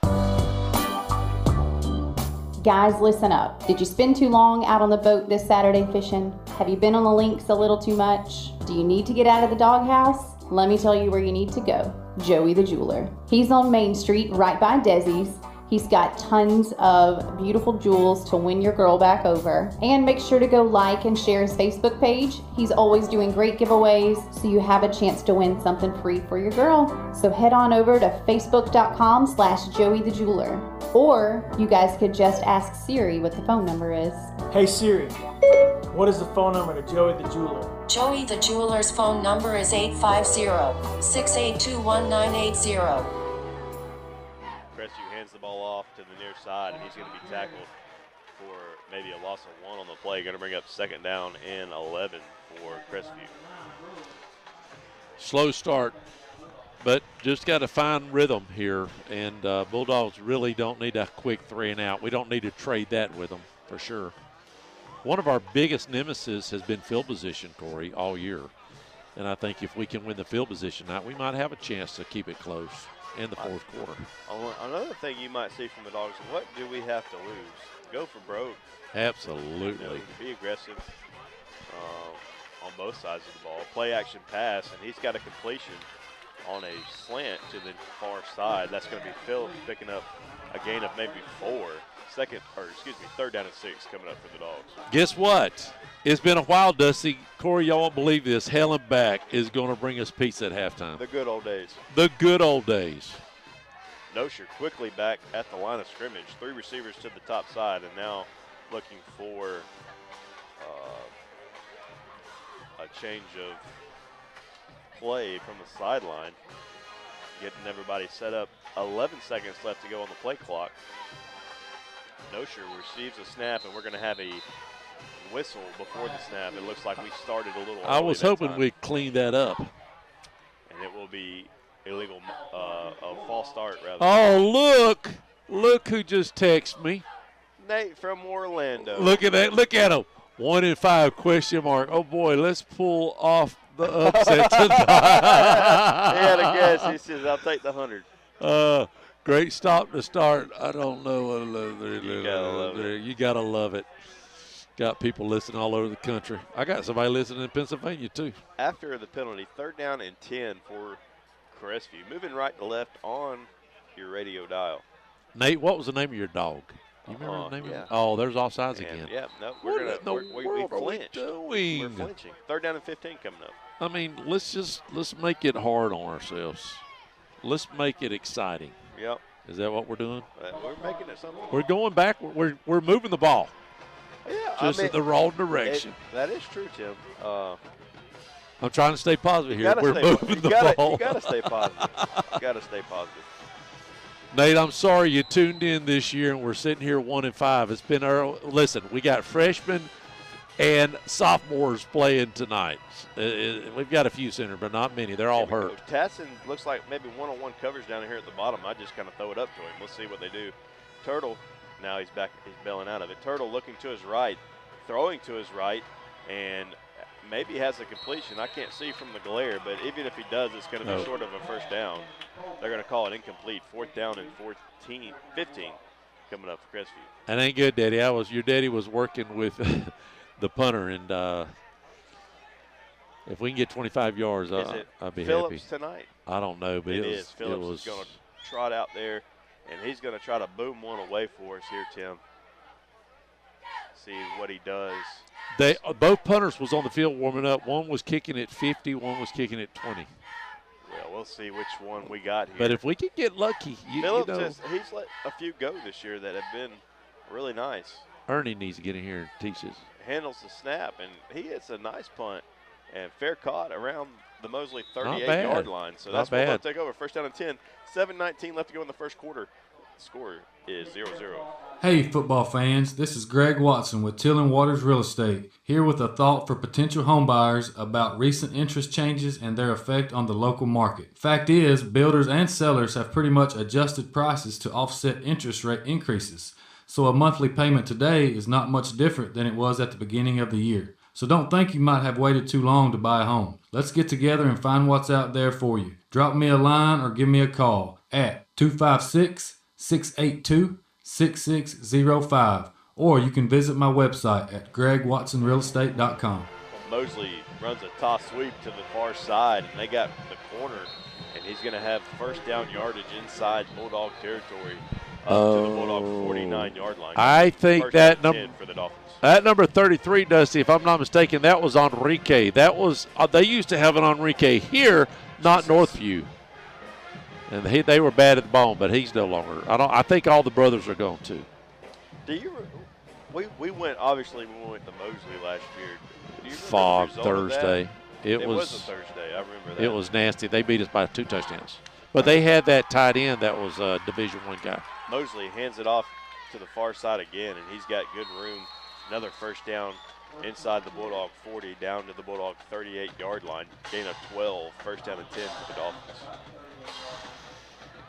Guys, listen up. Did you spend too long out on the boat this Saturday fishing? Have you been on the links a little too much? Do you need to get out of the doghouse? Let me tell you where you need to go. Joey the Jeweler. He's on Main Street right by Desi's. He's got tons of beautiful jewels to win your girl back over. And make sure to go like and share his Facebook page. He's always doing great giveaways, so you have a chance to win something free for your girl. So head on over to facebook.com/Joey the Jeweler. Or you guys could just ask Siri what the phone number is. Hey Siri, what is the phone number to Joey the Jeweler? Joey the Jeweler's phone number is 850-682-1980. Crestview hands the ball off to the near side, and he's going to be tackled for maybe a loss of 1 on the play. Going to bring up 2nd down and 11 for Crestview. Slow start, but just got to find rhythm here, and Bulldogs really don't need a quick 3-and-out. We don't need to trade that with them for sure. One of our biggest nemesis has been field position, Corey, all year. And I think if we can win the field position night, we might have a chance to keep it close in the fourth quarter. Another thing you might see from the Dogs, what do we have to lose? Go for broke. Absolutely. Be aggressive on both sides of the ball. Play action pass, and he's got a completion on a slant to the far side. That's going to be Phil picking up a gain of maybe 4. 3rd down and 6 coming up for the Dogs. Guess what? It's been a while, Dusty. Corey, y'all won't believe this. Helen Back is going to bring us pizza at halftime. The good old days. The good old days. Nosher quickly back at the line of scrimmage. 3 receivers to the top side, and now looking for a change of play from the sideline. Getting everybody set up. 11 seconds left to go on the play clock. Nosher receives a snap, and we're going to have a whistle before the snap. It looks like we started a little early. I was hoping we'd clean that up. And it will be illegal, a false start, rather. Oh, look who just texted me. Nate from Orlando. Look at that. Look at him. 1 in 5 question mark. Oh, boy, let's pull off the upset tonight. He had a guess. He says, I'll take the 100. Great stop to start. I don't know. You gotta love it. Got people listening all over the country. I got somebody listening in Pennsylvania, too. After the penalty, 3rd down and 10 for Crestview. Moving right to left on your radio dial. Nate, what was the name of your dog? You remember the name of it? Oh, there's offsides again. Yeah, no, we flinched. We're flinching. 3rd down and 15 coming up. I mean, let's make it hard on ourselves. Let's make it exciting. Yep. Is that what we're doing? We're making it something. We're going back. We're moving the ball. Yeah, in the wrong direction. That is true, Tim. I'm trying to stay positive here. We're moving the ball. You got to stay positive. Nate, I'm sorry you tuned in this year and we're sitting here 1 in 5. It's been early. Listen, we got freshmen and sophomores playing tonight. We've got a few center, but not many. They're all hurt. Tassin looks like maybe one-on-one coverage down here at the bottom. I just kind of throw it up to him. Let's see what they do. Turtle, now he's back. He's bailing out of it. Turtle looking to his right, throwing to his right, and maybe has a completion. I can't see from the glare, but even if he does, it's going to be short of a first down. They're going to call it incomplete. 4th down and 15 coming up for Crestview. That ain't good, Daddy. Your daddy was working with the punter, and if we can get 25 yards, I'd be Phillips happy. Tonight? I don't know, but it is. Phillips is going to trot out there, and he's going to try to boom one away for us here, Tim. See what he does. Both punters was on the field warming up. One was kicking at 50, one was kicking at 20. Well, we'll see which one we got here. But if we could get lucky, Phillips he's let a few go this year that have been really nice. Ernie needs to get in here and teach us. Handles the snap, and he hits a nice punt. And fair caught around the Mosley 38-yard line. So that's what they'll take over. 1st down and 10. 7:19 left to go in the first quarter. The score is 0-0. Hey, football fans. This is Greg Watson with Till & Waters Real Estate, here with a thought for potential homebuyers about recent interest changes and their effect on the local market. Fact is, builders and sellers have pretty much adjusted prices to offset interest rate increases. So a monthly payment today is not much different than it was at the beginning of the year. So don't think you might have waited too long to buy a home. Let's get together and find what's out there for you. Drop me a line or give me a call at 256-682-6605. Or you can visit my website at gregwatsonrealestate.com. Mosley runs a toss sweep to the far side, and they got the corner, and he's going to have first down yardage inside Bulldog territory up to the Bulldog 49-yard line. I think first that number for the Dolphins. That number 33, Dusty, if I'm not mistaken, that was Enrique. That was they used to have an Enrique here, not Northview. And they were bad at the ball, but he's no longer. I think all the brothers are gone too. We went obviously when we went to Mosley last year. Do you Fog Thursday. It was a Thursday. I remember that. It was nasty. They beat us by 2 touchdowns. But they had that tight end that was a Division I guy. Mosley hands it off to the far side again, and he's got good room. Another first down inside the Bulldog 40, down to the Bulldog 38-yard line. Gain of 12, first down and 10 for the Dolphins.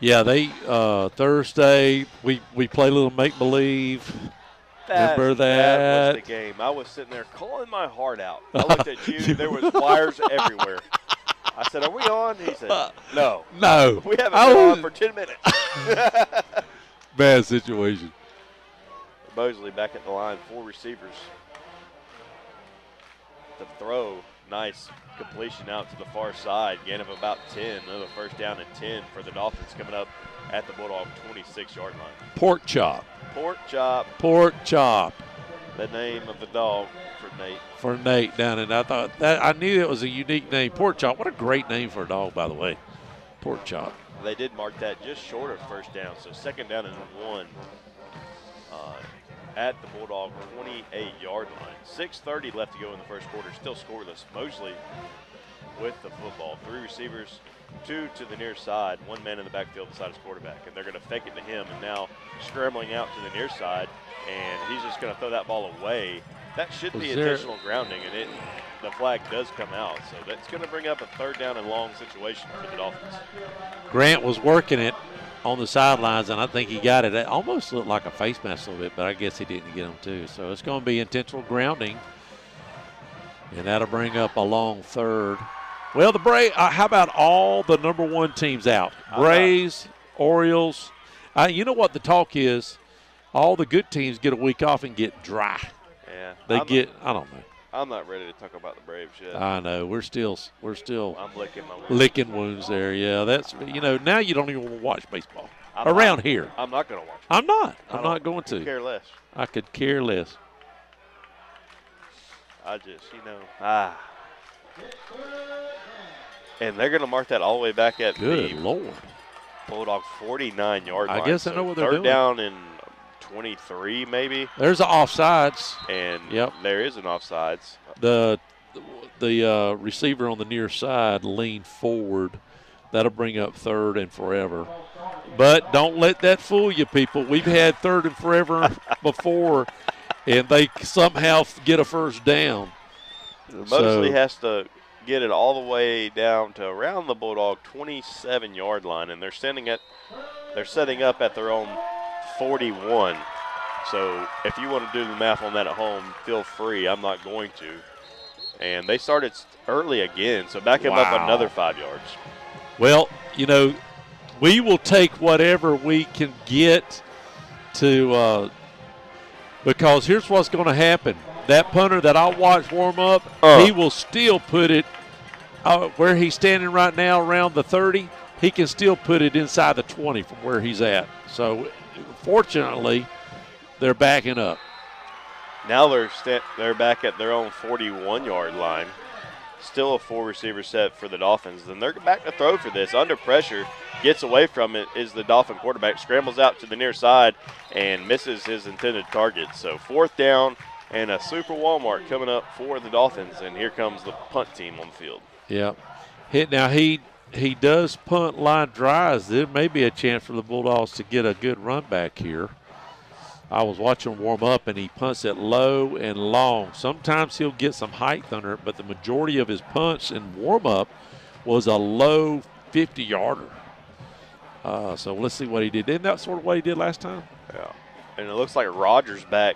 Yeah, they Thursday we played a little make-believe. Remember that? That was the game. I was sitting there calling my heart out. I looked at you. There was wires everywhere. I said, "Are we on?" He said, "No. No. We haven't been on for 10 minutes." Bad situation. Mosley back at the line, 4 receivers. The throw, nice completion out to the far side. Gain of about 10. Another first down and 10 for the Dolphins coming up at the Bulldog 26-yard line. Pork chop. Pork chop. Pork chop. The name of the dog for Nate. For Nate down, and I knew it was a unique name. Pork chop. What a great name for a dog, by the way. Pork chop. They did mark that just short of first down, so 2nd down and 1. At the Bulldog 28-yard line. 6:30 left to go in the first quarter. Still scoreless. Mosley with the football. 3 receivers, 2 to the near side. 1 man in the backfield beside his quarterback. And they're going to fake it to him. And now scrambling out to the near side. And he's just going to throw that ball away. That should be intentional grounding. And the flag does come out. So that's going to bring up a 3rd down and long situation for the Dolphins. Grant was working it on the sidelines, and I think he got it. It almost looked like a face mask a little bit, but I guess he didn't get him too. So it's going to be intentional grounding, and that'll bring up a long 3rd. Well, the Braves, how about all the number 1 teams out? Braves, Orioles. You know what the talk is? All the good teams get a week off and get dry. Yeah. I don't know. I'm not ready to talk about the Braves yet. I know. We're still I'm licking my wounds. Licking wounds there. Yeah, that's now you don't even want to watch baseball around here. I'm not going to watch it. I'm not going to. I could care less. I could care less. I just, And they're going to mark that all the way back at Good the Lord. Bulldog 49-yard line. I guess I know what they're doing. 3rd down and 23 maybe. There's an offsides. And there is an offsides. The receiver on the near side leaned forward. That'll bring up 3rd and forever. But don't let that fool you, people. We've had 3rd and forever before, and they somehow get a first down. Mosley has to get it all the way down to around the Bulldog 27-yard line, and they're setting up at their own 41. So if you want to do the math on that at home, feel free. I'm not going to. And they started early again, so back him up another 5 yards. Well, we will take whatever we can get to because here's what's going to happen. That punter that I watched warm up, he will still put it where he's standing right now around the 30. He can still put it inside the 20 from where he's at. So, fortunately, they're backing up. Now they're back at their own 41-yard line. Still a 4-receiver set for the Dolphins. And they're back to throw for this. Under pressure, gets away from it is the Dolphin quarterback. Scrambles out to the near side and misses his intended target. So 4th down and a super Walmart coming up for the Dolphins. And here comes the punt team on the field. Yep. Now he does punt line drives. There may be a chance for the Bulldogs to get a good run back here. I was watching him warm up, and he punts it low and long. Sometimes he'll get some height under it, but the majority of his punts in warm-up was a low 50-yarder. So let's see what he did. Isn't that sort of what he did last time? Yeah. And it looks like Rogers back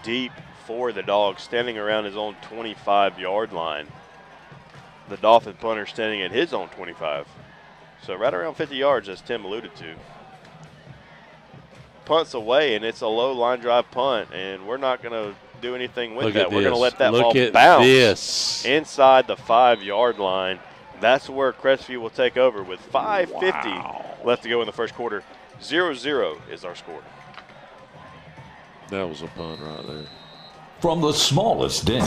deep for the Dogs, standing around his own 25-yard line. The Dolphin punter standing at his own 25. So right around 50 yards, as Tim alluded to. Punts away, and it's a low line drive punt, and we're not going to do anything with that. We're going to let that ball bounce inside the 5-yard line. That's where Crestview will take over with 5:50 left to go in the first quarter. 0-0 is our score. That was a punt right there. From the smallest ding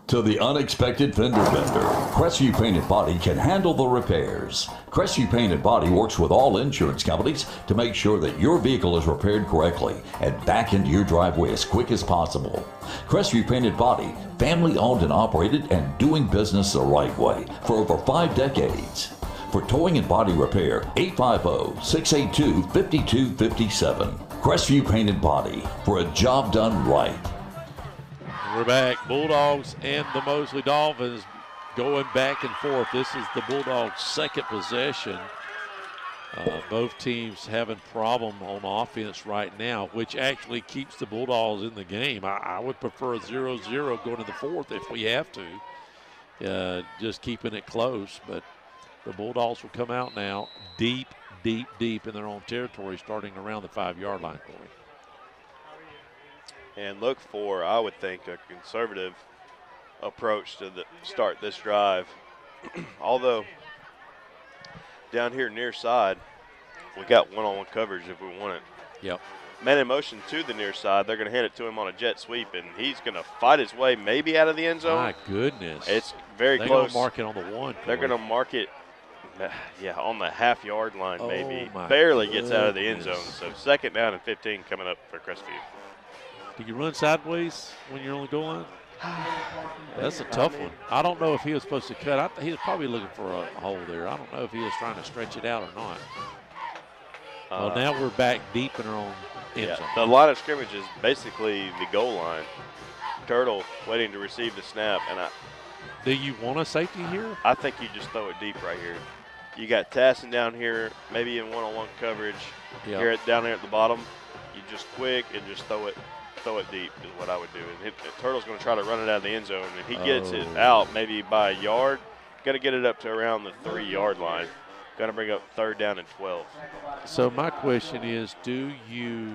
to the unexpected fender bender, Crestview Paint and Body can handle the repairs. Crestview Paint and Body works with all insurance companies to make sure that your vehicle is repaired correctly and back into your driveway as quick as possible. Crestview Paint and Body, family owned and operated and doing business the right way for over 5 decades. For towing and body repair, 850-682-5257. Crestview Paint and Body, for a job done right. We're back. Bulldogs and the Mosley Dolphins going back and forth. This is the Bulldogs' second possession. Both teams having problem on offense right now, which actually keeps the Bulldogs in the game. I would prefer a 0-0 going to the fourth if we have to, just keeping it close. But the Bulldogs will come out now deep in their own territory, starting around the 5-yard line, Corey. And look for, I would think, a conservative approach to start this drive. Although down here near side, we got one-on-one coverage if we want it. Yep. Man in motion to the near side. They're going to hand it to him on a jet sweep, and he's going to fight his way maybe out of the end zone. My goodness. It's very close. close. They're going to mark it on the 1. They're going to mark it, on the half-yard line maybe. Barely gets out of the end zone. So 2nd down and 15 coming up for Crestview. Do you run sideways when you're on the goal line? That's a tough one. I don't know if he was supposed to cut. He was probably looking for a hole there. I don't know if he was trying to stretch it out or not. Well, now we're back deep in our own end zone. The line of scrimmage is basically the goal line. Turtle waiting to receive the snap. And do you want a safety here? I think you just throw it deep right here. You got Tassin down here, maybe in one-on-one coverage. Yep. Down there at the bottom, you just quick and just throw it deep is what I would do. And Turtle's going to try to run it out of the end zone. And he gets it out maybe by a yard. Got to get it up to around the 3-yard line. Got to bring up 3rd down and 12. So my question is, do you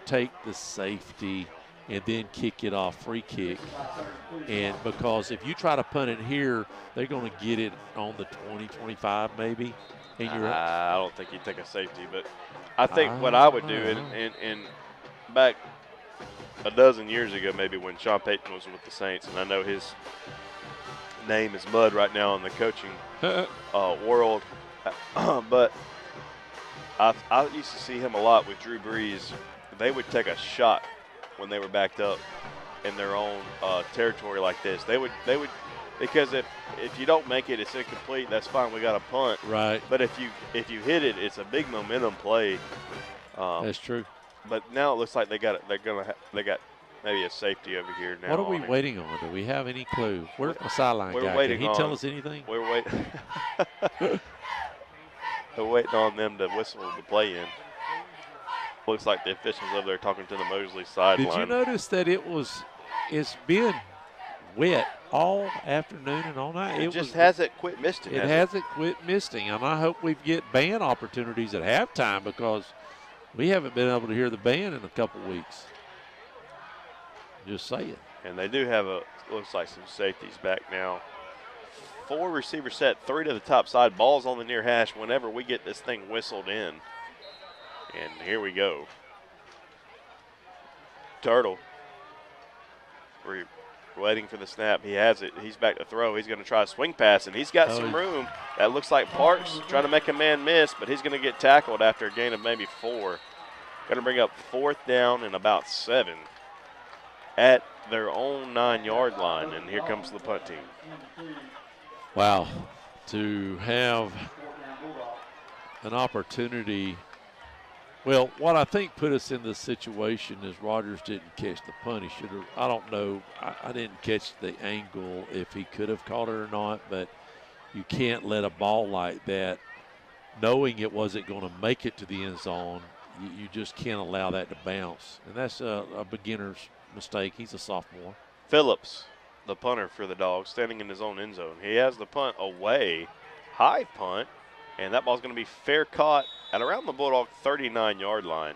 take the safety and then kick it off, free kick? And because if you try to punt it here, they're going to get it on the 20, 25 maybe. And I don't think you take a safety, but I think what I would do, and back a dozen years ago maybe when Sean Payton was with the Saints, and I know his name is mud right now in the coaching world, but I used to see him a lot with Drew Brees. They would take a shot when they were backed up in their own territory like this. They would because if you don't make it, it's incomplete. That's fine. We got a punt. Right. But if you hit it, it's a big momentum play. That's true. But now it looks like they got maybe a safety over here now. What are we waiting on? Do we have any clue? Where's my sideline guy? Can he tell us anything? We're waiting. We're waiting on them to whistle the play in. Looks like the officials over there talking to the Mosley sideline. Did you notice that it's been wet all afternoon and all night? It just hasn't quit misting. It hasn't quit misting, and I hope we get band opportunities at halftime because we haven't been able to hear the band in a couple weeks. Just saying. And they do have looks like some safeties back now. 4 receivers set, 3 to the top side. Ball's on the near hash whenever we get this thing whistled in. And here we go. Turtle. We're waiting for the snap. He has it. He's back to throw. He's going to try a swing pass, and he's got some room. That looks like Parks trying to make a man miss, but he's going to get tackled after a gain of maybe 4. Going to bring up 4th down and about 7 at their own 9-yard line, and here comes the punt team. Wow, to have an opportunity. Well, what I think put us in this situation is Rogers didn't catch the punt. He should have. I don't know. I didn't catch the angle if he could have caught it or not, but you can't let a ball like that, knowing it wasn't going to make it to the end zone, you just can't allow that to bounce. And that's a beginner's mistake. He's a sophomore. Phillips, the punter for the Dogs, standing in his own end zone. He has the punt away, high punt, and that ball's going to be fair caught at around the Bulldog 39-yard line,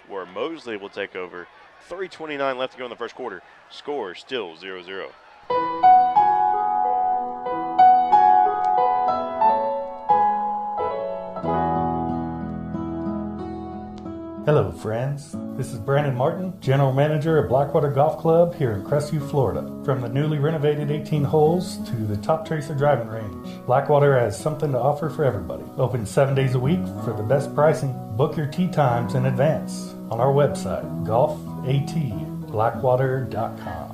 where Mosley will take over. 3:29 left to go in the first quarter. Score still 0-0. Hello, friends. This is Brandon Martin, General Manager of Blackwater Golf Club here in Crestview, Florida. From the newly renovated 18 holes to the Top Tracer driving range, Blackwater has something to offer for everybody. Open 7 days a week for the best pricing. Book your tee times in advance on our website, golfatblackwater.com.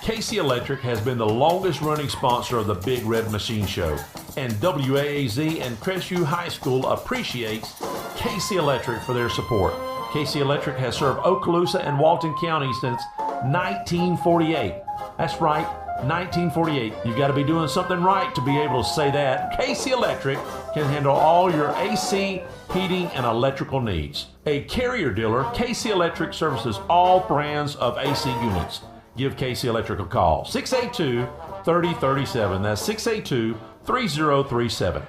Casey Electric has been the longest running sponsor of the Big Red Machine Show, and WAAZ and Crestview High School appreciates Casey Electric for their support. Casey Electric has served Okaloosa and Walton County since 1948. That's right, 1948. You've got to be doing something right to be able to say that. Casey Electric can handle all your AC, heating, and electrical needs. A Carrier dealer, Casey Electric services all brands of AC units. Give Casey Electric a call, 682-3037. That's 682-3037.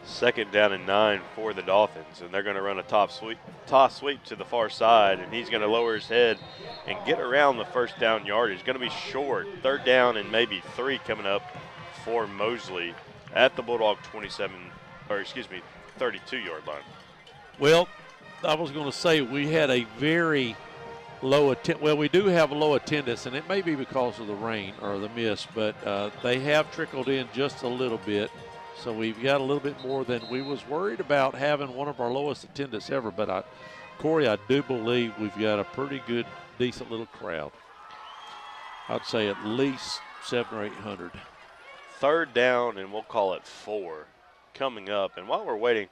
2nd down and 9 for the Dolphins, and they're going to run a toss sweep to the far side, and he's going to lower his head and get around the first down yardage. Going to be short. 3rd down and maybe 3 coming up for Mosley at the Bulldog 32-yard line. Well, I was going to say we had a very low attendance. Well, we do have a low attendance, and it may be because of the rain or the mist, but they have trickled in just a little bit. So we've got a little bit more than we was worried about having one of our lowest attendance ever. But, Corey, I do believe we've got a pretty good, decent little crowd. I'd say at least 700 or 800. 3rd down, and we'll call it 4 coming up. And while we're waiting,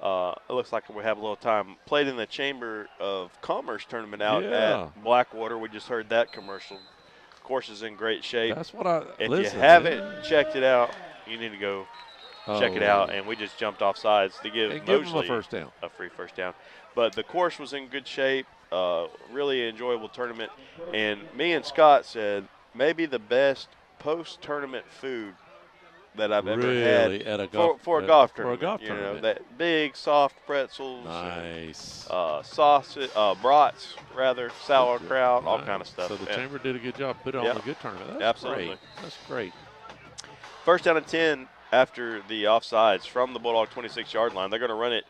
it looks like we have a little time. Played in the Chamber of Commerce tournament out at Blackwater. We just heard that commercial. Course is in great shape. That's what If you haven't checked it out, you need to go check it out. And we just jumped off sides to give Mosley a first down. A free first down. But the course was in good shape. Really enjoyable tournament. And me and Scott said maybe the best post-tournament food that I've ever had at a golf, for a golf tournament. For a golf tournament. You know, that big soft pretzels, nice, sausage, brats, rather, sauerkraut, all kind of stuff. So the Chamber did a good job, put it on a good tournament. That's absolutely great. That's great. 1st down and 10 after the offsides from the Bulldog 26-yard line. They're going to run it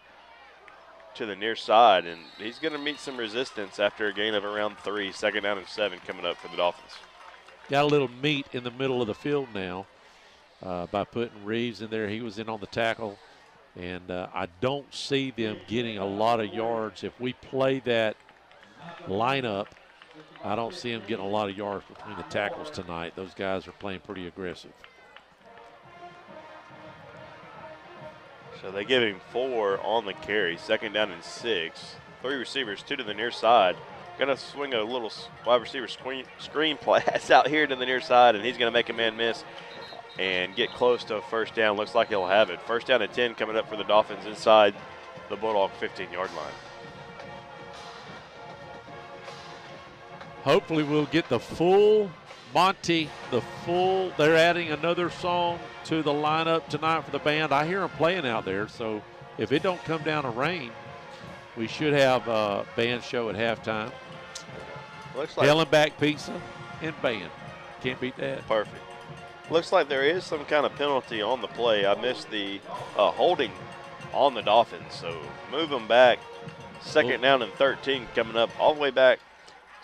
to the near side, and he's going to meet some resistance after a gain of around 3. 2nd down and 7 coming up for the Dolphins. Got a little meat in the middle of the field now. By putting Reeves in there. He was in on the tackle, and I don't see them getting a lot of yards. If we play that lineup, I don't see them getting a lot of yards between the tackles tonight. Those guys are playing pretty aggressive. So they give him 4 on the carry. 2nd down and 6. 3 receivers, 2 to the near side. Going to swing a little wide receiver screen pass out here to the near side, and he's going to make a man miss and get close to a first down. Looks like he'll have it. First down and 10 coming up for the Dolphins inside the Bulldog 15-yard line. Hopefully we'll get the full Monty, they're adding another song to the lineup tonight for the band. I hear them playing out there, so if it don't come down to rain, we should have a band show at halftime. Looks like Ellenback pizza and band. Can't beat that. Perfect. Looks like there is some kind of penalty on the play. I missed the holding on the Dolphins, so move them back. Second down and 13 coming up all the way back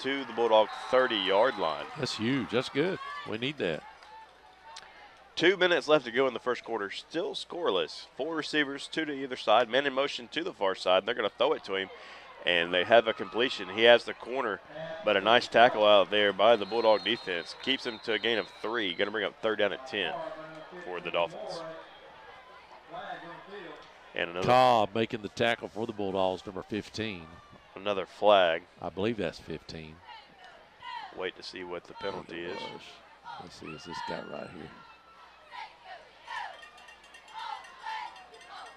to the Bulldog 30-yard line. That's huge. That's good. We need that. 2 minutes left to go in the first quarter. Still scoreless. 4 receivers, 2 to either side. Man in motion to the far side. They're going to throw it to him, and they have a completion. He has the corner, but a nice tackle out there by the Bulldog defense. Keeps him to a gain of 3. Going to bring up third down at 10 for the Dolphins. And another Cobb making the tackle for the Bulldogs, number 15. Another flag. I believe that's 15. Wait to see what the penalty is. Let's see, is this guy right here?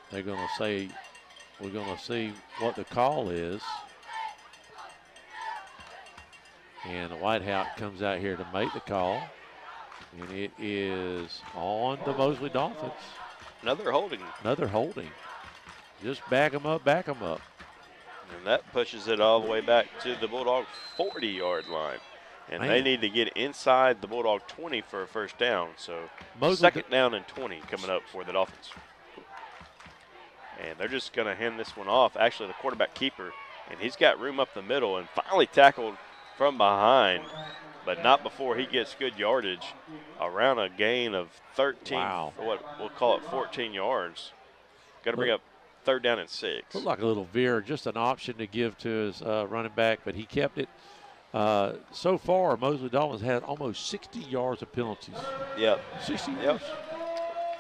They're going to say, we're going to see what the call is. And the White House comes out here to make the call. And it is on the Mosley Dolphins. Another holding. Another holding. Just back them up, back them up. And that pushes it all the way back to the Bulldog 40-yard line. And they need to get inside the Bulldog 20 for a first down. So second down and 20 coming up for the Dolphins. And they're just going to hand this one off. Actually, the quarterback keeper, and he's got room up the middle and finally tackled from behind, but not before he gets good yardage around a gain of 13, or what we'll call it 14 yards. Got to bring up third down and 6. Looked like a little veer, just an option to give to his running back, but he kept it. So far, Mosley Dolphins had almost 60 yards of penalties. Yep. 60 yards. Yep.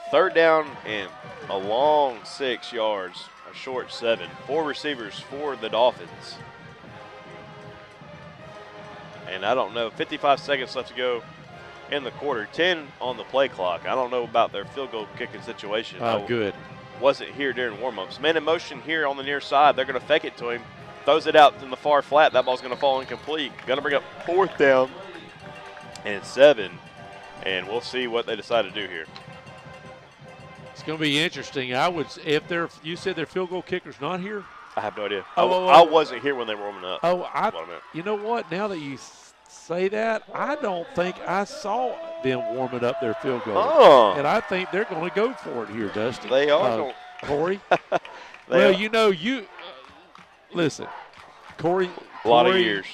Third down and a long 6 yards, a short 7. 4 receivers for the Dolphins. And I don't know, 55 seconds left to go in the quarter. 10 on the play clock. I don't know about their field goal kicking situation. Good. Wasn't here during warm-ups. Man in motion here on the near side. They're going to fake it to him. Throws it out in the far flat. That ball's going to fall incomplete. Going to bring up fourth down and 7. And we'll see what they decide to do here. It's going to be interesting. You said their field goal kicker's not here? I have no idea. I wasn't here when they were warming up. You know what? Now that you say that, I don't think I saw them warming up their field goal. Oh. And I think they're going to go for it here, Dusty. They are. Corey? Well, listen, Corey. A lot of years.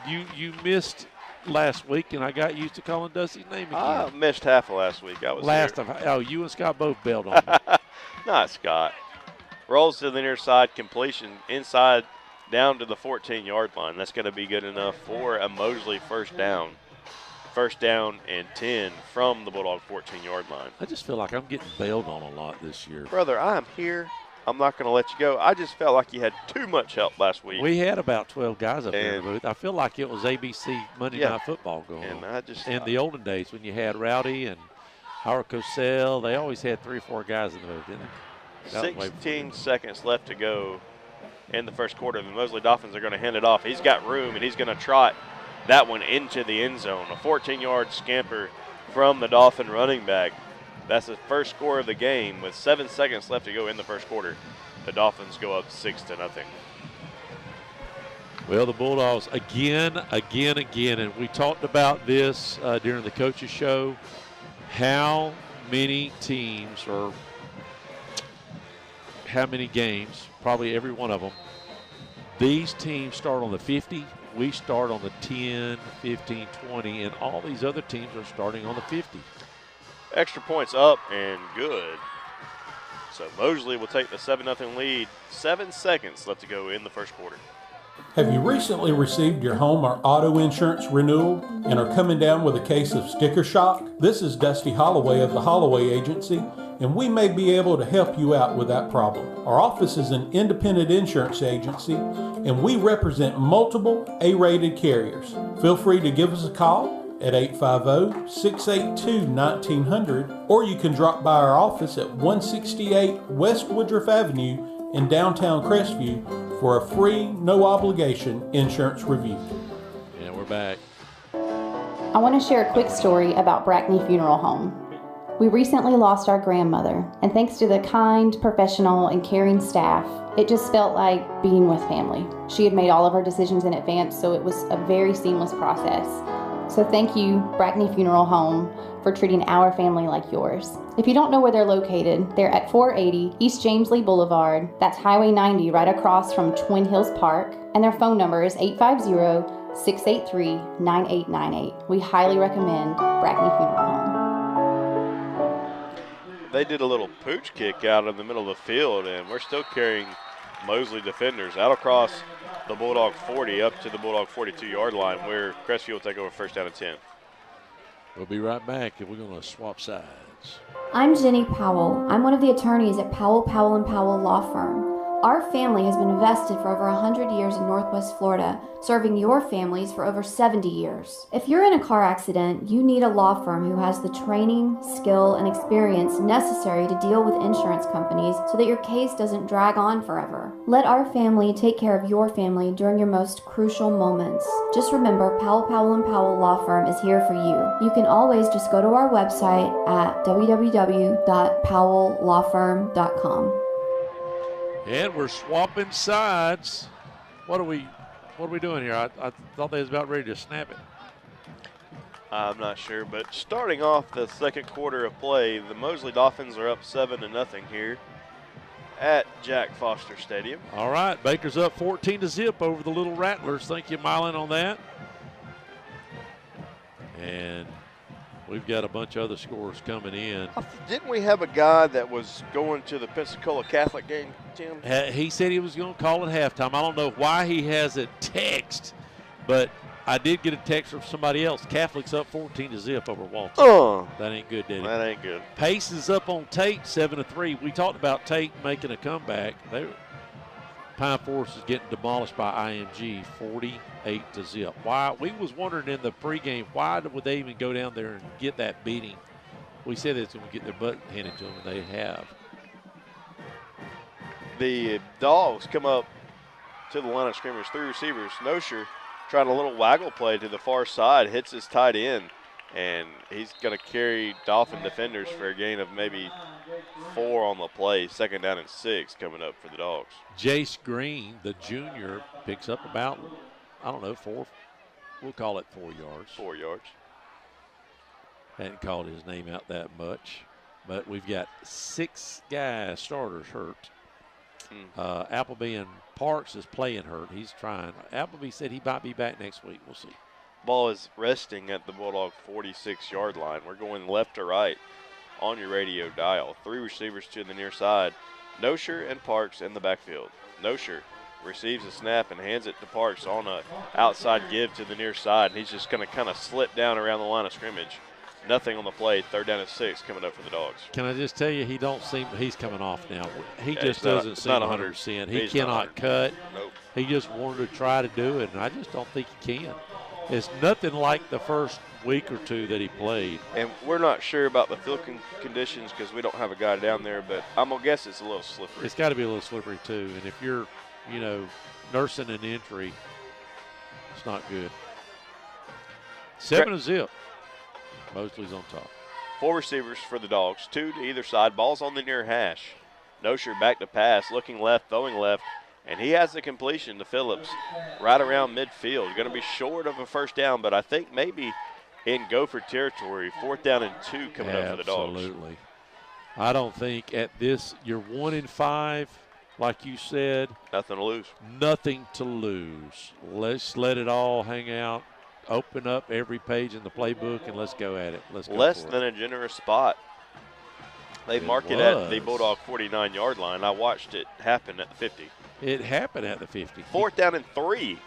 You missed last week, and I got used to calling Dusty's name again. I missed half of last week. I was you and Scott both bailed on me. Not Scott. Rolls to the near side, completion inside down to the 14-yard line. That's going to be good enough for a Mosley first down. First down and 10 from the Bulldog 14-yard line. I just feel like I'm getting bailed on a lot this year. Brother, I'm here. I'm not going to let you go. I just felt like you had too much help last week. We had about 12 guys up there in the booth. I feel like it was ABC Monday Night Football going on. In the olden days when you had Rowdy and Howard Cosell, they always had 3 or 4 guys in the booth, didn't they? 16 seconds left to go in the first quarter. The Mosley Dolphins are going to hand it off. He's got room, and he's going to trot that one into the end zone. A 14-yard scamper from the Dolphin running back. That's the first score of the game with 7 seconds left to go in the first quarter. The Dolphins go up 6-0. Well, the Bulldogs again, and we talked about this during the coaches show, how many teams or how many games, probably every one of them, these teams start on the 50, we start on the 10, 15, 20, and all these other teams are starting on the 50. Extra points up and good. So Mosley will take the 7-0 lead. 7 seconds left to go in the first quarter. Have you recently received your home or auto insurance renewal and are coming down with a case of sticker shock? This is Dusty Holloway of the Holloway Agency, and we may be able to help you out with that problem. Our office is an independent insurance agency, and we represent multiple A-rated carriers. Feel free to give us a call at 850-682-1900, or you can drop by our office at 168 West Woodruff Avenue in downtown Crestview for a free, no-obligation insurance review. And we're back. I want to share a quick story about Brackney Funeral Home. We recently lost our grandmother, and thanks to the kind, professional, and caring staff, it just felt like being with family. She had made all of her decisions in advance, so it was a very seamless process. So thank you, Brackney Funeral Home, for treating our family like yours. If you don't know where they're located, they're at 480 East James Lee Boulevard. That's Highway 90 right across from Twin Hills Park, and their phone number is 850-683-9898. We highly recommend Brackney Funeral Home. They did a little pooch kick out in the middle of the field, and we're still carrying Mosley defenders out across the Bulldog 40 up to the Bulldog 42-yard line, where Crestview will take over first down and 10. We'll be right back, and we're going to swap sides. I'm Jenny Powell. I'm one of the attorneys at Powell, Powell & Powell Law Firm. Our family has been invested for over 100 years in Northwest Florida, serving your families for over 70 years. If you're in a car accident, you need a law firm who has the training, skill, and experience necessary to deal with insurance companies so that your case doesn't drag on forever. Let our family take care of your family during your most crucial moments. Just remember, Powell, Powell & Powell Law Firm is here for you. You can always just go to our website at www.powelllawfirm.com. And we're swapping sides. What are we doing here? I thought they was about ready to snap it. I'm not sure, but starting off the second quarter of play, the Mosley Dolphins are up 7-0 here at Jack Foster Stadium. All right, Baker's up 14-0 over the Little Rattlers. Thank you, Mylon, on that. And we've got a bunch of other scores coming in. Didn't we have a guy that was going to the Pensacola Catholic game, Tim? He said he was going to call at halftime. I don't know why he has a text, but I did get a text from somebody else. Catholic's up 14-0 over Walton. That ain't good, did it? That ain't good. Pace is up on Tate 7-3. We talked about Tate making a comeback. Pine Forest is getting demolished by IMG 48-0. Why? We was wondering in the pregame, why would they even go down there and get that beating? We said it's going to get their butt handed to them, and they have. The Dogs come up to the line of scrimmage, three receivers. Nosher trying a little waggle play to the far side, hits his tight end, and he's going to carry Dolphin defenders for a gain of maybe 4 on the play. Second down and 6 coming up for the Dogs. Jace Green, the junior, picks up about, I don't know, 4. We'll call it 4 yards. 4 yards. Hadn't called his name out that much. But we've got 6 guys, starters, hurt. Appleby and Parks is playing hurt. He's trying. Appleby said he might be back next week. We'll see. Ball is resting at the Bulldog 46-yard line. We're going left to right on your radio dial. 3 receivers to the near side. Nosher and Parks in the backfield. Nosher receives a snap and hands it to Parks on a outside give to the near side. And he's just going to kind of slip down around the line of scrimmage. Nothing on the play. Third down and 6 coming up for the Dogs. Can I just tell you, he's coming off now. He just doesn't seem 100%. He cannot cut. Nope. He just wanted to try to do it, and I just don't think he can. It's nothing like the first week or 2 that he played. And we're not sure about the field conditions because we don't have a guy down there, but I'm going to guess it's a little slippery. It's got to be a little slippery, too. And if you're, nursing an injury, it's not good. 7-0. Mosley's on top. 4 receivers for the Dogs, 2 to either side. Ball's on the near hash. Nosher back to pass, looking left, throwing left, and he has the completion to Phillips right around midfield. Going to be short of a first down, but I think maybe in Gopher territory. 4th down and 2 coming up for the Dogs. Absolutely. I don't think at this, you're 1-5, like you said. Nothing to lose. Nothing to lose. Let's let it all hang out. Open up every page in the playbook and let's go at it. Let's go. Less than a generous spot. They marked it at the Bulldog 49-yard line. I watched it happen at the 50. It happened at the 50. 4th down and 3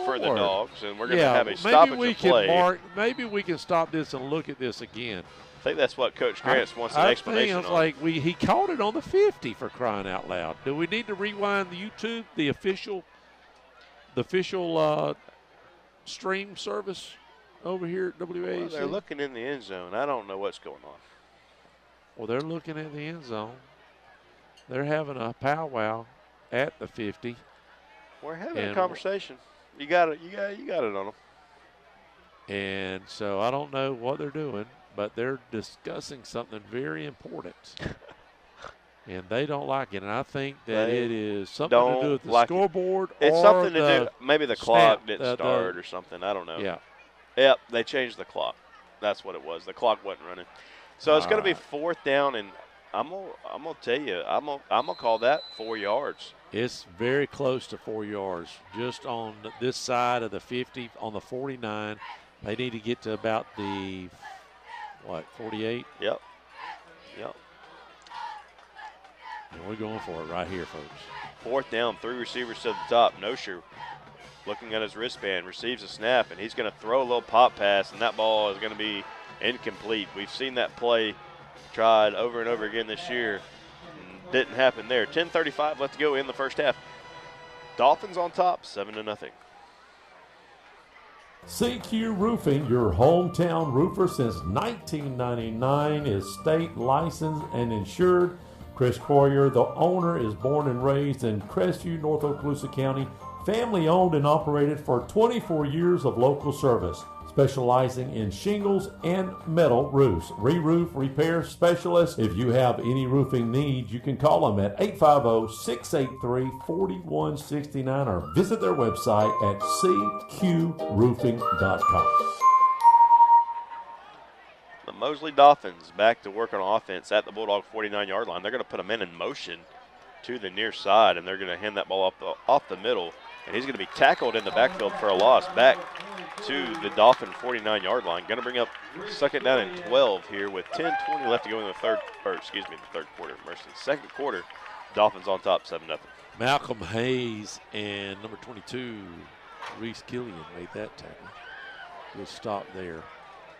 for the Dogs, and we're going to have a stoppage of play. Maybe we can stop this and look at this again. think that's what Coach Grants wants an explanation on. Like he called it on the 50 for crying out loud. Do we need to rewind the YouTube, the official stream service over here at WAC? Well, they're looking in the end zone. I don't know what's going on. Well, they're looking at the end zone. They're having a powwow at the 50. We're having a conversation. You got it. You got it on them. And so I don't know what they're doing, but they're discussing something very important. And they don't like it. And I think that it is something to do with the scoreboard. It's or something to the do. Maybe the clock didn't start or something. I don't know. Yeah. Yep, they changed the clock. That's what it was. The clock wasn't running. So it's going to be 4th down, and I'm gonna tell you, I'm gonna call that 4 yards. It's very close to 4 yards, just on this side of the 50, on the 49. They need to get to about the 48. Yep. And we're going for it right here, folks. 4th down, 3 receivers to the top. Nosher looking at his wristband, receives a snap, and he's going to throw a little pop pass, and that ball is going to be incomplete. We've seen that play tried over and over again this year. Didn't happen there. 10:35 left to go in the first half. Dolphins on top, 7-0. CQ Roofing, your hometown roofer since 1999, is state licensed and insured. Chris Coyer, the owner, is born and raised in Crestview, North Okaloosa County. Family owned and operated for 24 years of local service, specializing in shingles and metal roofs. Re-roof repair specialist. If you have any roofing needs, you can call them at 850-683-4169 or visit their website at cqroofing.com. The Mosley Dolphins back to work on offense at the Bulldog 49-yard line. They're going to put a man in motion to the near side, and they're going to hand that ball off the middle. And he's going to be tackled in the backfield for a loss back to the Dolphin 49-yard line. Going to bring up 2nd down and 12 here with 10:20 left to go in the third quarter. Second quarter, Dolphins on top, 7-0. Malcolm Hayes and number 22, Reese Killian, made that tackle. Good stop there.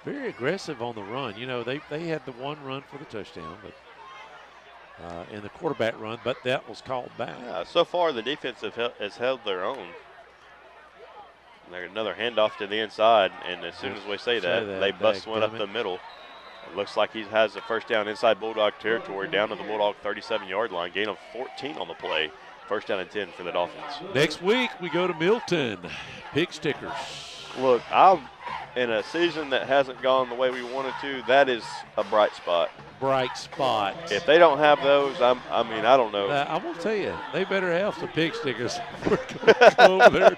Very aggressive on the run. You know, they had the one run for the touchdown, but in the quarterback run, but that was called back. Yeah, so far the defense has held their own. There's another handoff to the inside, and as soon as we say that they bust one up the middle. It looks like he has a first down inside Bulldog territory down to the Bulldog 37-yard line. Gain of 14 on the play. First down and 10 for the Dolphins. Next week we go to Milton. Pig stickers. Look, in a season that hasn't gone the way we wanted to, that is a bright spot. Bright spot. If they don't have those, I don't know. I'm going to tell you, they better have some pig stickers. We're going to go over there.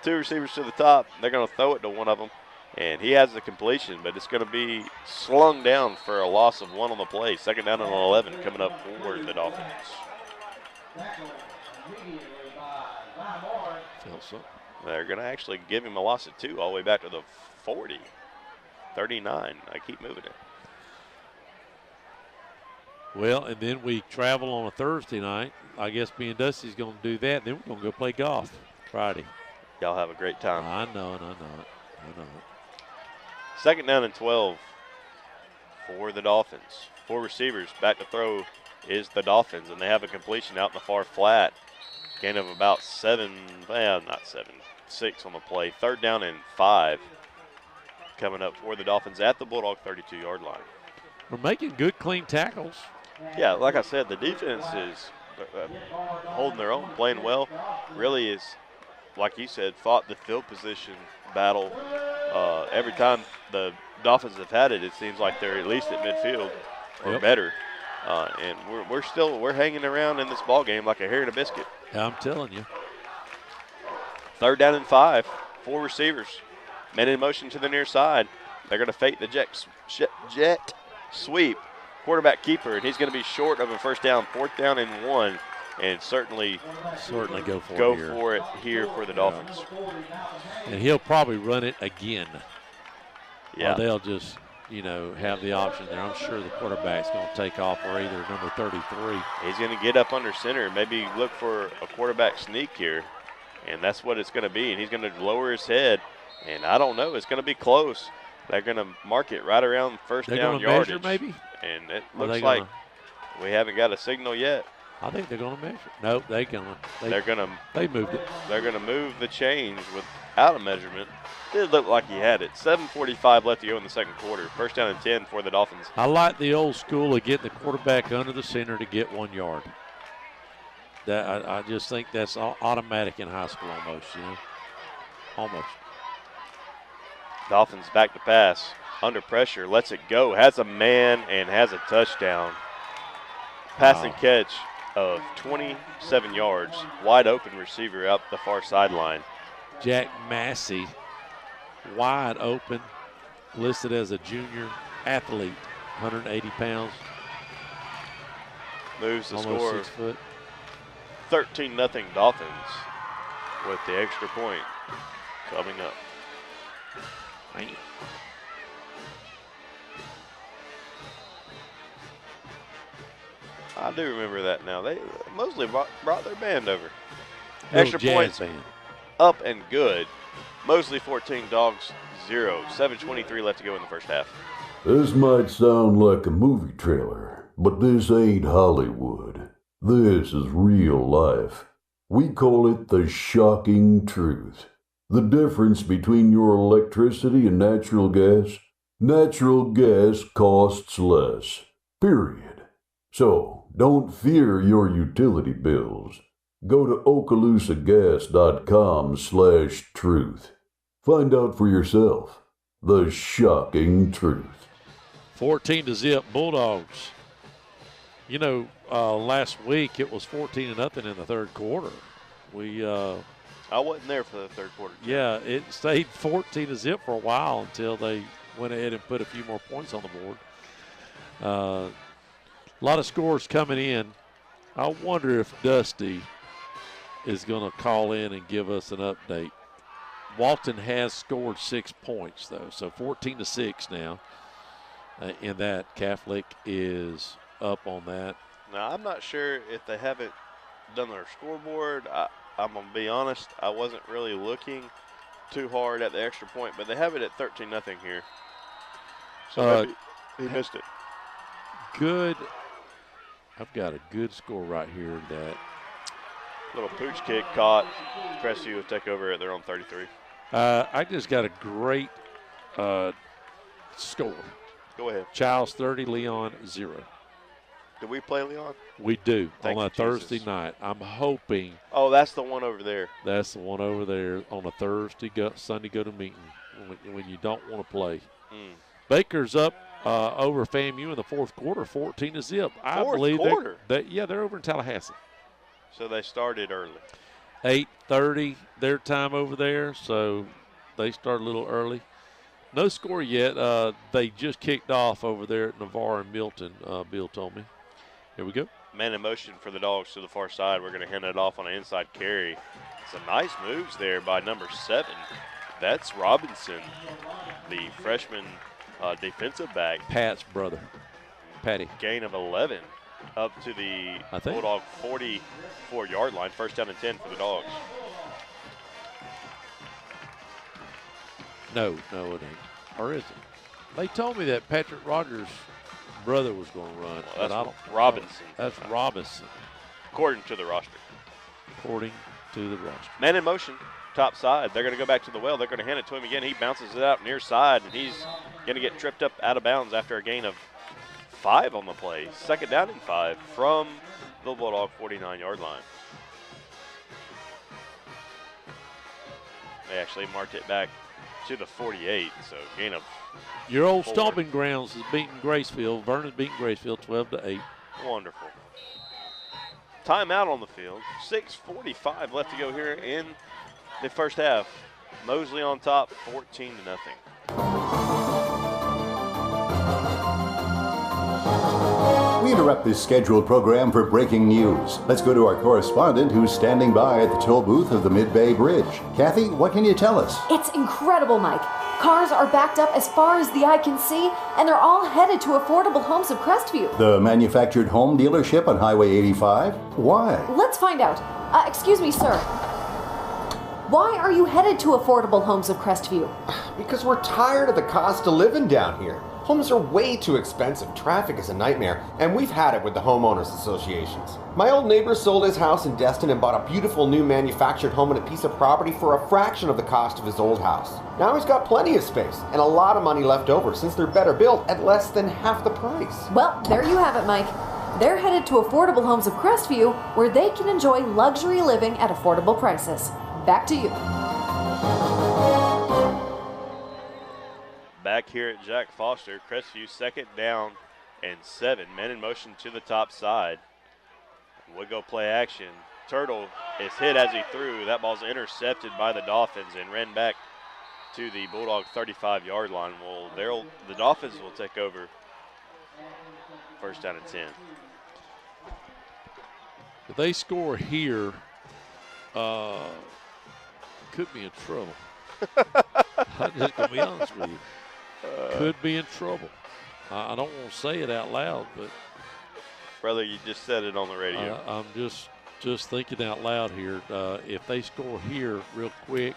2 receivers to the top. They're going to throw it to one of them, and he has the completion, but it's going to be slung down for a loss of 1 on the play. 2nd down and 11 coming up for the Dolphins. They're going to actually give him a loss of 2 all the way back to the 40. 39. I keep moving it. Well, and then we travel on a Thursday night. I guess me and Dusty's going to do that. Then we're going to go play golf Friday. Y'all have a great time. I know it. 2nd down and 12 for the Dolphins. 4 receivers. Back to throw is the Dolphins, and they have a completion out in the far flat. Gain of about 6 on the play. 3rd down and 5 coming up for the Dolphins at the Bulldog 32-yard line. We're making good, clean tackles. Yeah, like I said, the defense is holding their own, playing well. Really is, like you said, fought the field position battle. Every time the Dolphins have had it, it seems like they're at least at midfield or better. And we're hanging around in this ball game like a hair in a biscuit. I'm telling you. 3rd down and 5. 4 receivers. Men in motion to the near side. They're going to fake the jet sweep. Quarterback keeper, and he's going to be short of a first down. 4th down and 1, and certainly go for it here for the Dolphins. And he'll probably run it again. Yeah, or they'll just have the option there. I'm sure the quarterback's going to take off, or either number 33. He's going to get up under center, maybe look for a quarterback sneak here, and that's what it's going to be. And he's going to lower his head, and I don't know. It's going to be close. They're going to mark it right around first down yardage. Measure maybe? And it looks like we haven't got a signal yet. I think they're going to measure. Nope, they moved it. They're going to move the chains without a measurement. It did look like he had it. 7:45 left to go in the second quarter. First down and 10 for the Dolphins. I like the old school of getting the quarterback under the center to get 1 yard. I just think that's automatic in high school almost, Almost. Dolphins back to pass. Under pressure, lets it go. Has a man and has a touchdown. Pass and catch of 27 yards. Wide open receiver up the far sideline. Jack Massey, wide open, listed as a junior athlete, 180 pounds. Moves the almost score. 6 foot. 13-0 Dolphins with the extra point coming up. Man. I do remember that now. They Mosley brought their band over. Little Extra jazz points band. up and good. Mosley 14, Dogs 0. 7:23 left to go in the first half. This might sound like a movie trailer, but this ain't Hollywood. This is real life. We call it the shocking truth. The difference between your electricity and natural gas? Natural gas costs less. Period. So, don't fear your utility bills. Go to okaloosagas.com/truth. Find out for yourself. The shocking truth. 14-0 Bulldogs. Last week it was 14-0 in the third quarter. I wasn't there for the third quarter. Yeah, it stayed 14-0 for a while until they went ahead and put a few more points on the board. A lot of scores coming in. I wonder if Dusty is going to call in and give us an update. Walton has scored 6 points, though, so 14-6 now. In that, Catholic is up on that. Now, I'm not sure if they haven't done their scoreboard. I'm going to be honest, I wasn't really looking too hard at the extra point, but they have it at 13-0 here. So maybe he missed it. Good. I've got a good score right here. That little pooch kick caught. Crestview will take over at their own 33. I just got a great score. Go ahead. Childs 30, Leon 0. Do we play Leon? We do. Thank on you, a Thursday Jesus. night. I'm hoping. Oh, that's the one over there. That's the one over there on a Thursday, Sunday go to meeting when you don't want to play. Baker's up over FAMU in the fourth quarter, 14-0. I believe quarter? They're over in Tallahassee. So they started early. 8:30 their time over there, so they start a little early. No score yet. They just kicked off over there at Navarre and Milton, Bill told me. Here we go. Man in motion for the Dogs to the far side. We're going to hand it off on an inside carry. Some nice moves there by number 7. That's Robinson, the freshman defensive back. Pat's brother, Patty. Gain of 11 up to the Bulldog 44-yard line. First down and 10 for the Dogs. No, it ain't. Or is it? They told me that Patrick Rogers' brother was going to run. Well, but I don't. Robinson. That's Robinson. According to the roster. According to the roster. Man in motion, top side. They're going to go back to the well. They're going to hand it to him again. He bounces it out near side, and he's going to get tripped up out of bounds after a gain of 5 on the play. Second down and 5 from the Bulldog 49-yard line. They actually marked it back to the 48, so gain of Your old 4. stomping grounds is beating Gracefield. Vernon's beating Gracefield 12-8. Wonderful. Timeout on the field. 6:45 left to go here in the first half. Mosley on top, 14-0. We interrupt this scheduled program for breaking news. Let's go to our correspondent who's standing by at the toll booth of the Mid-Bay Bridge. Kathy, what can you tell us? It's incredible, Mike. Cars are backed up as far as the eye can see, and they're all headed to Affordable Homes of Crestview. The manufactured home dealership on Highway 85? Why? Let's find out. Excuse me, sir. Why are you headed to Affordable Homes of Crestview? Because we're tired of the cost of living down here. Homes are way too expensive, traffic is a nightmare, and we've had it with the homeowners associations. My old neighbor sold his house in Destin and bought a beautiful new manufactured home and a piece of property for a fraction of the cost of his old house. Now he's got plenty of space and a lot of money left over since they're better built at less than half the price. Well, there you have it, Mike. They're headed to Affordable Homes of Crestview, where they can enjoy luxury living at affordable prices. Back to you. Back here at Jack Foster, Crestview 2nd down and 7. Men in motion to the top side. We'll go play action. Turtle is hit as he threw. That ball's intercepted by the Dolphins and ran back to the Bulldog 35-yard line. Well, the Dolphins will take over 1st down and 10. If they score here, could be in trouble. I'm just going to be honest with you. Could be in trouble. I don't want to say it out loud, but brother, you just said it on the radio. I'm just thinking out loud here. If they score here real quick,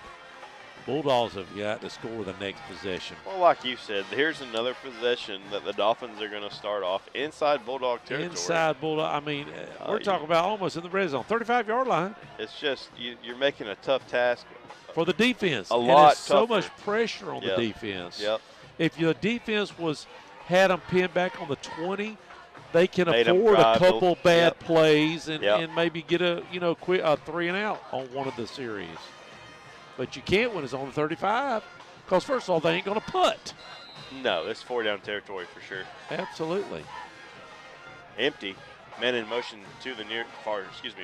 Bulldogs have got to score the next possession. Well, like you said, here's another possession that the Dolphins are going to start off inside Bulldog territory. Inside Bulldog. I mean, we're talking about almost in the red zone, 35-yard line. It's just you're making a tough task for the defense. A lot tougher. So much pressure on the defense. Yep. If your defense had them pinned back on the 20, they can afford a couple bad plays and maybe get a quick 3 and out on one of the series. But you can't when it's on the 35 because first of all they ain't going to punt. No, it's 4-down territory for sure. Absolutely. Empty. Men in motion to the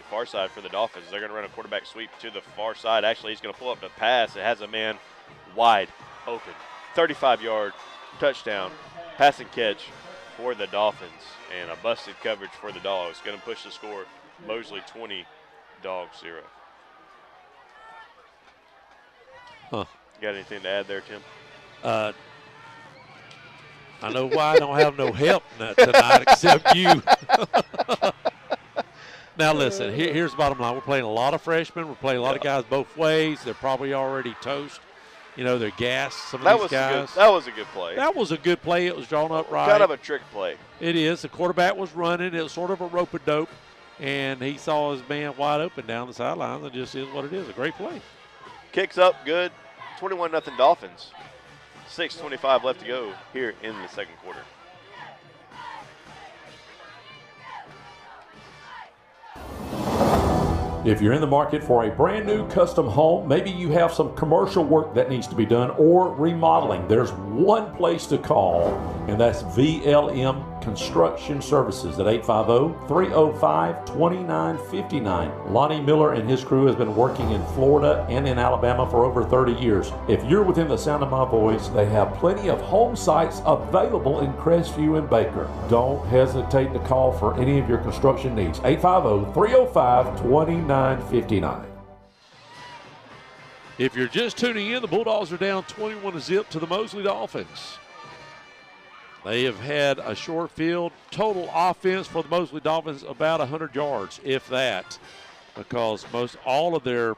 far side for the Dolphins. They're going to run a quarterback sweep to the far side. Actually, he's going to pull up the pass. It has a man wide open. 35-yard touchdown, pass and catch for the Dolphins, and a busted coverage for the Dogs. Going to push the score, Mosley 20, Dogs 0. Huh. Got anything to add there, Tim? I know why I don't have no help tonight except you. Now, listen, here's the bottom line. We're playing a lot of freshmen. We're playing a lot of guys both ways. They're probably already toast. They're gassed, some of these guys. That was a good play. That was a good play. It was drawn up right. Kind of a trick play. It is. The quarterback was running. It was sort of a rope-a-dope, and he saw his man wide open down the sidelines. It just is what it is. A great play. Kicks up, good. 21-0 Dolphins. 6:25 left to go here in the second quarter. If you're in the market for a brand new custom home, maybe you have some commercial work that needs to be done or remodeling, there's one place to call, and that's VLM Construction Services at 850-305-2959. Lonnie Miller and his crew has been working in Florida and in Alabama for over 30 years. If you're within the sound of my voice, they have plenty of home sites available in Crestview and Baker. Don't hesitate to call for any of your construction needs. 850-305-2959. If you're just tuning in, the Bulldogs are down 21-0 to the Mosley Dolphins. They have had a short field total offense for the Mosley Dolphins about 100 yards, if that, because all of their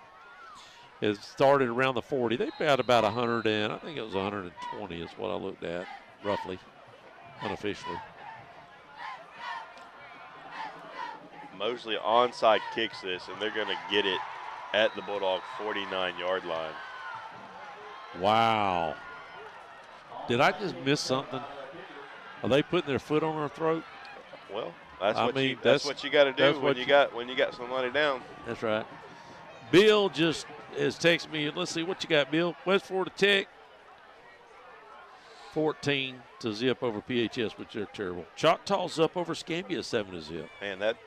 has started around the 40. They've had about 100 and I think it was 120 is what I looked at, roughly, unofficially. Mosley onside kicks this, and they're going to get it at the Bulldog 49-yard line. Wow. Did I just miss something? Are they putting their foot on our throat? Well, that's what you got to do when you got somebody down. That's right. Bill just has texted me. Let's see what you got, Bill. West Florida Tech 14-0 over PHS, which they're terrible. Choctaw's up over Scambia 7-0. Man, that's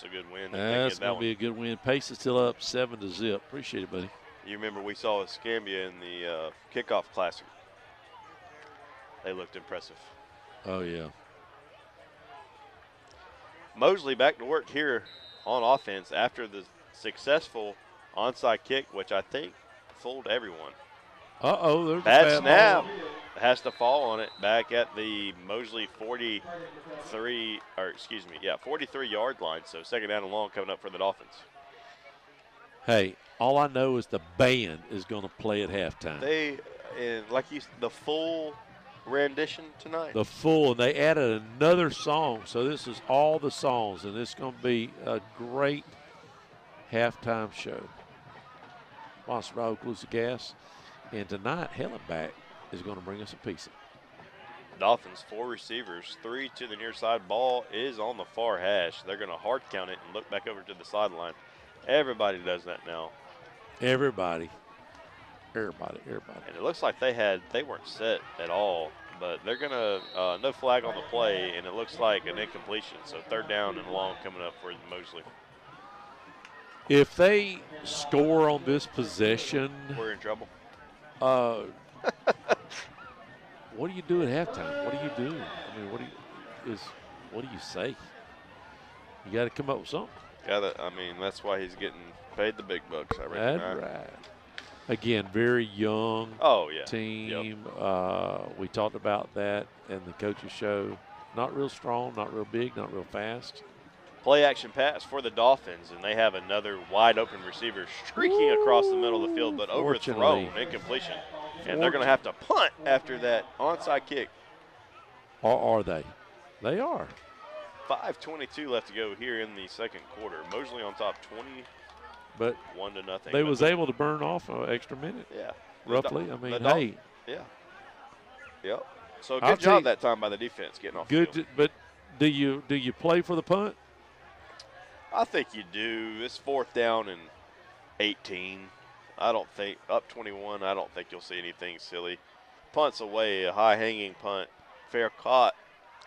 a good win. That's going to be a good win. Pace is still up 7-0. Appreciate it, buddy. You remember we saw Scambia in the kickoff classic. They looked impressive. Oh, yeah. Mosley back to work here on offense after the successful onside kick, which I think fooled everyone. Uh-oh, there's bad a snap. Has to fall on it back at the Mosley 43-yard line. So 2nd down and long coming up for the Dolphins. Hey, all I know is the band is going to play at halftime. The full rendition tonight. The full, and they added another song. So this is all the songs, and it's going to be a great halftime show. Sponsored by Okaloosa Gas. And tonight, Hellenbach is going to bring us a pizza. Dolphins, 4 receivers, 3 to the near side. Ball is on the far hash. They're going to hard count it and look back over to the sideline. Everybody does that now. Everybody. And it looks like they weren't set at all, but they're going to no flag on the play, and it looks like an incompletion. So 3rd down and long coming up for Mosley. If they score on this possession, we're in trouble. What do you do at halftime? What do you do? I mean, what do you say? You got to come up with something. That's why he's getting paid the big bucks, I reckon. That's right. Again, very young team. Yep. We talked about that in the coaches show. Not real strong, not real big, not real fast. Play action pass for the Dolphins, and they have another wide open receiver streaking across the middle of the field, but overthrown, incompletion. And they're going to have to punt after that onside kick. Or are they? They are. 5:22 left to go here in the second quarter. Mosley on top 21-0. They was able to burn off an extra minute. Yeah. Roughly. Hey. Yeah. Yep. So good job that time by the defense getting off the field. But do you play for the punt? I think you do. It's 4th down and 18. I don't think up 21. I don't think you'll see anything silly. Punts away, a high hanging punt, fair caught.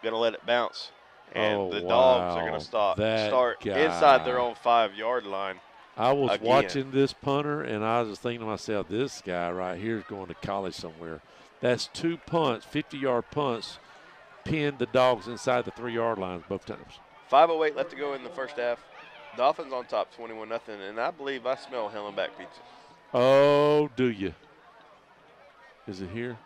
Going to let it bounce, and the Dogs are going to start inside their own 5-yard line. I was watching this punter, and I was just thinking to myself, this guy right here is going to college somewhere. That's 2 punts, 50-yard punts, pinned the Dogs inside the 3-yard lines both times. 5:08 left to go in the first half. Dolphins on top 21-0, and I believe I smell Hellenbach pizza. Oh, do you? Is it here?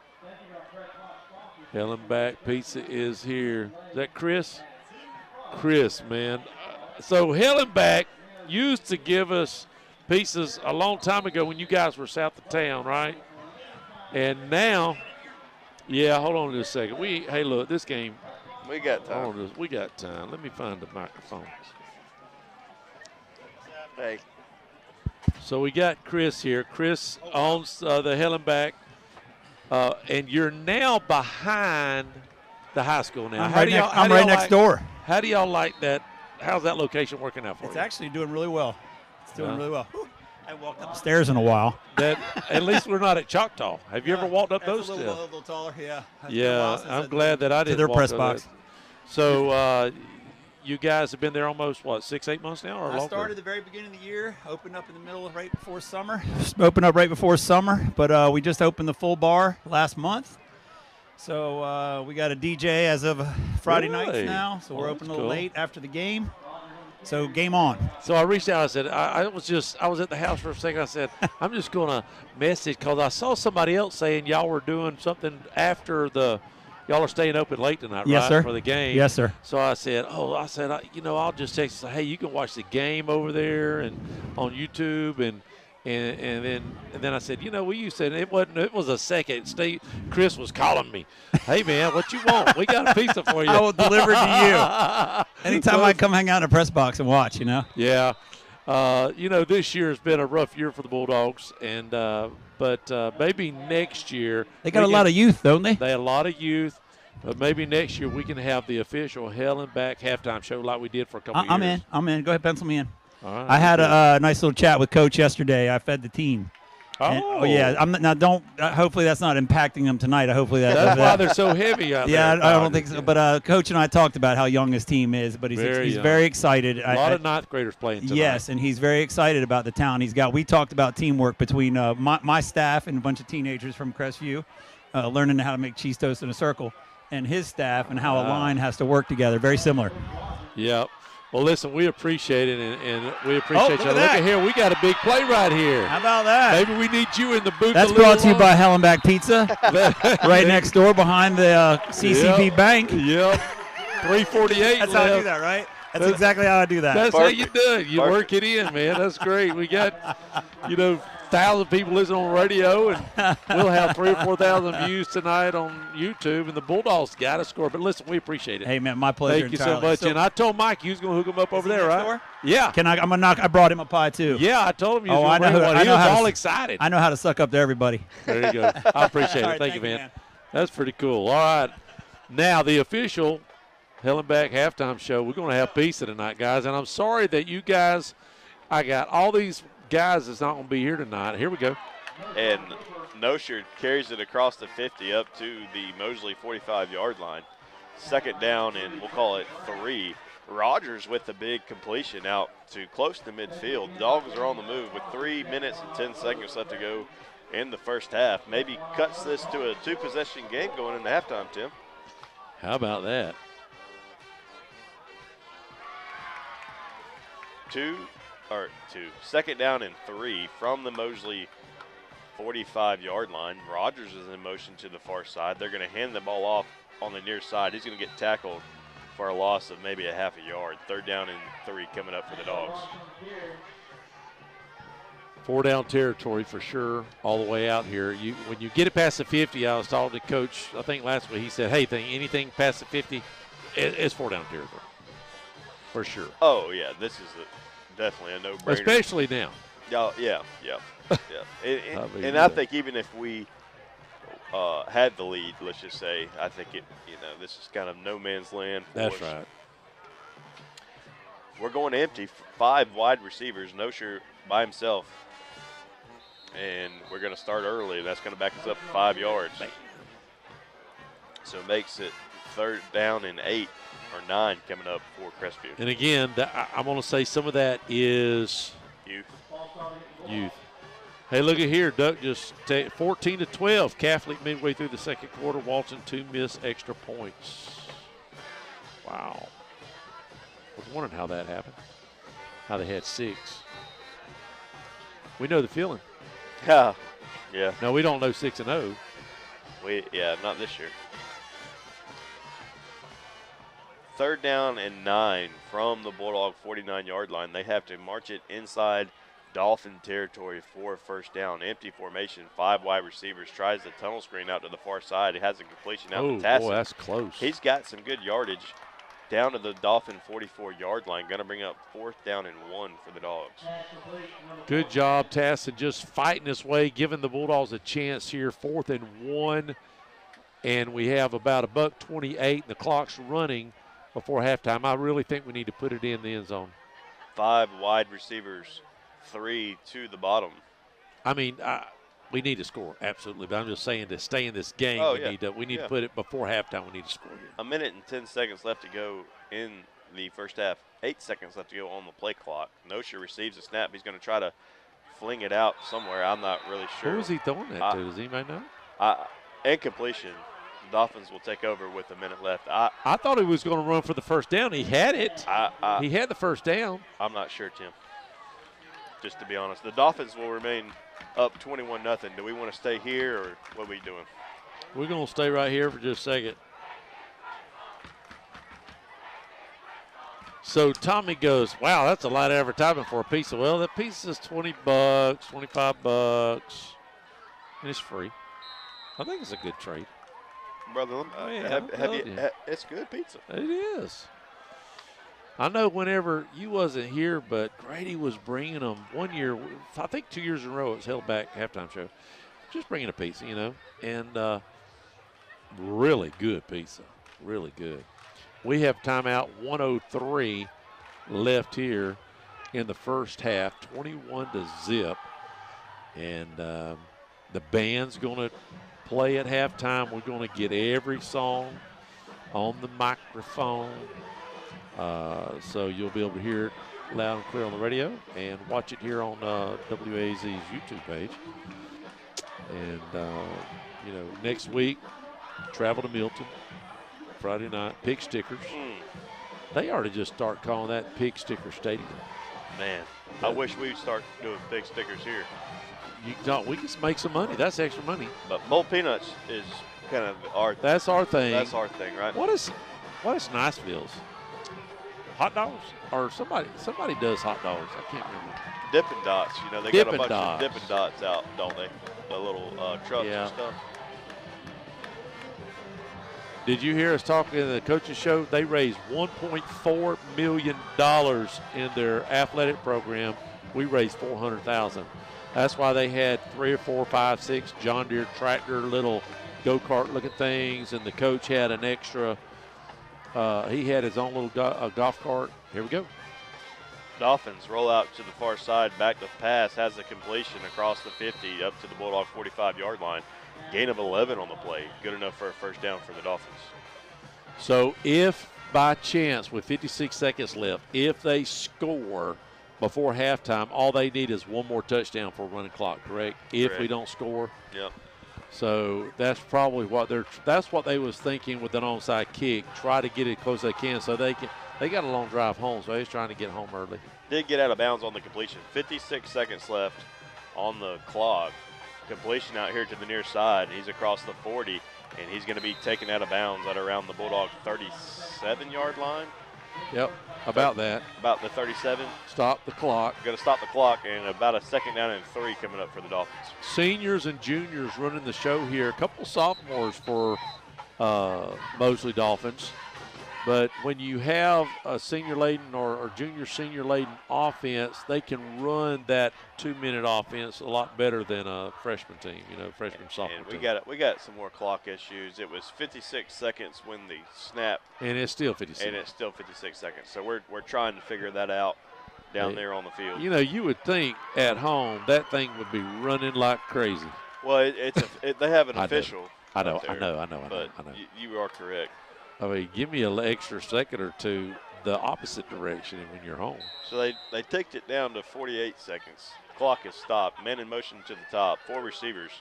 Hellenbach pizza is here. Is that Chris? Chris, man. So Hellenbach used to give us pizzas a long time ago when you guys were south of town, right? And now, hold on just a second. Hey, look, this game. We got time. We got time. Let me find the microphone. Hey. So we got Chris here. Chris owns the Hellenbach, and you're now behind the high school now. I'm right next door. How do y'all like that? How's that location working out for you? It's actually doing really well. It's doing really well. I walked upstairs in a while. At least we're not at Choctaw. Have you ever walked up those stairs? A little taller, yeah. Yeah, I'm glad that I didn't to their walk press box. So you guys have been there almost, 6-8 months now or longer? I started at the very beginning of the year, opened up in the middle of right before summer. But we just opened the full bar last month. So we got a DJ as of Friday nights now. So we're open a little late after the game. So game on. So I reached out. I said, I was at the house for a second. I said, I'm just going to message because I saw somebody else saying y'all were doing something after y'all are staying open late tonight, yes, right, sir. for the game. Yes, sir. So I said, I'll just text you, say, hey, you can watch the game over there and on YouTube and then I said, you said it was a second. Chris was calling me. Hey man, what you want? We got a pizza for you. I will deliver to you. Anytime I come hang out in a press box and watch, Yeah. This year has been a rough year for the Bulldogs, and but maybe next year they got a lot of youth, don't they? They have a lot of youth. But maybe next year we can have the official Hellenbach halftime show like we did for a couple years. I'm in. Go ahead, pencil me in. All right, I had a nice little chat with Coach yesterday. I fed the team. Yeah. Hopefully that's not impacting them tonight. That's why they're so heavy out there. Yeah, I don't think so. But Coach and I talked about how young his team is. But he's very excited. A lot of ninth graders playing tonight. Yes, and he's very excited about the talent he's got. We talked about teamwork between my staff and a bunch of teenagers from Crestview, learning how to make cheese toast in a circle, and his staff and how a line has to work together. Very similar. Yep. Well, listen, we appreciate it, and we appreciate you. Look at here. We got a big play right here. How about that? Maybe we need you in the booth. That's brought to you by Hellenbach Pizza, right next door behind the CCB Bank. Yep. 348 That's how I do that, right? That's exactly how I do that. That's how you do it. You work it in, man. That's great. We got, 1,000 people listening on the radio, and we'll have 3,000 or 4,000 views tonight on YouTube, and the Bulldogs got a score. But listen, we appreciate it. Hey, man, my pleasure. Thank you so much. And I told Mike you was going to hook him up over there, right? Door? Yeah. I'm gonna knock. I brought him a pie too. Yeah, I told him you was I going to know. bring one. He was all excited. I know how to suck up to everybody. There you go. I appreciate it. All right, Thank you, man. That's pretty cool. All right. Now, the official Hellenbach halftime show. We're going to have pizza tonight, guys. And I'm sorry that you guys, I got all these guys that's not going to be here tonight. Here we go. And Nosher carries it across the 50 up to the Mosley 45-yard line. Second down, and we'll call it 3. Rogers with the big completion out to close to midfield. Dogs are on the move with 3 minutes and 10 seconds left to go in the first half. Maybe cuts this to a 2-possession game going into halftime, Tim. How about that? 2. Second down and 3 from the Mosley 45-yard line. Rogers is in motion to the far side. They're going to hand the ball off on the near side. He's going to get tackled for a loss of maybe a half a yard. Third down and 3 coming up for the Dogs. 4-down territory for sure all the way out here. When you get it past the 50, I was talking to Coach, I think last week, he said, hey, anything past the 50, it's 4-down territory for sure. Oh, yeah, this is definitely a no-brainer. Especially now. Yeah. And I think even if we had the lead, let's just say, I think this is kind of no man's land for us. That's right. We're going empty. 5 wide receivers. Nosher by himself. And we're going to start early. That's going to back us up 5 yards. So it makes it third down and 8 or 9 coming up for Crestview. And again, I'm going to say some of that is youth. Hey, look at here. Duck just 14-12. Catholic midway through the second quarter. Walton 2 missed extra points. Wow. I was wondering how that happened. How they had 6. We know the feeling. Yeah. No, we don't know 6-0. Not this year. Third down and 9 from the Bulldog 49-yard line. They have to march it inside Dolphin territory for first down. Empty formation, 5 wide receivers. Tries the tunnel screen out to the far side. He has a completion out to Tassin. Boy, that's close. He's got some good yardage down to the Dolphin 44-yard line. Going to bring up 4th down and 1 for the Dogs. Good job, Tassin, just fighting his way, giving the Bulldogs a chance here. 4th and 1, and we have about $1:28, and the clock's running before halftime. I really think we need to put it in the end zone. 5 wide receivers, 3 to the bottom. I mean, we need to score, absolutely. But I'm just saying to stay in this game, we need to put it before halftime. We need to score here. 1 minute and 10 seconds left to go in the first half. 8 seconds left to go on the play clock. Nosher receives a snap. He's going to try to fling it out somewhere. I'm not really sure. Who was he throwing that to? Does anybody know? Incompletion. The Dolphins will take over with a minute left. I thought he was going to run for the first down. He had it. He had the first down. I'm not sure, Tim. Just to be honest. The Dolphins will remain up 21-0. Do we want to stay here, or what are we doing? We're going to stay right here for just a second. So Tommy goes, wow, that's a lot of advertisement for a pizza. Well, that pizza's $20, $25, and it's free. I think it's a good trade. Brother, it's good pizza. It is. I know whenever you wasn't here, but Grady was bringing them 1 year, I think 2 years in a row, it was held back halftime show. Just bringing a pizza, and really good pizza, really good. We have timeout, 1:03 left here in the first half, 21-0. And the band's going to play at halftime. We're going to get every song on the microphone. So you'll be able to hear it loud and clear on the radio and watch it here on WAZ's YouTube page. And, next week, travel to Milton, Friday night, Pig Stickers. They ought to just start calling that Pig Sticker Stadium. Man, I wish we'd start doing Pig Stickers here. We can make some money. That's extra money. But Bowl Peanuts is kind of our thing. That's our thing. That's our thing, right? What is Niceville's? hot dogs, or somebody does hot dogs. I can't remember. Dippin' Dots. You know, they got a bunch of Dippin' Dots out, don't they? The little trucks and stuff. Did you hear us talking in the coaches show? They raised $1.4 million in their athletic program. We raised $400,000. That's why they had 3 or 4, 5, 6 John Deere tractor little go-kart looking things, and the coach had an extra. He had his own little golf cart. Here we go. Dolphins roll out to the far side, back to pass, has the completion across the 50 up to the Bulldog 45-yard line. Gain of 11 on the play. Good enough for a first down for the Dolphins. So if by chance with 56 seconds left, if they score before halftime, all they need is one more touchdown for running clock, correct? If we don't score. Yep. So that's probably what they was thinking with an onside kick. Try to get it close as they can so they got a long drive home, so he's trying to get home early. Did get out of bounds on the completion. 56 seconds left on the clock. Completion out here to the near side. He's across the 40, and he's going to be taken out of bounds at around the Bulldog 37-yard line. Yep, about that. About the 37. Stop the clock. Going to stop the clock, and about a second down and 3 coming up for the Dolphins. Seniors and juniors running the show here. A couple sophomores for Mosley Dolphins. But when you have a senior-laden or junior-senior-laden offense, they can run that 2-minute offense a lot better than a freshman team, freshman sophomore and team. we got some more clock issues. It was 56 seconds when the snap. And it's still 56. And it's still 56 seconds. So we're trying to figure that out down there on the field. You would think at home that thing would be running like crazy. Well, they have an official. I know. But you are correct. I mean, give me an extra second or two the opposite direction when you're home. So they ticked it down to 48 seconds. Clock is stopped. Men in motion to the top. 4 receivers.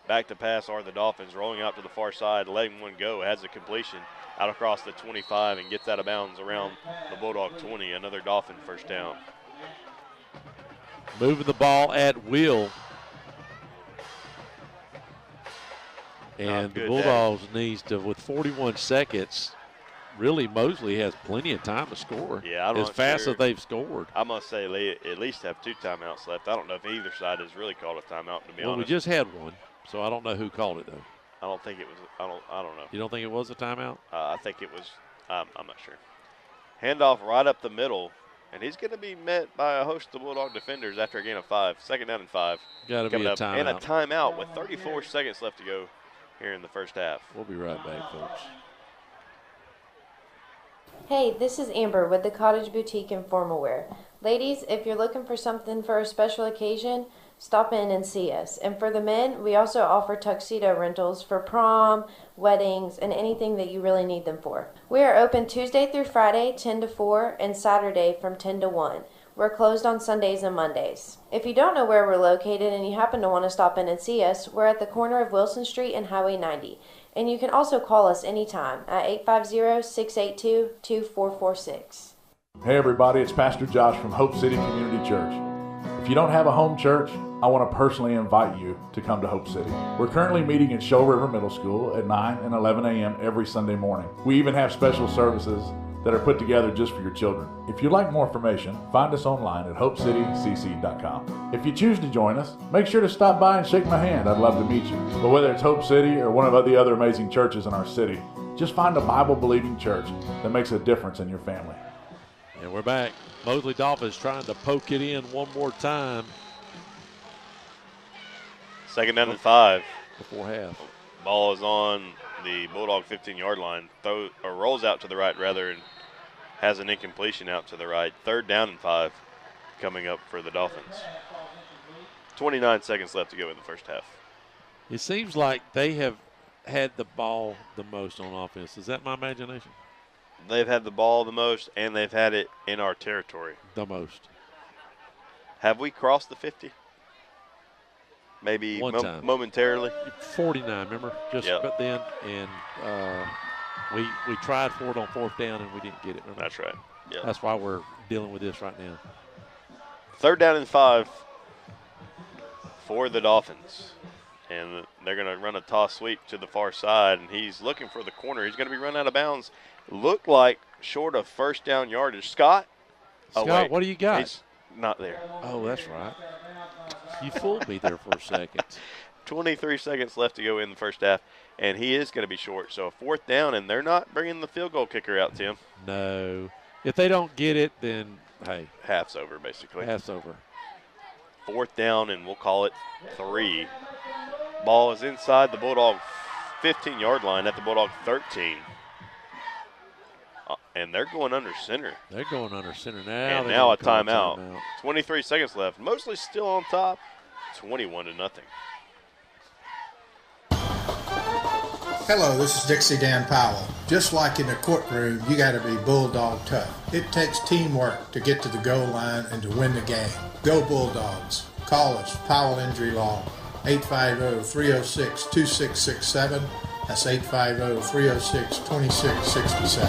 Back to pass are the Dolphins, rolling out to the far side, letting one go. Has a completion out across the 25 and gets out of bounds around the Bulldog 20. Another Dolphin first down. Moving the ball at will. And the Bulldogs needs to, with 41 seconds, really Mosley has plenty of time to score. Yeah, I'm as fast as they've scored. I must say they at least have 2 timeouts left. I don't know if either side has really called a timeout, to be honest. We just had one, so I don't know who called it, though. I don't think it was. I don't know. You don't think it was a timeout? I think it was. I'm not sure. Handoff right up the middle, and he's going to be met by a host of Bulldog defenders after a gain of 5. Second down and 5. Got to be a timeout. And a timeout with 34 seconds left to go here in the first half. We'll be right back, folks. Hey, this is Amber with the Cottage Boutique in Formal Wear. Ladies, if you're looking for something for a special occasion, stop in and see us. And for the men, we also offer tuxedo rentals for prom, weddings, and anything that you really need them for. We are open Tuesday through Friday, 10 to 4, and Saturday from 10 to 1. We're closed on Sundays and Mondays. If you don't know where we're located and you happen to want to stop in and see us, we're at the corner of Wilson Street and Highway 90. And you can also call us anytime at 850-682-2446. Hey everybody, it's Pastor Josh from Hope City Community Church. If you don't have a home church, I want to personally invite you to come to Hope City. We're currently meeting at Show River Middle School at 9 and 11 a.m. every Sunday morning. We even have special services that are put together just for your children. If you'd like more information, find us online at hopecitycc.com. If you choose to join us, make sure to stop by and shake my hand. I'd love to meet you. But whether it's Hope City or one of the other amazing churches in our city, just find a Bible-believing church that makes a difference in your family. And we're back. Mosley Dolphins trying to poke it in one more time. Second down and 5. Before half. Ball is on the Bulldog 15-yard line. Rolls out to the right, rather, and has an incompletion out to the right. Third down and 5 coming up for the Dolphins. 29 seconds left to go in the first half. It seems like they have had the ball the most on offense. Is that my imagination? They've had the ball the most, and they've had it in our territory. The most. Have we crossed the 50? Maybe one time. Momentarily. 49, remember? Just but then, and we tried for it on fourth down, and we didn't get it. Remember? That's right. Yep. That's why we're dealing with this right now. Third down and 5 for the Dolphins. And they're going to run a toss sweep to the far side, and he's looking for the corner. He's going to be run out of bounds. Looked like short of first down yardage. Scott, Scott, what do you got? He's not there. Oh, that's right. You fooled me there for a second. 23 seconds left to go in the first half, and he is going to be short. So a 4th down, and they're not bringing the field goal kicker out, Tim. No. If they don't get it, then, hey. Half's over, basically. Half's over. 4th down, and we'll call it 3. Ball is inside the Bulldog 15-yard line at the Bulldog 13. And they're going under center. They're going under center now. And now a timeout. 23 seconds left. Mosley still on top, 21-0. Hello, this is Dixie Dan Powell. Just like in the courtroom, you got to be bulldog tough. It takes teamwork to get to the goal line and to win the game. Go Bulldogs. Call us, Powell Injury Law, 850-306-2667. That's 850-306-2667.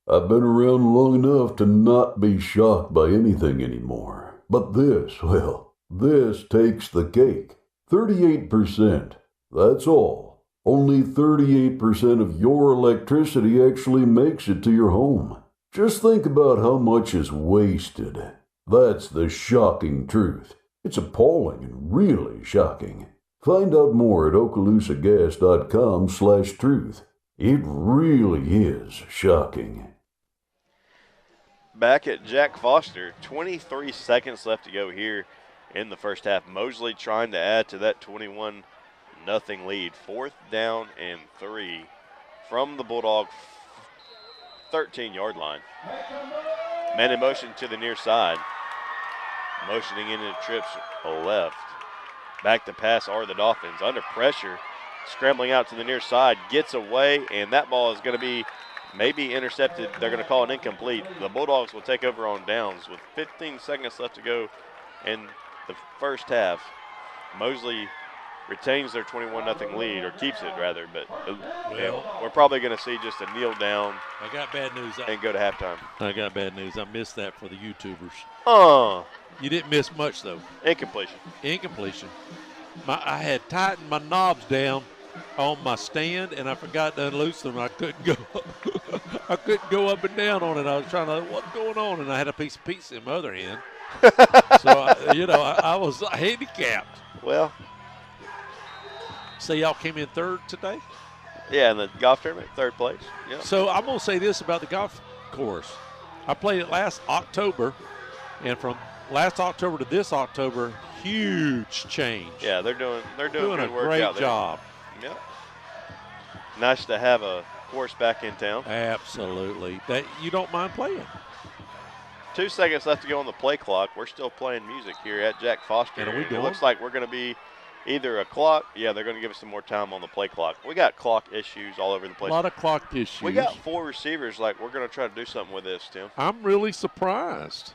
I've been around long enough to not be shocked by anything anymore. But this, well, this takes the cake. 38%. That's all. Only 38% of your electricity actually makes it to your home. Just think about how much is wasted. That's the shocking truth. It's appalling and really shocking. Find out more at ocalusagas.com/truth. It really is shocking. Back at Jack Foster, 23 seconds left to go here in the first half. Mosley trying to add to that 21-0 lead. 4th down and 3 from the Bulldog 13-yard line. Man in motion to the near side. Motioning into trips left. Back to pass are the Dolphins. Under pressure, scrambling out to the near side, gets away, and that ball is going to be maybe intercepted. They're going to call it incomplete. The Bulldogs will take over on downs with 15 seconds left to go in the first half. Mosley retains their 21-0 lead, or keeps it rather, but we're probably going to see just a kneel down. I got bad news. And go to halftime. I got bad news. I missed that for the YouTubers. You didn't miss much, though. Incompletion. I had tightened my knobs down on my stand, and I forgot to unloose them. I couldn't go I couldn't go up and down on it. I was trying to, what's going on? And I had a piece of pizza in my other hand. So, I was handicapped. Well. So y'all came in 3rd today? Yeah, in the golf tournament, 3rd place. Yeah. So I'm going to say this about the golf course. I played it last October, and from last October to this October, huge change. Yeah, they're doing good a work great out there. job. Yep. Nice to have a course back in town. Absolutely. That you don't mind playing. 2 seconds left to go on the play clock. We're still playing music here at Jack Foster. And are we It going? looks like we're going to be either a clock. Yeah, they're going to give us some more time on the play clock. We got clock issues all over the place. A lot of clock issues. We got 4 receivers. Like, we're going to try to do something with this, Tim. I'm really surprised.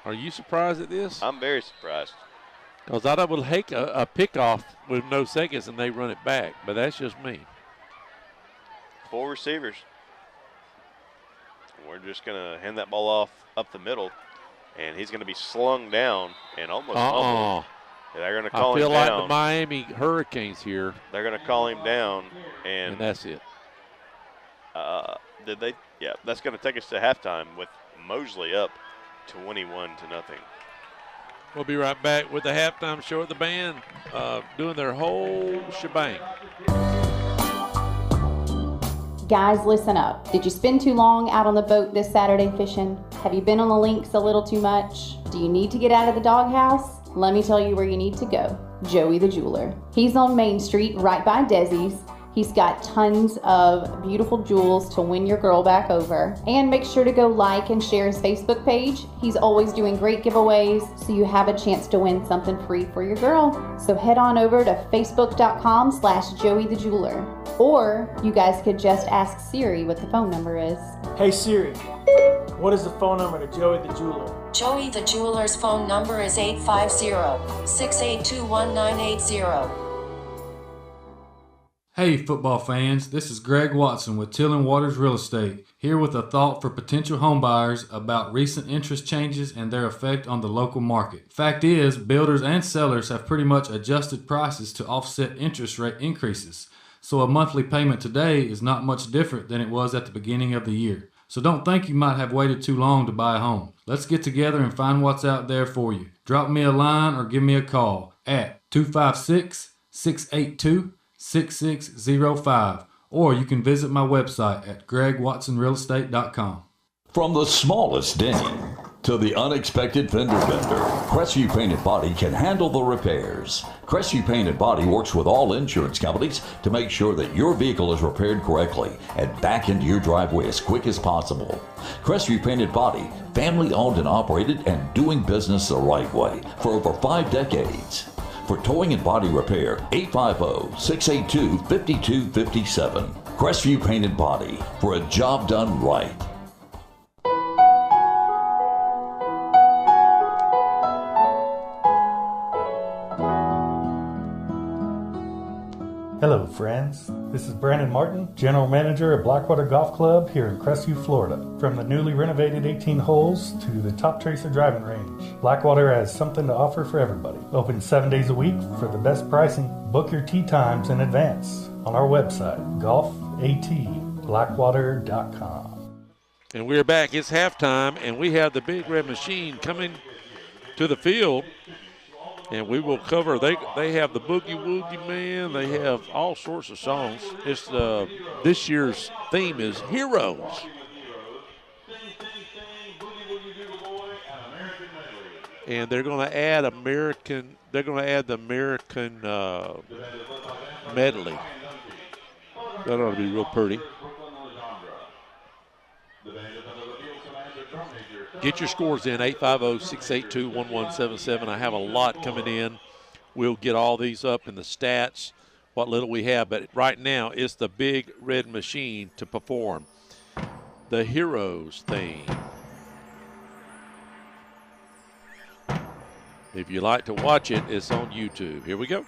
Are you surprised at this? I'm very surprised. Because I would hate a pickoff with no seconds and they run it back, but that's just me. 4 receivers. We're just going to hand that ball off up the middle, and he's going to be slung down and almost fumbled. They're going to call him down. I feel like the Miami Hurricanes here. They're going to call him down, and that's it. Did they? Yeah, that's going to take us to halftime with Mosley up 21-0. We'll be right back with the halftime show at the band doing their whole shebang. Guys, listen up. Did you spend too long out on the boat this Saturday fishing? Have you been on the links a little too much? Do you need to get out of the doghouse? Let me tell you where you need to go. Joey the Jeweler. He's on Main Street right by Desi's. He's got tons of beautiful jewels to win your girl back over. And make sure to go like and share his Facebook page. He's always doing great giveaways, so you have a chance to win something free for your girl. So head on over to facebook.com/Joey the Jeweler. Or you guys could just ask Siri what the phone number is. Hey Siri, what is the phone number to Joey the Jeweler? Joey the Jeweler's phone number is 850-682-1980. Hey football fans, this is Greg Watson with Till and Waters Real Estate, here with a thought for potential homebuyers about recent interest changes and their effect on the local market. Fact is, builders and sellers have pretty much adjusted prices to offset interest rate increases, so a monthly payment today is not much different than it was at the beginning of the year. So don't think you might have waited too long to buy a home. Let's get together and find what's out there for you. Drop me a line or give me a call at 256-682-6605, or you can visit my website at gregwatsonrealestate.com. From the smallest ding to the unexpected fender bender, Crestview Paint and Body can handle the repairs. Crestview Paint and Body works with all insurance companies to make sure that your vehicle is repaired correctly and back into your driveway as quick as possible. Crestview Paint and Body, family owned and operated and doing business the right way for over 5 decades. For towing and body repair, 850-682-5257. Crestview Paint and Body, for a job done right. Hello, friends. This is Brandon Martin, General Manager at Blackwater Golf Club here in Crestview, Florida. From the newly renovated 18 holes to the Top Tracer driving range, Blackwater has something to offer for everybody. Open 7 days a week for the best pricing. Book your tee times in advance on our website, golfatblackwater.com. And we're back. It's halftime, and we have the Big Red Machine coming to the field. And we will cover, they have the Boogie Woogie Man. They have all sorts of songs. It's this year's theme is Heroes. And they're going to add the American medley. That ought to be real pretty. Get your scores in, 850-682-1177. I have a lot coming in. We'll get all these up in the stats, what little we have. But right now, it's the Big Red Machine to perform the Heroes theme. If you like to watch it, it's on YouTube. Here we go.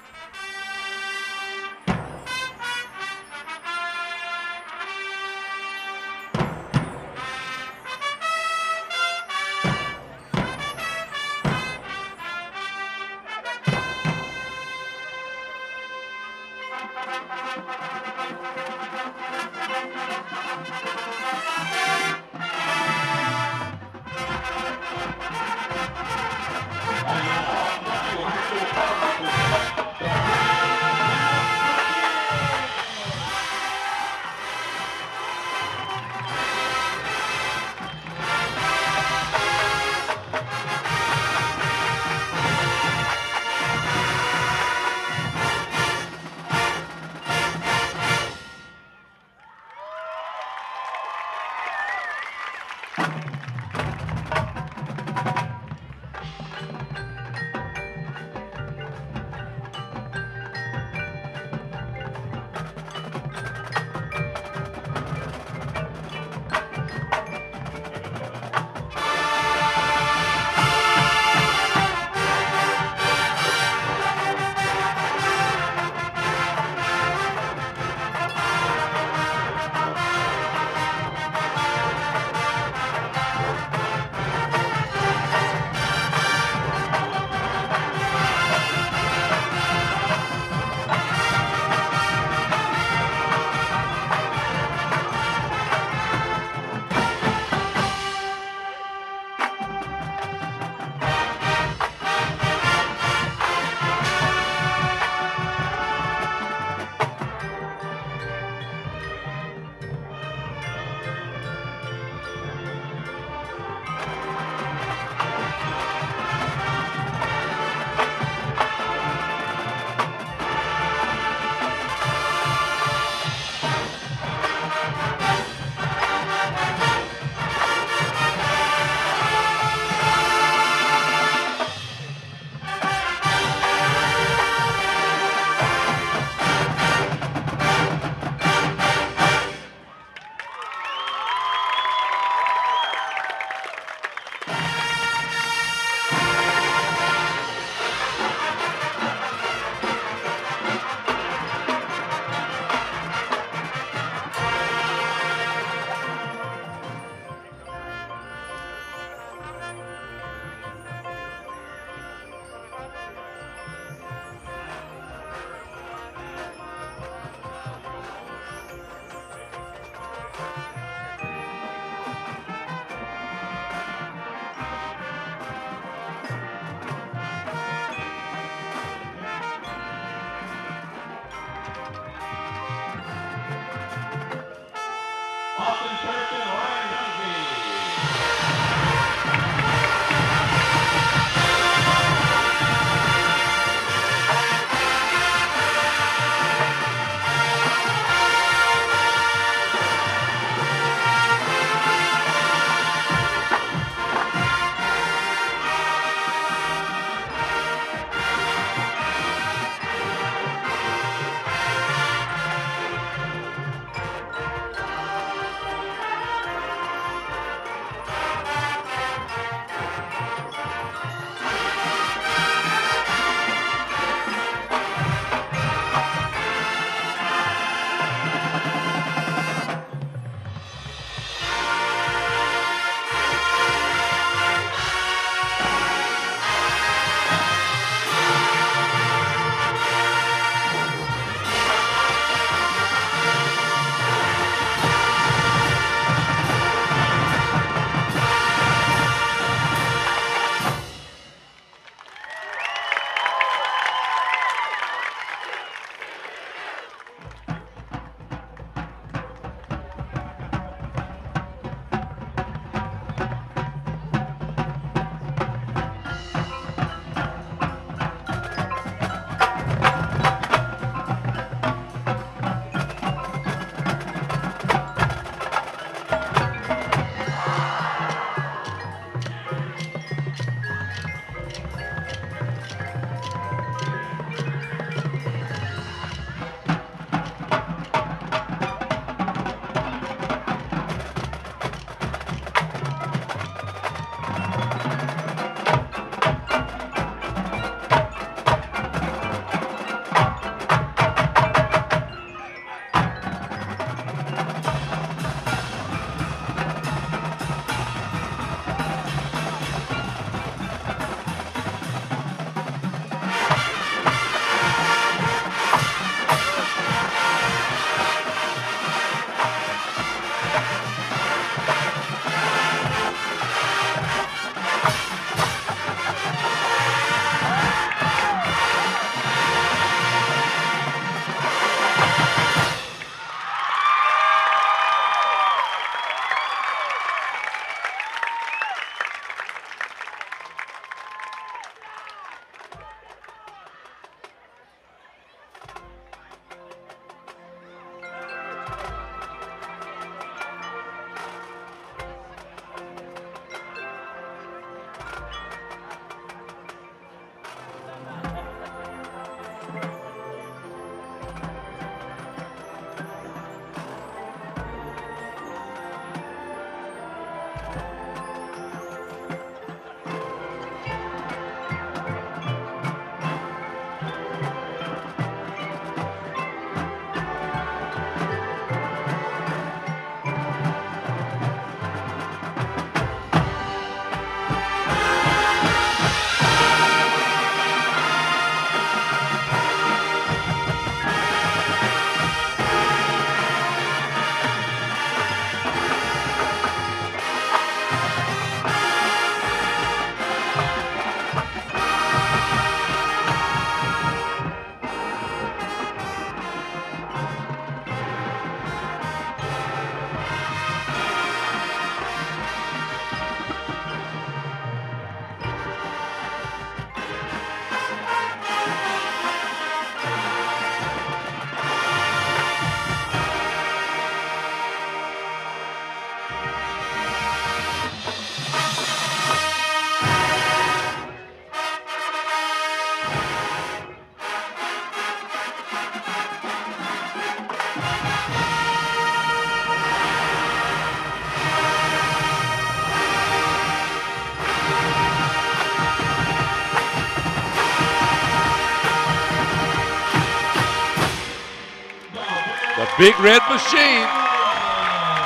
Big Red Machine.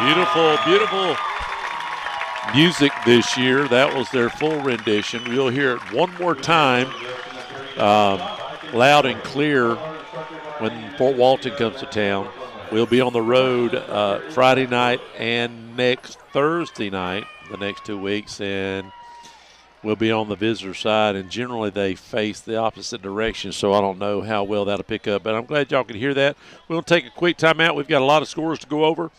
Beautiful, beautiful music this year. That was their full rendition. We'll hear it one more time, loud and clear, when Fort Walton comes to town. We'll be on the road Friday night and next Thursday night, the next 2 weeks, and we'll be on the visitor side, and generally they face the opposite direction, so I don't know how well that'll pick up. But I'm glad y'all can hear that. We'll take a quick timeout. We've got a lot of scores to go over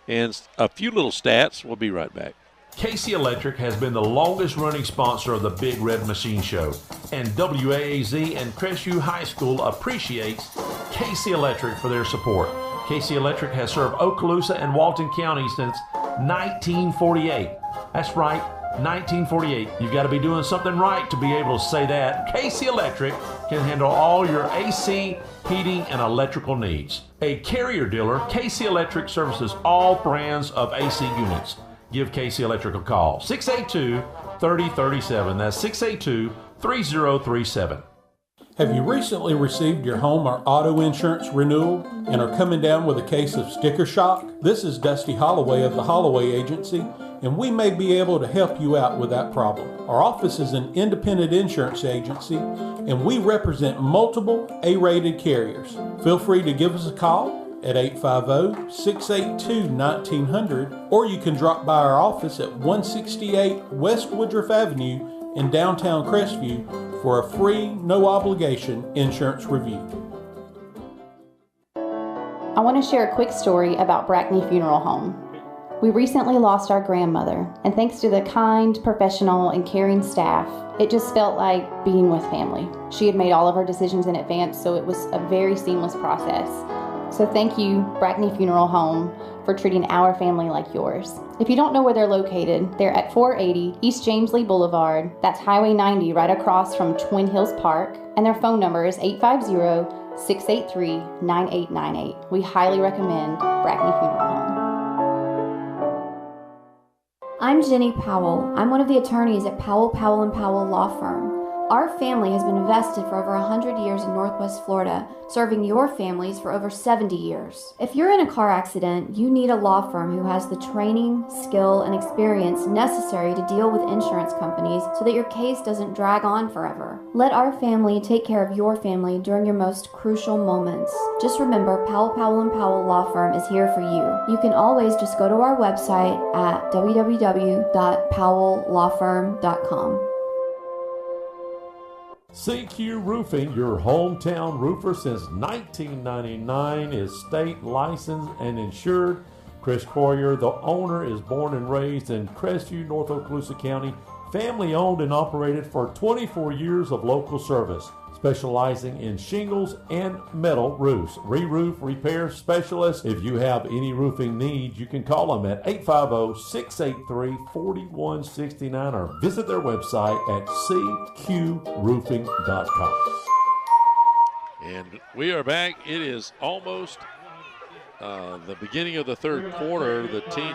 and a few little stats. We'll be right back. KC Electric has been the longest-running sponsor of the Big Red Machine Show, and WAAZ and Crestview High School appreciates KC Electric for their support. KC Electric has served Okaloosa and Walton County since 1948. That's right, 1948. You've got to be doing something right to be able to say that. KC Electric can handle all your AC, heating, and electrical needs. A Carrier dealer, KC Electric services all brands of AC units. Give KC Electric a call, 682-3037. That's 682-3037. Have you recently received your home or auto insurance renewal and are coming down with a case of sticker shock? This is Dusty Holloway of the Holloway Agency, and we may be able to help you out with that problem. Our office is an independent insurance agency, and we represent multiple A-rated carriers. Feel free to give us a call at 850-682-1900, or you can drop by our office at 168 West Woodruff Avenue in downtown Crestview for a free, no-obligation insurance review. I want to share a quick story about Brackney Funeral Home. We recently lost our grandmother, and thanks to the kind, professional, and caring staff, it just felt like being with family. She had made all of her decisions in advance, so it was a very seamless process. So thank you, Brackney Funeral Home, for treating our family like yours. If you don't know where they're located, they're at 480 East James Lee Boulevard. That's Highway 90 right across from Twin Hills Park. And their phone number is 850-683-9898. We highly recommend Brackney Funeral Home. I'm Jenny Powell. I'm one of the attorneys at Powell, Powell & Powell Law Firm. Our family has been invested for over 100 years in Northwest Florida, serving your families for over 70 years. If you're in a car accident, you need a law firm who has the training, skill, and experience necessary to deal with insurance companies so that your case doesn't drag on forever. Let our family take care of your family during your most crucial moments. Just remember, Powell, Powell & Powell Law Firm is here for you. You can always just go to our website at www.powelllawfirm.com. CQ Roofing, your hometown roofer since 1999, is state licensed and insured. Chris Coyer, the owner, is born and raised in Crestview, North Okaloosa County, family owned and operated for 24 years of local service, specializing in shingles and metal roofs. Re-roof repair specialist. If you have any roofing needs, you can call them at 850-683-4169 or visit their website at cqroofing.com. And we are back. It is almost the beginning of the third quarter.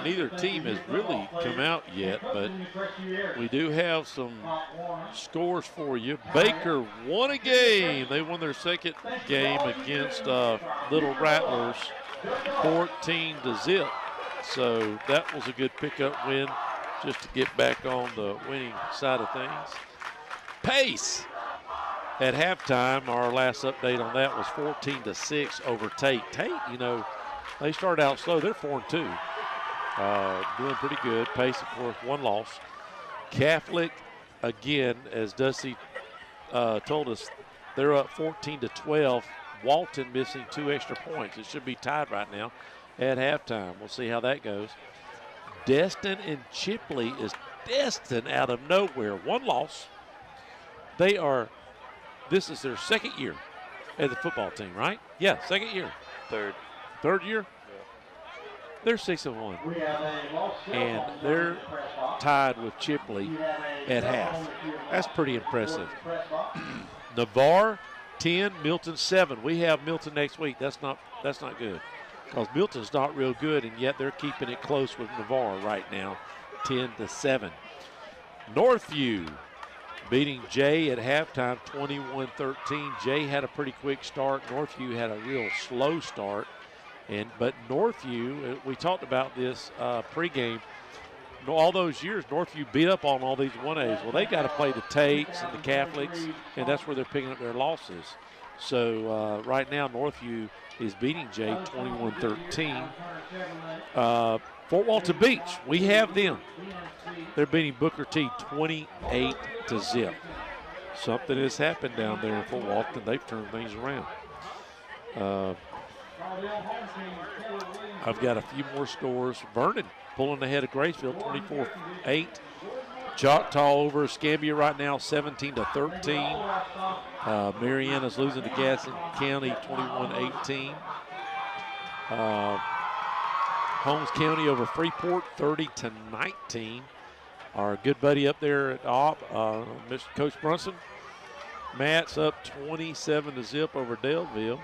Neither team has really come out yet, but we do have some scores for you. Baker won a game. They won their second game against Little Rattlers, 14-0. So that was a good pickup win just to get back on the winning side of things. Pace at halftime, our last update on that was 14-6 over Tate. Tate, they started out slow. They're 4-2. Doing pretty good. Pace, of course, one loss. Catholic, again, as Dusty told us, they're up 14-12. Walton missing 2 extra points. It should be tied right now at halftime. We'll see how that goes. Destin and Chipley is Destin out of nowhere. One loss. This is their second year as a football team, right? Yeah, second year. Third year? Yeah. They're 6-1. And they're tied with Chipley at half. That's pretty impressive. Navarre 10, Milton 7. We have Milton next week. That's not good. Because Milton's not real good, and yet they're keeping it close with Navarre right now, 10-7. Northview beating Jay at halftime, 21-13. Jay had a pretty quick start. Northview had a real slow start. But Northview, we talked about this pregame, all those years, Northview beat up on all these 1As. Well, they got to play the Tates and the Catholics, and that's where they're picking up their losses. So right now, Northview is beating Jay 21-13. Fort Walton Beach, we have them. They're beating Booker T 28-0. Something has happened down there in Fort Walton. They've turned things around. I've got a few more scores. Vernon pulling ahead of Graceville 24-8. Choctaw over Escambia right now 17-13. Mariana's losing to Gaston County 21-18. Holmes County over Freeport 30-19. Our good buddy up there at Mr. Coach Brunson. Matt's up 27-0 over Daleville.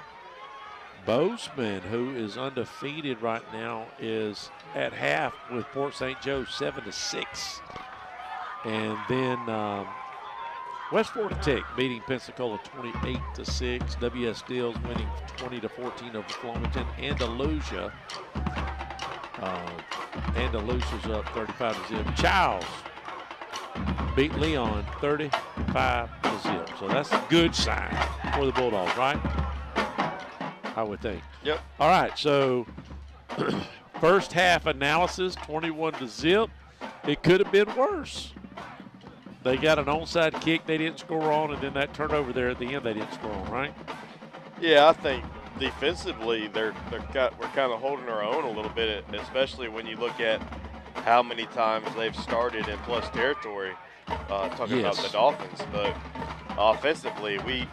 Bozeman, who is undefeated right now, is at half with Port St. Joe 7-6. And then West Florida Tech beating Pensacola 28-6. W.S. Steele's winning 20-14 over Flomaton. Andalusia. Andalusia's up 35-0. Childs beat Leon 35-0. So that's a good sign for the Bulldogs, right? I would think. Yep. All right, so first half analysis, 21-0. It could have been worse. They got an onside kick they didn't score on, and then that turnover there at the end they didn't score on, right? Yeah, I think defensively we're kind of holding our own a little bit, especially when you look at how many times they've started in plus territory, talking about the Dolphins. But offensively, we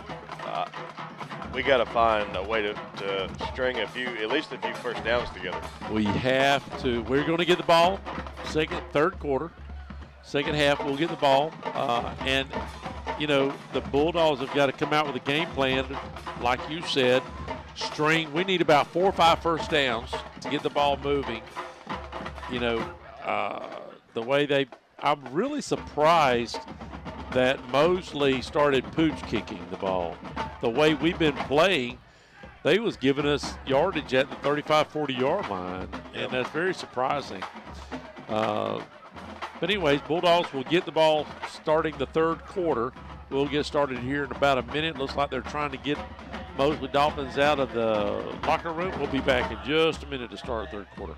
got to find a way to string at least a few first downs together. We have to. We're going to get the ball third quarter. Second half, we'll get the ball. And, you know, the Bulldogs have got to come out with a game plan, like you said. We need about 4 or 5 first downs to get the ball moving. You know, the way I'm really surprised that Mosley started pooch kicking the ball. The way we've been playing, they was giving us yardage at the 35, 40-yard line, and that's very surprising. But anyways, Bulldogs will get the ball starting the third quarter. We'll get started here in about a minute. Looks like they're trying to get Mosley Dolphins out of the locker room. We'll be back in just a minute to start the third quarter.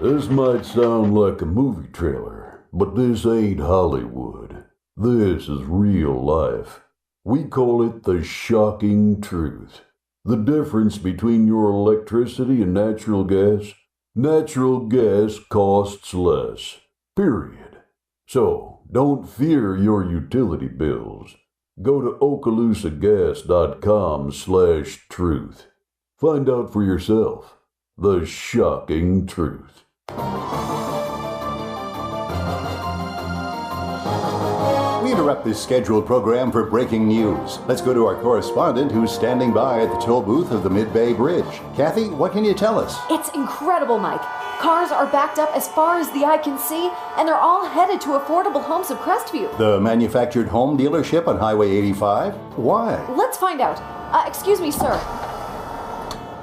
This might sound like a movie trailer, but this ain't Hollywood. This is real life. We call it the shocking truth. The difference between your electricity and natural gas? Natural gas costs less. Period. So, don't fear your utility bills. Go to okaloosagas.com/truth. Find out for yourself the shocking truth. We interrupt this scheduled program for breaking news. Let's go to our correspondent who's standing by at the toll booth of the Mid-Bay Bridge. Kathy, what can you tell us? It's incredible, Mike. Cars are backed up as far as the eye can see, and they're all headed to Affordable Homes of Crestview. The manufactured home dealership on Highway 85? Why? Let's find out. Excuse me, sir.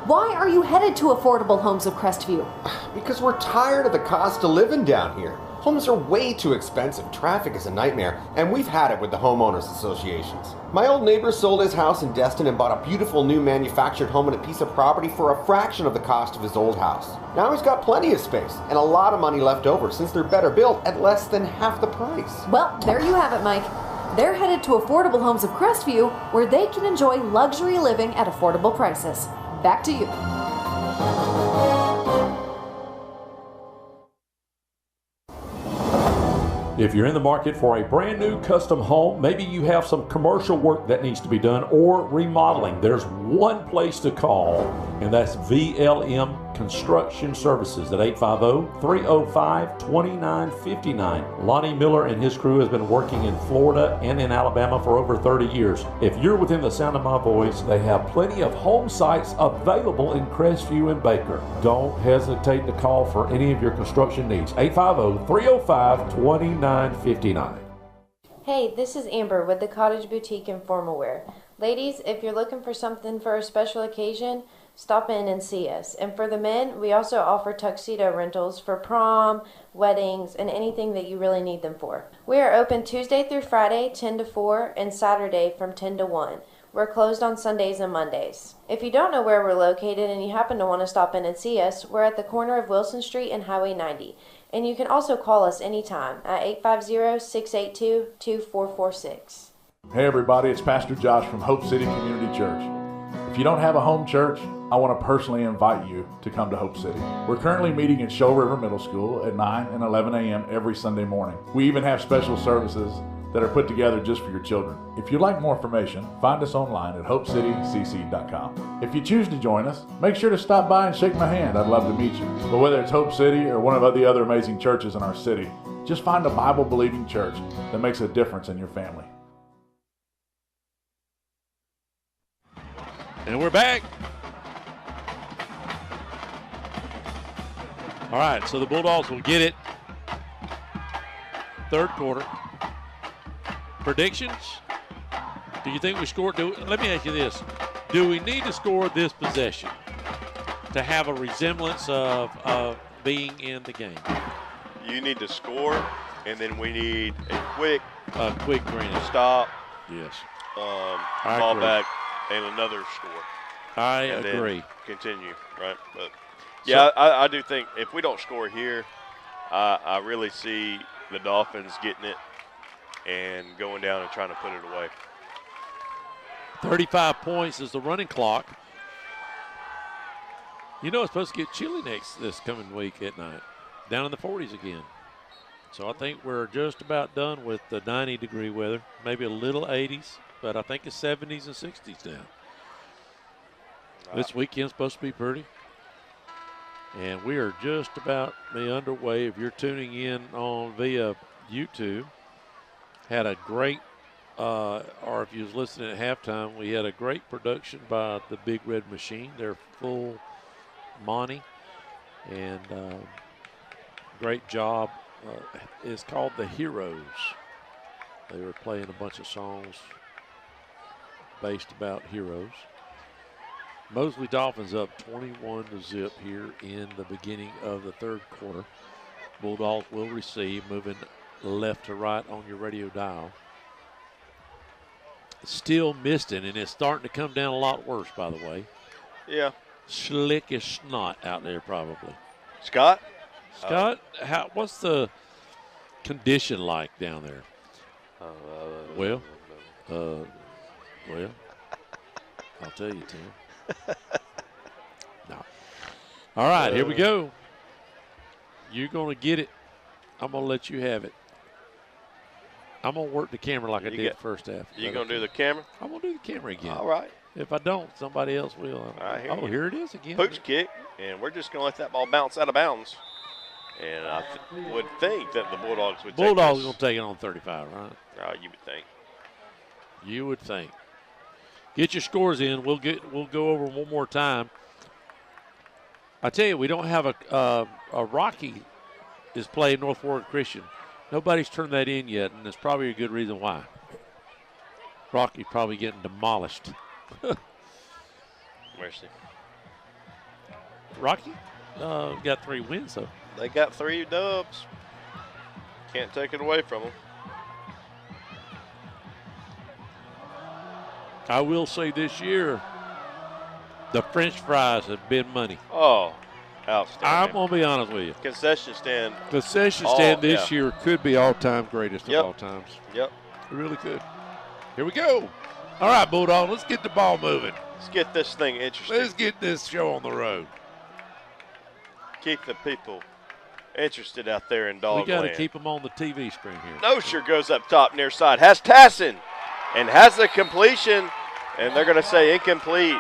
Why are you headed to Affordable Homes of Crestview? Because we're tired of the cost of living down here. Homes are way too expensive, traffic is a nightmare, and we've had it with the homeowners associations. My old neighbor sold his house in Destin and bought a beautiful new manufactured home and a piece of property for a fraction of the cost of his old house. Now he's got plenty of space and a lot of money left over since they're better built at less than half the price. Well, there you have it, Mike. They're headed to Affordable Homes of Crestview, where they can enjoy luxury living at affordable prices. Back to you. If you're in the market for a brand new custom home, maybe you have some commercial work that needs to be done or remodeling, there's one place to call, and that's VLM Construction Services at 850-305-2959. Lonnie Miller and his crew has been working in Florida and in Alabama for over 30 years. If you're within the sound of my voice, they have plenty of home sites available in Crestview and Baker. Don't hesitate to call for any of your construction needs. 850-305-2959. Hey, this is Amber with the Cottage Boutique and Formal Wear. Ladies, if you're looking for something for a special occasion, stop in and see us. And for the men, we also offer tuxedo rentals for prom, weddings, and anything that you really need them for. We are open Tuesday through Friday, 10 to 4, and Saturday from 10 to 1. We're closed on Sundays and Mondays. If you don't know where we're located and you happen to want to stop in and see us, we're at the corner of Wilson Street and Highway 90. And you can also call us anytime at 850-682-2446. Hey everybody, it's Pastor Josh from Hope City Community Church. If you don't have a home church, I want to personally invite you to come to Hope City. We're currently meeting at Show River Middle School at 9 and 11 a.m. every Sunday morning. We even have special services that are put together just for your children. If you'd like more information, find us online at hopecitycc.com. If you choose to join us, make sure to stop by and shake my hand. I'd love to meet you. But whether it's Hope City or one of the other amazing churches in our city, just find a Bible-believing church that makes a difference in your family. And we're back. All right, so the Bulldogs will get it. Third quarter. Predictions? Do you think we scored? Let me ask you this. Do we need to score this possession to have a resemblance of being in the game? You need to score, and then we need a quick green stop. Yes. Ball back and another score. I and agree. Then continue, right? But yeah, I do think if we don't score here, I really see the Dolphins getting it and going down and trying to put it away. 35 points is the running clock. You know it's supposed to get chilly this coming week at night. Down in the 40s again. So I think we're just about done with the 90-degree weather. Maybe a little 80s, but I think it's 70s and 60s now. This weekend's supposed to be pretty. And we are just about underway. If you're tuning in on via YouTube, had a great, or if you was listening at halftime, we had a great production by the Big Red Machine. They're full Monty, and great job. It's called The Heroes. They were playing a bunch of songs based about heroes. Mosley Dolphins up 21-0 here in the beginning of the third quarter. Bulldogs will receive, moving left to right on your radio dial. Still misting, and it's starting to come down a lot worse, by the way. Yeah. Slick as snot out there, probably. Scott, what's the condition like down there? Well, I'll tell you, Tim. No. All right, here we go. You're going to get it. I'm going to let you have it. I'm going to work the camera like I did the first half. You going to do the camera? I'm going to do the camera again. All right. If I don't, somebody else will. Here it is again. Pooch kick, and we're just going to let that ball bounce out of bounds. And I would think that the Bulldogs would take this. Bulldogs going to take it on 35, right? You would think. You would think. Get your scores in. We'll go over one more time. I tell you, we don't have a Rocky is playing North Warwick Christian. Nobody's turned that in yet, and there's probably a good reason why. Rocky's probably getting demolished. Mercy. Rocky got 3 wins, though. They got 3 dubs. Can't take it away from them. I will say this year, the French fries have been money. Oh, outstanding. I'm going to be honest with you. Concession stand. Concession stand this year could be all-time greatest of all times. Yep. It really could. Here we go. All right, Bulldog, let's get the ball moving. Let's get this thing interesting. Let's get this show on the road. Keep the people interested out there in dog We got to land. keep them on the TV screen here. Nosher goes up top near side. Has Tassin and has the completion. And they're going to say incomplete.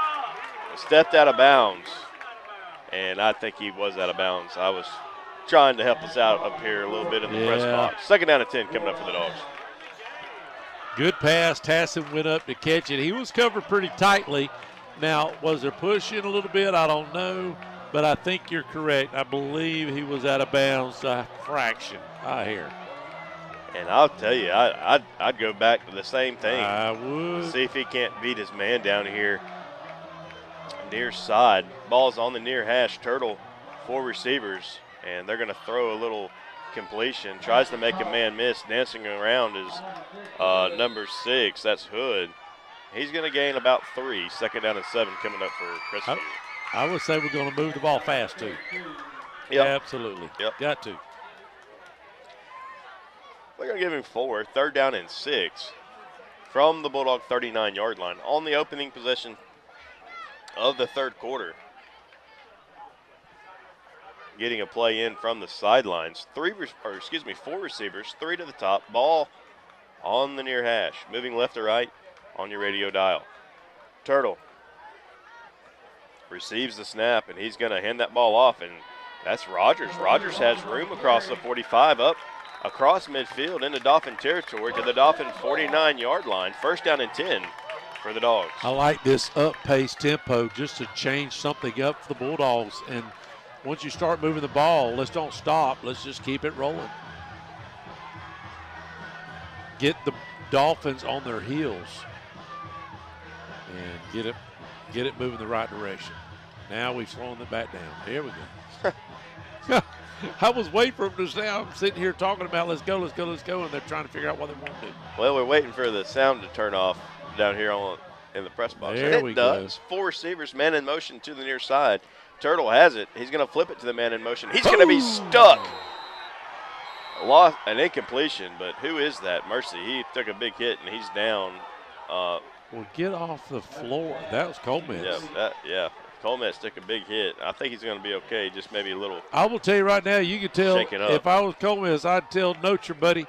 Stepped out of bounds. And I think he was out of bounds. I was trying to help us out up here a little bit in the press box. 2nd down and 10 coming up for the Dogs. Good pass. Tassin went up to catch it. He was covered pretty tightly. Now, was there push in a little bit? I don't know. But I think you're correct. I believe he was out of bounds a fraction. I hear. And I'll tell you, I'd go back to the same thing. I would. See if he can't beat his man down here. Near side. Ball's on the near hash. Turtle, 4 receivers. And they're going to throw a little completion. Tries to make a man miss. Dancing around is number 6. That's Hood. He's going to gain about 3. Second down and 7 coming up for Crestview. I would say we're going to move the ball fast, too. Yep. Absolutely. Yep. Got to. They're going to give him 4. Third down and 6 from the Bulldog 39-yard line on the opening possession of the third quarter. Getting a play in from the sidelines. 4 receivers, 3 to the top. Ball on the near hash. Moving left to right on your radio dial. Turtle receives the snap, and he's going to hand that ball off, and that's Rogers. Rogers has room across the 45, up across midfield into Dauphin territory to the Dauphin 49-yard line. First down and 10 for the Dogs. I like this up-pace tempo just to change something up for the Bulldogs. And once you start moving the ball, let's don't stop. Let's just keep it rolling. Get the Dolphins on their heels and get it moving the right direction. Now we've slowed it back down. Here we go. I was waiting for them to say, I'm sitting here talking about let's go, and they're trying to figure out what they want to do. Well, we're waiting for the sound to turn off down here in the press box. There we go. 4 receivers, man in motion to the near side. Turtle has it. He's going to flip it to the man in motion. He's going to be stuck. Lost an incompletion, but who is that? Mercy. He took a big hit, and he's down. Well, get off the floor. That was Coleman. Yeah. Coleman took a big hit. I think he's going to be okay, just maybe a little. I will tell you right now, you can tell if I was Coleman, I'd tell Notre, buddy,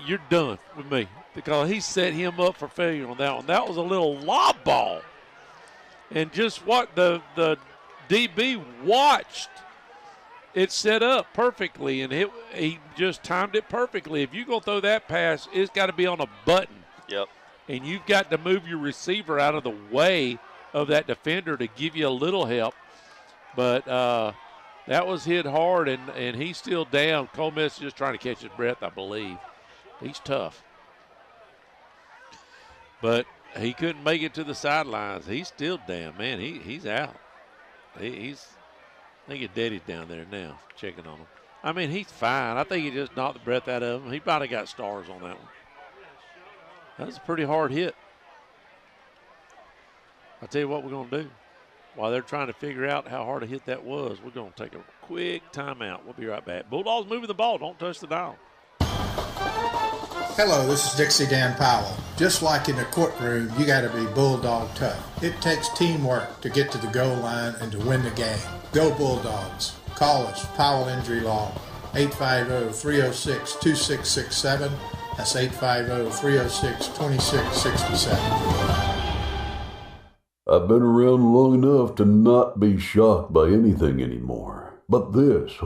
you're done with me because he set him up for failure on that one. That was a little lob ball. And just what the DB watched it set up perfectly, and he just timed it perfectly. If you're going to throw that pass, it's got to be on a button. Yep. And you've got to move your receiver out of the way of that defender to give you a little help. But that was hit hard, and he's still down. Coleman is just trying to catch his breath, I believe. He's tough. But he couldn't make it to the sidelines. He's still down, man. He's out. I think his daddy's down there now checking on him. I mean, he's fine. I think he just knocked the breath out of him. He probably got stars on that one. That was a pretty hard hit. I'll tell you what we're going to do. While they're trying to figure out how hard a hit that was, we're going to take a quick timeout. We'll be right back. Bulldogs moving the ball. Don't touch the dial. Hello, this is Dixie Dan Powell. Just like in the courtroom, you got to be bulldog tough. It takes teamwork to get to the goal line and to win the game. Go Bulldogs. Call us, Powell Injury Law, 850-306-2667. That's 850-306-2667. I've been around long enough to not be shocked by anything anymore. But this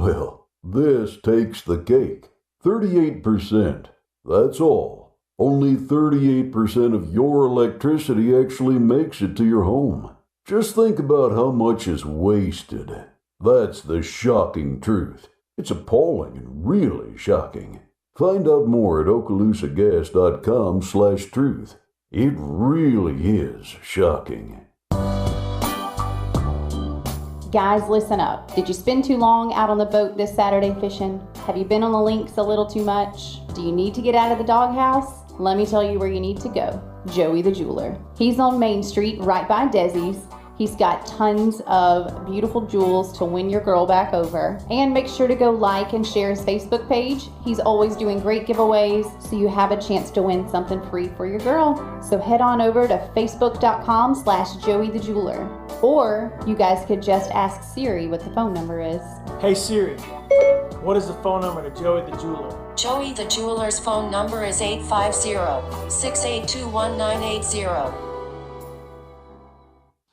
takes the cake. 38%. That's all. Only 38% of your electricity actually makes it to your home. Just think about how much is wasted. That's the shocking truth. It's appalling and really shocking. Find out more at okaloosagas.com/truth. It really is shocking. Guys, listen up. Did you spend too long out on the boat this Saturday fishing? Have you been on the links a little too much? Do you need to get out of the doghouse? Let me tell you where you need to go. Joey the Jeweler. He's on Main Street right by Desi's. He's got tons of beautiful jewels to win your girl back over. And make sure to go like and share his Facebook page. He's always doing great giveaways, so you have a chance to win something free for your girl. So head on over to facebook.com/Joey the Jeweler. Or you guys could just ask Siri what the phone number is. Hey Siri, what is the phone number to Joey the Jeweler? Joey the Jeweler's phone number is 850-682-1980.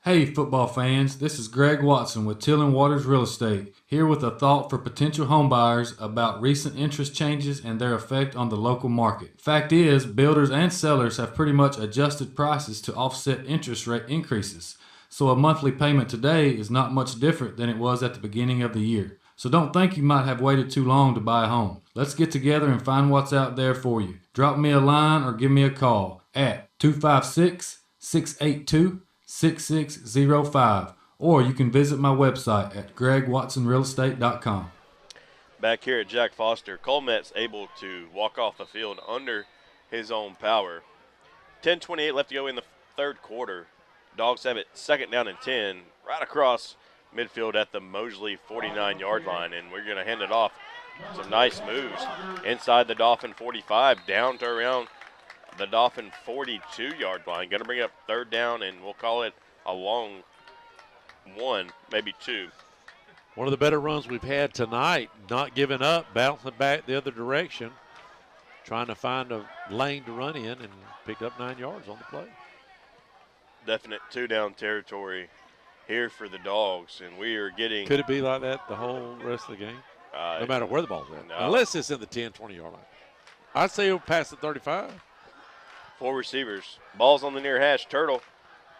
Hey football fans, this is Greg Watson with Till & Waters Real Estate, here with a thought for potential homebuyers about recent interest changes and their effect on the local market. Fact is, builders and sellers have pretty much adjusted prices to offset interest rate increases, so a monthly payment today is not much different than it was at the beginning of the year. So don't think you might have waited too long to buy a home. Let's get together and find what's out there for you. Drop me a line or give me a call at 256-682-6605, or you can visit my website at gregwatsonrealestate.com. Back here at Jack Foster, Colmet's able to walk off the field under his own power. 10:28 left to go in the third quarter. Dogs have it 2nd down and 10 right across midfield at the Mosley 49-yard line, and we're going to hand it off. Some nice moves inside the Dolphin 45 down to around the Dolphin 42-yard line. Going to bring up 3rd down, and we'll call it a long 1, maybe 2. One of the better runs we've had tonight, not giving up, bouncing back the other direction, trying to find a lane to run in, and picked up 9 yards on the play. Definite 2-down territory here for the Dogs, and we are getting. Could it be like that the whole rest of the game? No matter where the ball's at. No. Unless it's in the 10, 20-yard line. I'd say it'll pass the 35. 4 receivers. Ball's on the near hash. Turtle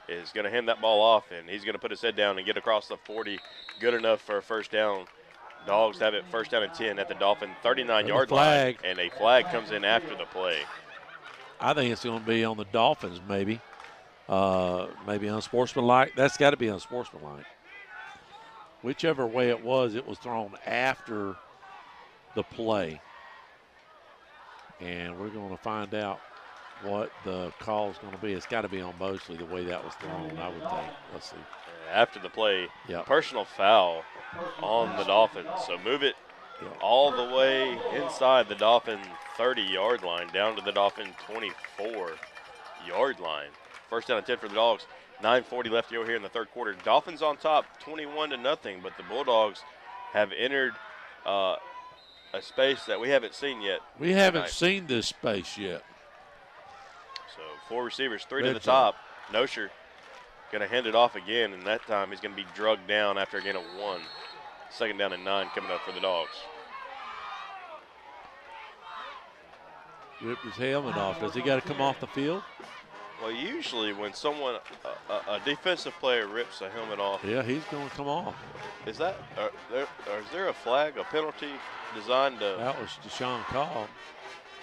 is going to hand that ball off, and he's going to put his head down and get across the 40. Good enough for a 1st down. Dogs have it 1st down and 10 at the Dolphin 39-yard line, and a flag comes in after the play. I think it's going to be on the Dolphins, maybe. Maybe unsportsmanlike. That's got to be unsportsmanlike. Whichever way it was thrown after the play. And we're going to find out what the call is going to be. It's got to be on Mosley the way that was thrown, I would think. Let's see. After the play, personal foul on the Dolphins. So move it all the way inside the Dolphin 30-yard line down to the Dolphin 24-yard line. 1st down and 10 for the Dogs. 9:40 left to go here in the third quarter. Dolphins on top, 21-0, but the Bulldogs have entered a space that we haven't seen yet. We haven't seen this space yet. So 4 receivers, 3 to the top. Nosher going to hand it off again, and that time he's going to be drugged down after a gain of 1. 2nd down and 9 coming up for the Dogs. Ripped his helmet off. Does he got to come off the field? Well, usually when someone, a defensive player rips a helmet off. Yeah, he's going to come off. Is that, is there a flag, a penalty designed to? That was Deshaun called.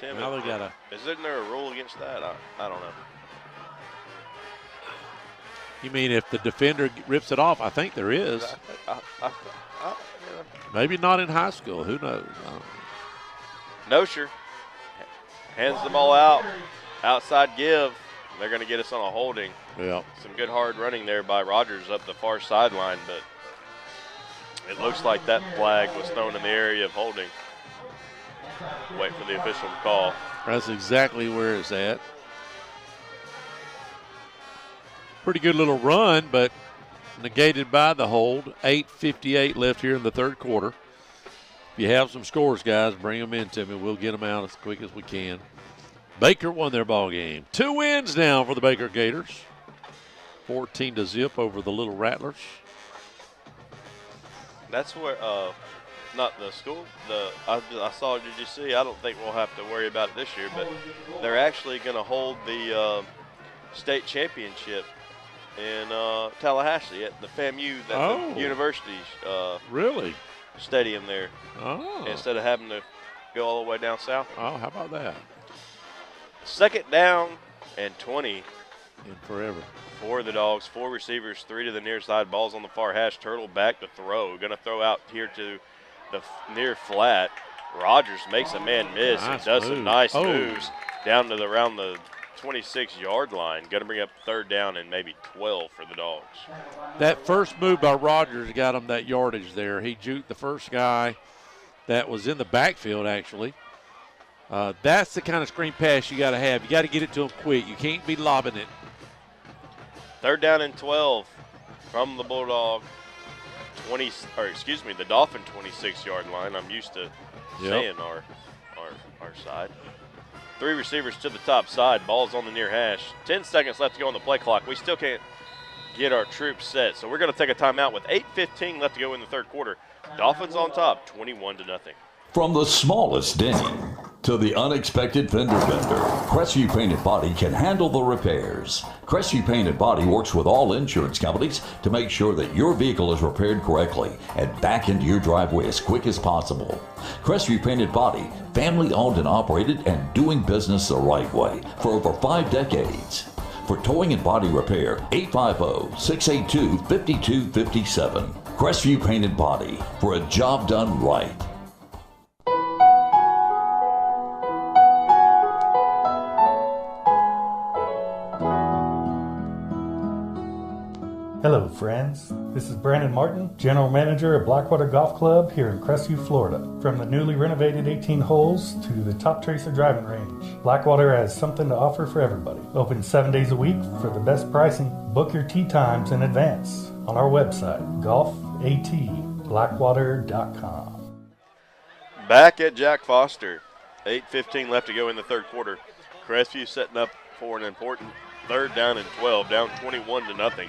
Now they got Isn't there a rule against that? I don't know. You mean if the defender rips it off? I think there is. Maybe not in high school. Who knows? Nosher hands the ball out. Outside give. They're going to get us on a holding. Yeah. Some good hard running there by Rogers up the far sideline, but it looks like that flag was thrown in the area of holding. Wait for the official to call. That's exactly where it's at. Pretty good little run, but negated by the hold. 8:58 left here in the third quarter. If you have some scores, guys, bring them in to me. We'll get them out as quick as we can. Baker won their ball game. 2 wins now for the Baker Gators. 14-0 over the Little Rattlers. That's where, not the school. I saw. Did you see? I don't think we'll have to worry about it this year, but they're actually going to hold the state championship in Tallahassee at the FAMU, the university's really stadium there. Instead of having to go all the way down south. Oh, how about that? 2nd down and 20. In forever. For the Dogs, 4 receivers, 3 to the near side. Ball's on the far hash. Turtle back to throw. Going to throw out here to the near flat. Rogers makes a man miss and does some nice moves down to around the 26-yard line. Going to bring up 3rd down and maybe 12 for the Dogs. That first move by Rogers got him that yardage there. He juked the first guy that was in the backfield, actually. That's the kind of screen pass you got to have. You got to get it to him quick. You can't be lobbing it. 3rd down and 12 from the Bulldog the Dolphin 26-yard line. I'm used to saying our side. 3 receivers to the top side. Ball's on the near hash. 10 seconds left to go on the play clock. We still can't get our troops set, so we're going to take a timeout with 8:15 left to go in the third quarter. Dolphins on top, 21-0. From the smallest ding to the unexpected fender bender, Crestview Painted Body can handle the repairs. Crestview Painted Body works with all insurance companies to make sure that your vehicle is repaired correctly and back into your driveway as quick as possible. Crestview Painted Body, family owned and operated and doing business the right way for over 5 decades. For towing and body repair, 850-682-5257. Crestview Painted Body, for a job done right. Hello, friends. This is Brandon Martin, General Manager at Blackwater Golf Club here in Crestview, Florida. From the newly renovated 18 holes to the Top Tracer driving range, Blackwater has something to offer for everybody. Open 7 days a week for the best pricing. Book your tee times in advance on our website, golfatblackwater.com. Back at Jack Foster, 8:15 left to go in the third quarter. Crestview setting up for an important third down and 12, down 21-0.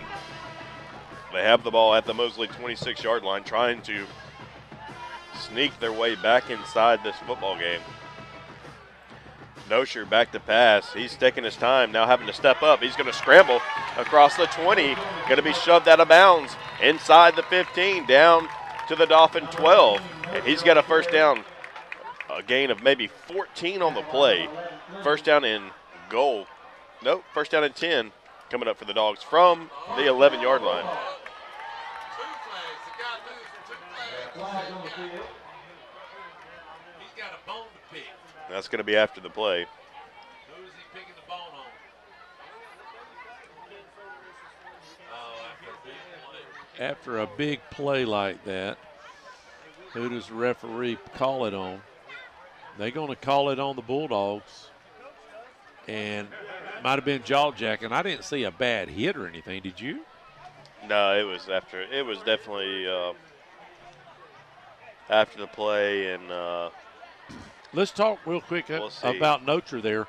They have the ball at the Mosley 26-yard line, trying to sneak their way back inside this football game. Nosher back to pass. He's taking his time, now having to step up. He's going to scramble across the 20, going to be shoved out of bounds inside the 15, down to the Dolphin 12. And he's got a first down, a gain of maybe 14 on the play. First down in goal. Nope, first down and 10 coming up for the Dogs from the 11-yard line. That's going to be after the play. Who is he picking the bone on? After a big play like that, who does the referee call it on? They're going to call it on the Bulldogs. And might have been jaw jacking. I didn't see a bad hit or anything. Did you? No, it was after. It was definitely after the play. And let's talk real quick about Notre there.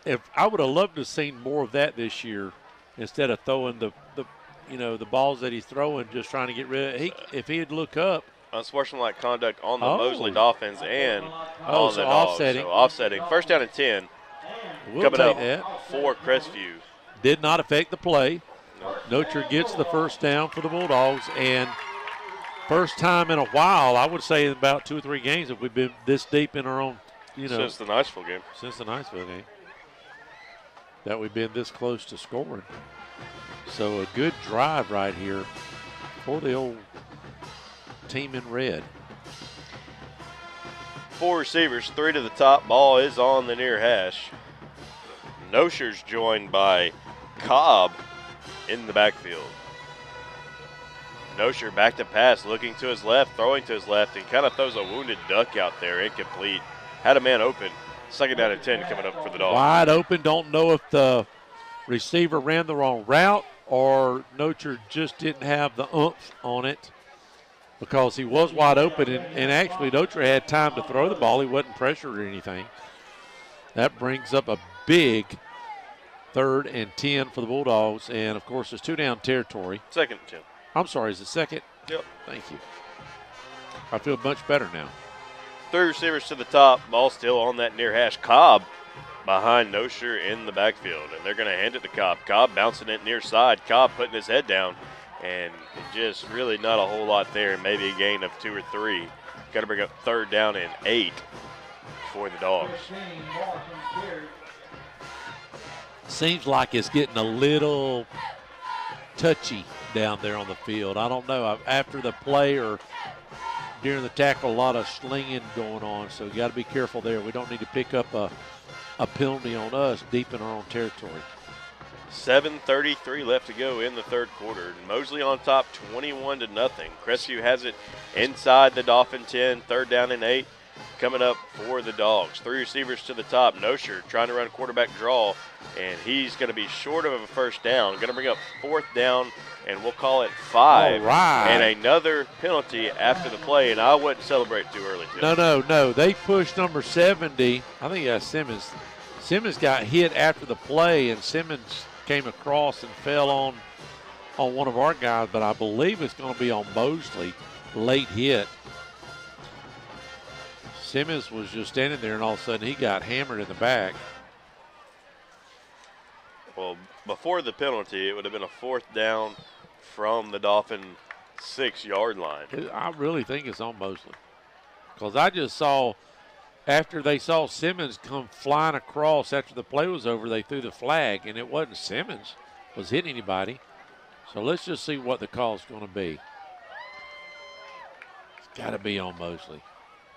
If I would have loved to have seen more of that this year, instead of throwing the balls that he's throwing, just trying to get rid of. If he'd look up. Unsportsmanlike conduct on the Mosley Dolphins and on the Dogs. Offsetting. So offsetting. First down and 10. Coming up for Crestview. Did not affect the play. Notre gets the first down for the Bulldogs, and first time in a while, I would say in about 2 or 3 games, if we've been this deep in our own, Since the Niceville game. Since the Niceville game. That we've been this close to scoring. So a good drive right here for the old team in red. 4 receivers, 3 to the top. Ball is on the near hash. Nosher's joined by Cobb in the backfield. Nosher back to pass, looking to his left, throwing to his left, and kind of throws a wounded duck out there, incomplete. Had a man open. Second down and 10 coming up for the Dogs. Wide open. Don't know if the receiver ran the wrong route or Notre just didn't have the oomph on it, because he was wide open, and actually Notre had time to throw the ball. He wasn't pressured or anything. That brings up a big 3rd and 10 for the Bulldogs, and, of course, it's 2 down territory. Second and 10. I'm sorry, is it second? Yep. Thank you. I feel much better now. 3 receivers to the top. Ball still on that near hash. Cobb behind Nosher in the backfield, and they're going to hand it to Cobb. Cobb bouncing it near side. Cobb putting his head down. And just really not a whole lot there, maybe a gain of 2 or 3. Got to bring up 3rd down and 8 for the Dogs. Seems like it's getting a little touchy down there on the field. I don't know. After the play or during the tackle, a lot of slinging going on, so you got to be careful there. We don't need to pick up a penalty on us deep in our own territory. 7:33 left to go in the third quarter. Mosley on top, 21-0. Crestview has it inside the Dolphin 10, 3rd down and 8. Coming up for the Dogs. 3 receivers to the top. Nosher trying to run quarterback draw, and he's going to be short of a first down. Going to bring up 4th down, and we'll call it 5. All right. And another penalty after the play, and I wouldn't celebrate too early. No. They pushed number 70. I think that's Simmons. Simmons got hit after the play, and Simmons came across and fell on one of our guys, but I believe it's going to be on Mosley. Late hit. Simmons was just standing there, and all of a sudden he got hammered in the back. Well, before the penalty, it would have been a 4th down from the Dolphin 6-yard line. I really think it's on Mosley, because I just saw, after they saw Simmons come flying across after the play was over, they threw the flag, and it wasn't Simmons was hitting anybody. So let's just see what the call is going to be. It's got to be on Mosley.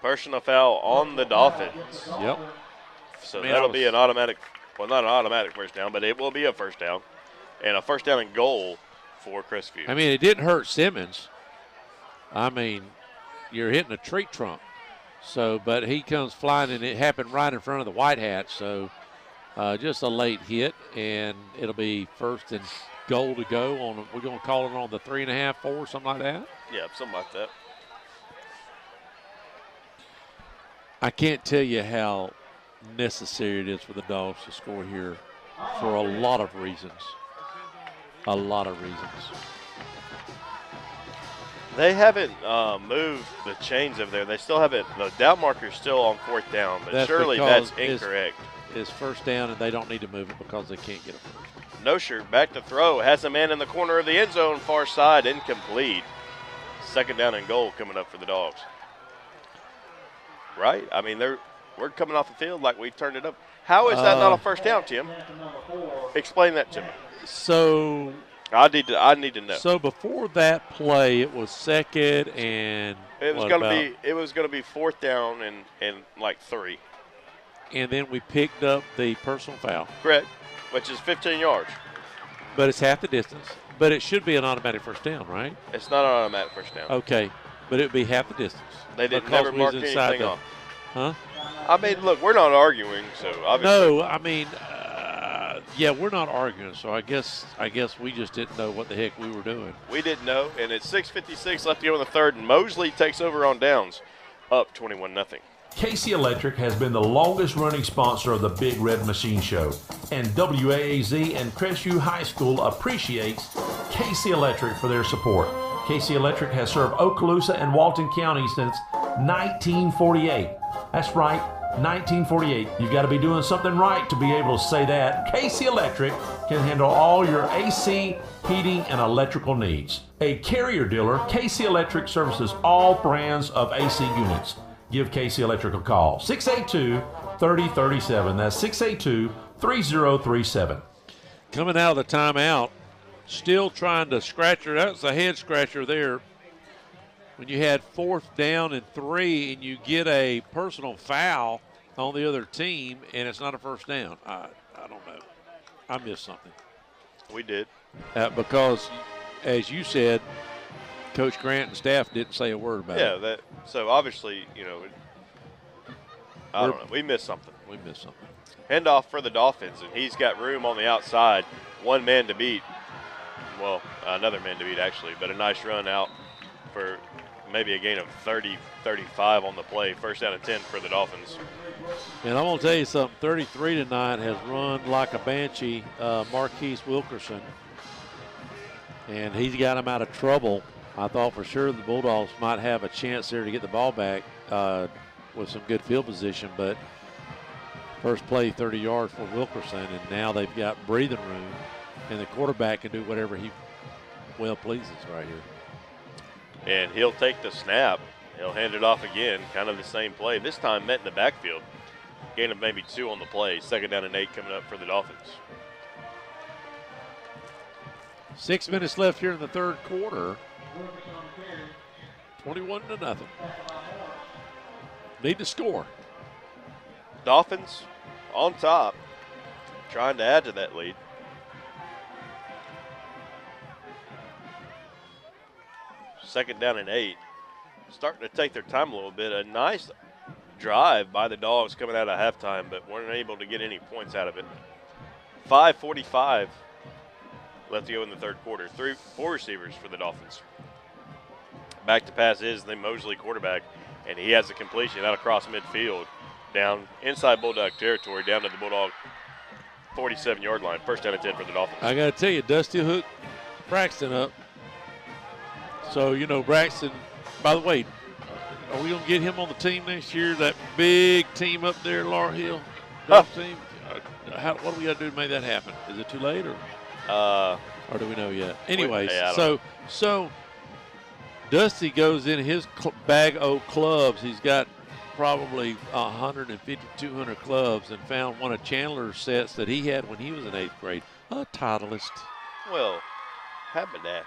Personal foul on the Dolphins. Yep. So that'll be an automatic, well, not an automatic first down, but it will be a first down. And a first down and goal for Crestview. I mean, it didn't hurt Simmons. I mean, you're hitting a tree trunk. So, but he comes flying, and it happened right in front of the White Hats. So, just a late hit, and it'll be first and goal to go. We're going to call it on the 3.5, 4, something like that. Yeah, something like that. I can't tell you how necessary it is for the Dogs to score here for a lot of reasons. A lot of reasons. They haven't moved the chains over there. They still haven't. The down marker's still on 4th down, but surely that's incorrect. It's first down, and they don't need to move it because they can't get a first. Nosher back to throw. Has a man in the corner of the end zone, far side, incomplete. 2nd down and goal coming up for the Dogs. Right? I mean, we're coming off the field like we turned it up. How is that not a first down, Tim? Explain that to me. So I need to know. So before that play, it was 2nd and it was going to be 4th down and like 3. And then we picked up the personal foul. Correct, which is 15 yards. But it's half the distance. But it should be an automatic first down, right? It's not an automatic first down. Okay, but it would be half the distance. They didn't never mark anything off. Huh? I mean, look, we're not arguing, so obviously. No, I mean, yeah, we're not arguing. So I guess we just didn't know what the heck we were doing. We didn't know, and it's 6:56 left to go in the 3rd, and Mosley takes over on downs, up 21-0. KC Electric has been the longest-running sponsor of the Big Red Machine Show, and WAAZ and Crestview High School appreciates KC Electric for their support. KC Electric has served Okaloosa and Walton County since 1948. That's right, 1948. You've got to be doing something right to be able to say that. KC Electric can handle all your AC, heating, and electrical needs. A Carrier dealer, KC Electric services all brands of AC units. Give KC Electric a call, 682-3037. That's 682-3037. Coming out of the timeout, still trying to scratch her. That's a head scratcher there. When you had 4th down and 3 and you get a personal foul on the other team and it's not a first down, I don't know. I missed something. We did. Because, as you said, Coach Grant and staff didn't say a word about it. Yeah, so obviously, I don't know. We missed something. Handoff for the Dolphins, and he's got room on the outside. One man to beat. Well, another man to beat, actually, but a nice run out for maybe a gain of 30, 35 on the play. 1st down and 10 for the Dolphins. And I'm going to tell you something. 33 tonight has run like a banshee, Marquise Wilkerson. And he's got him out of trouble. I thought for sure the Bulldogs might have a chance there to get the ball back with some good field position, but first play 30 yards for Wilkerson, and now they've got breathing room, and the quarterback can do whatever he well pleases right here. And he'll take the snap. He'll hand it off again, kind of the same play. This time met in the backfield. Gain of maybe 2 on the play. 2nd down and 8 coming up for the Dolphins. 6 minutes left here in the 3rd quarter. 21-0. Need to score. Dolphins on top, trying to add to that lead. Second down and 8. Starting to take their time a little bit. A nice drive by the Dogs coming out of halftime, but weren't able to get any points out of it. 5:45 left to go in the 3rd quarter. 4 receivers for the Dolphins. Back to pass is the Mosley quarterback, and he has a completion out across midfield, down inside Bulldog territory, down to the Bulldog 47-yard line. 1st down and 10 for the Dolphins. I got to tell you, Dusty hooked Braxton up. So, Braxton, by the way, are we going to get him on the team next year? That big team up there, Laurel Hill, team? What do we got to do to make that happen? Is it too late, or do we know yet? Anyways, so Dusty goes in his bag of clubs. He's got probably 150, 200 clubs, and found one of Chandler's sets that he had when he was in 8th grade. A Titleist. Well, Haberdasher.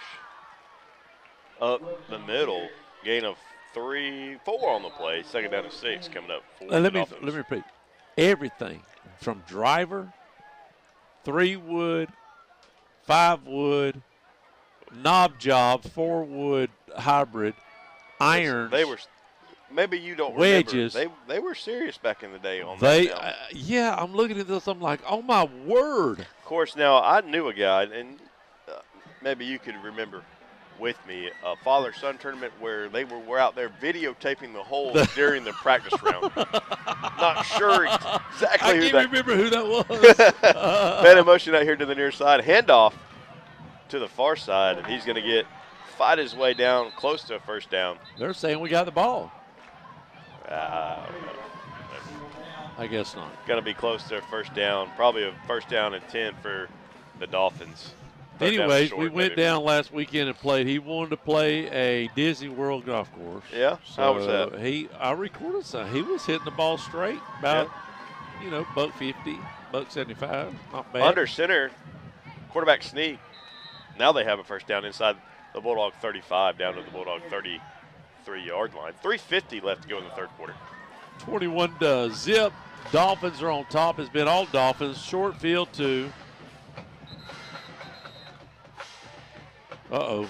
Up the middle, gain of 3, 4 on the play. 2nd down and 6 coming up. Let me repeat. Everything from driver, 3 wood, 5 wood, knob job, 4-wood hybrid, irons. They were. Maybe you don't wedges. remember. They were serious back in the day on they, that. Now. Yeah, I'm looking at this. I'm like, oh my word. Of course, now I knew a guy, and maybe you could remember with me a father-son tournament where they were out there videotaping the holes during the practice round. Not sure exactly who that. I can't remember who that was. Man in motion out here to the near side, handoff to the far side, and he's going to fight his way down close to a first down. They're saying we got the ball. I guess not. Going to be close to a first down, probably a first down and 10 for the Dolphins. Anyways, we went down last weekend and played. He wanted to play a Disney World golf course. Yeah, so how was that? I recorded some. He was hitting the ball straight, about $1.50, $1.75, not bad. Under center, quarterback sneak. Now they have a first down inside the Bulldog 35 down to the Bulldog 33-yard line. 3:50 left to go in the third quarter. 21-zip. Dolphins are on top. It's been all Dolphins. Short field too. Uh-oh.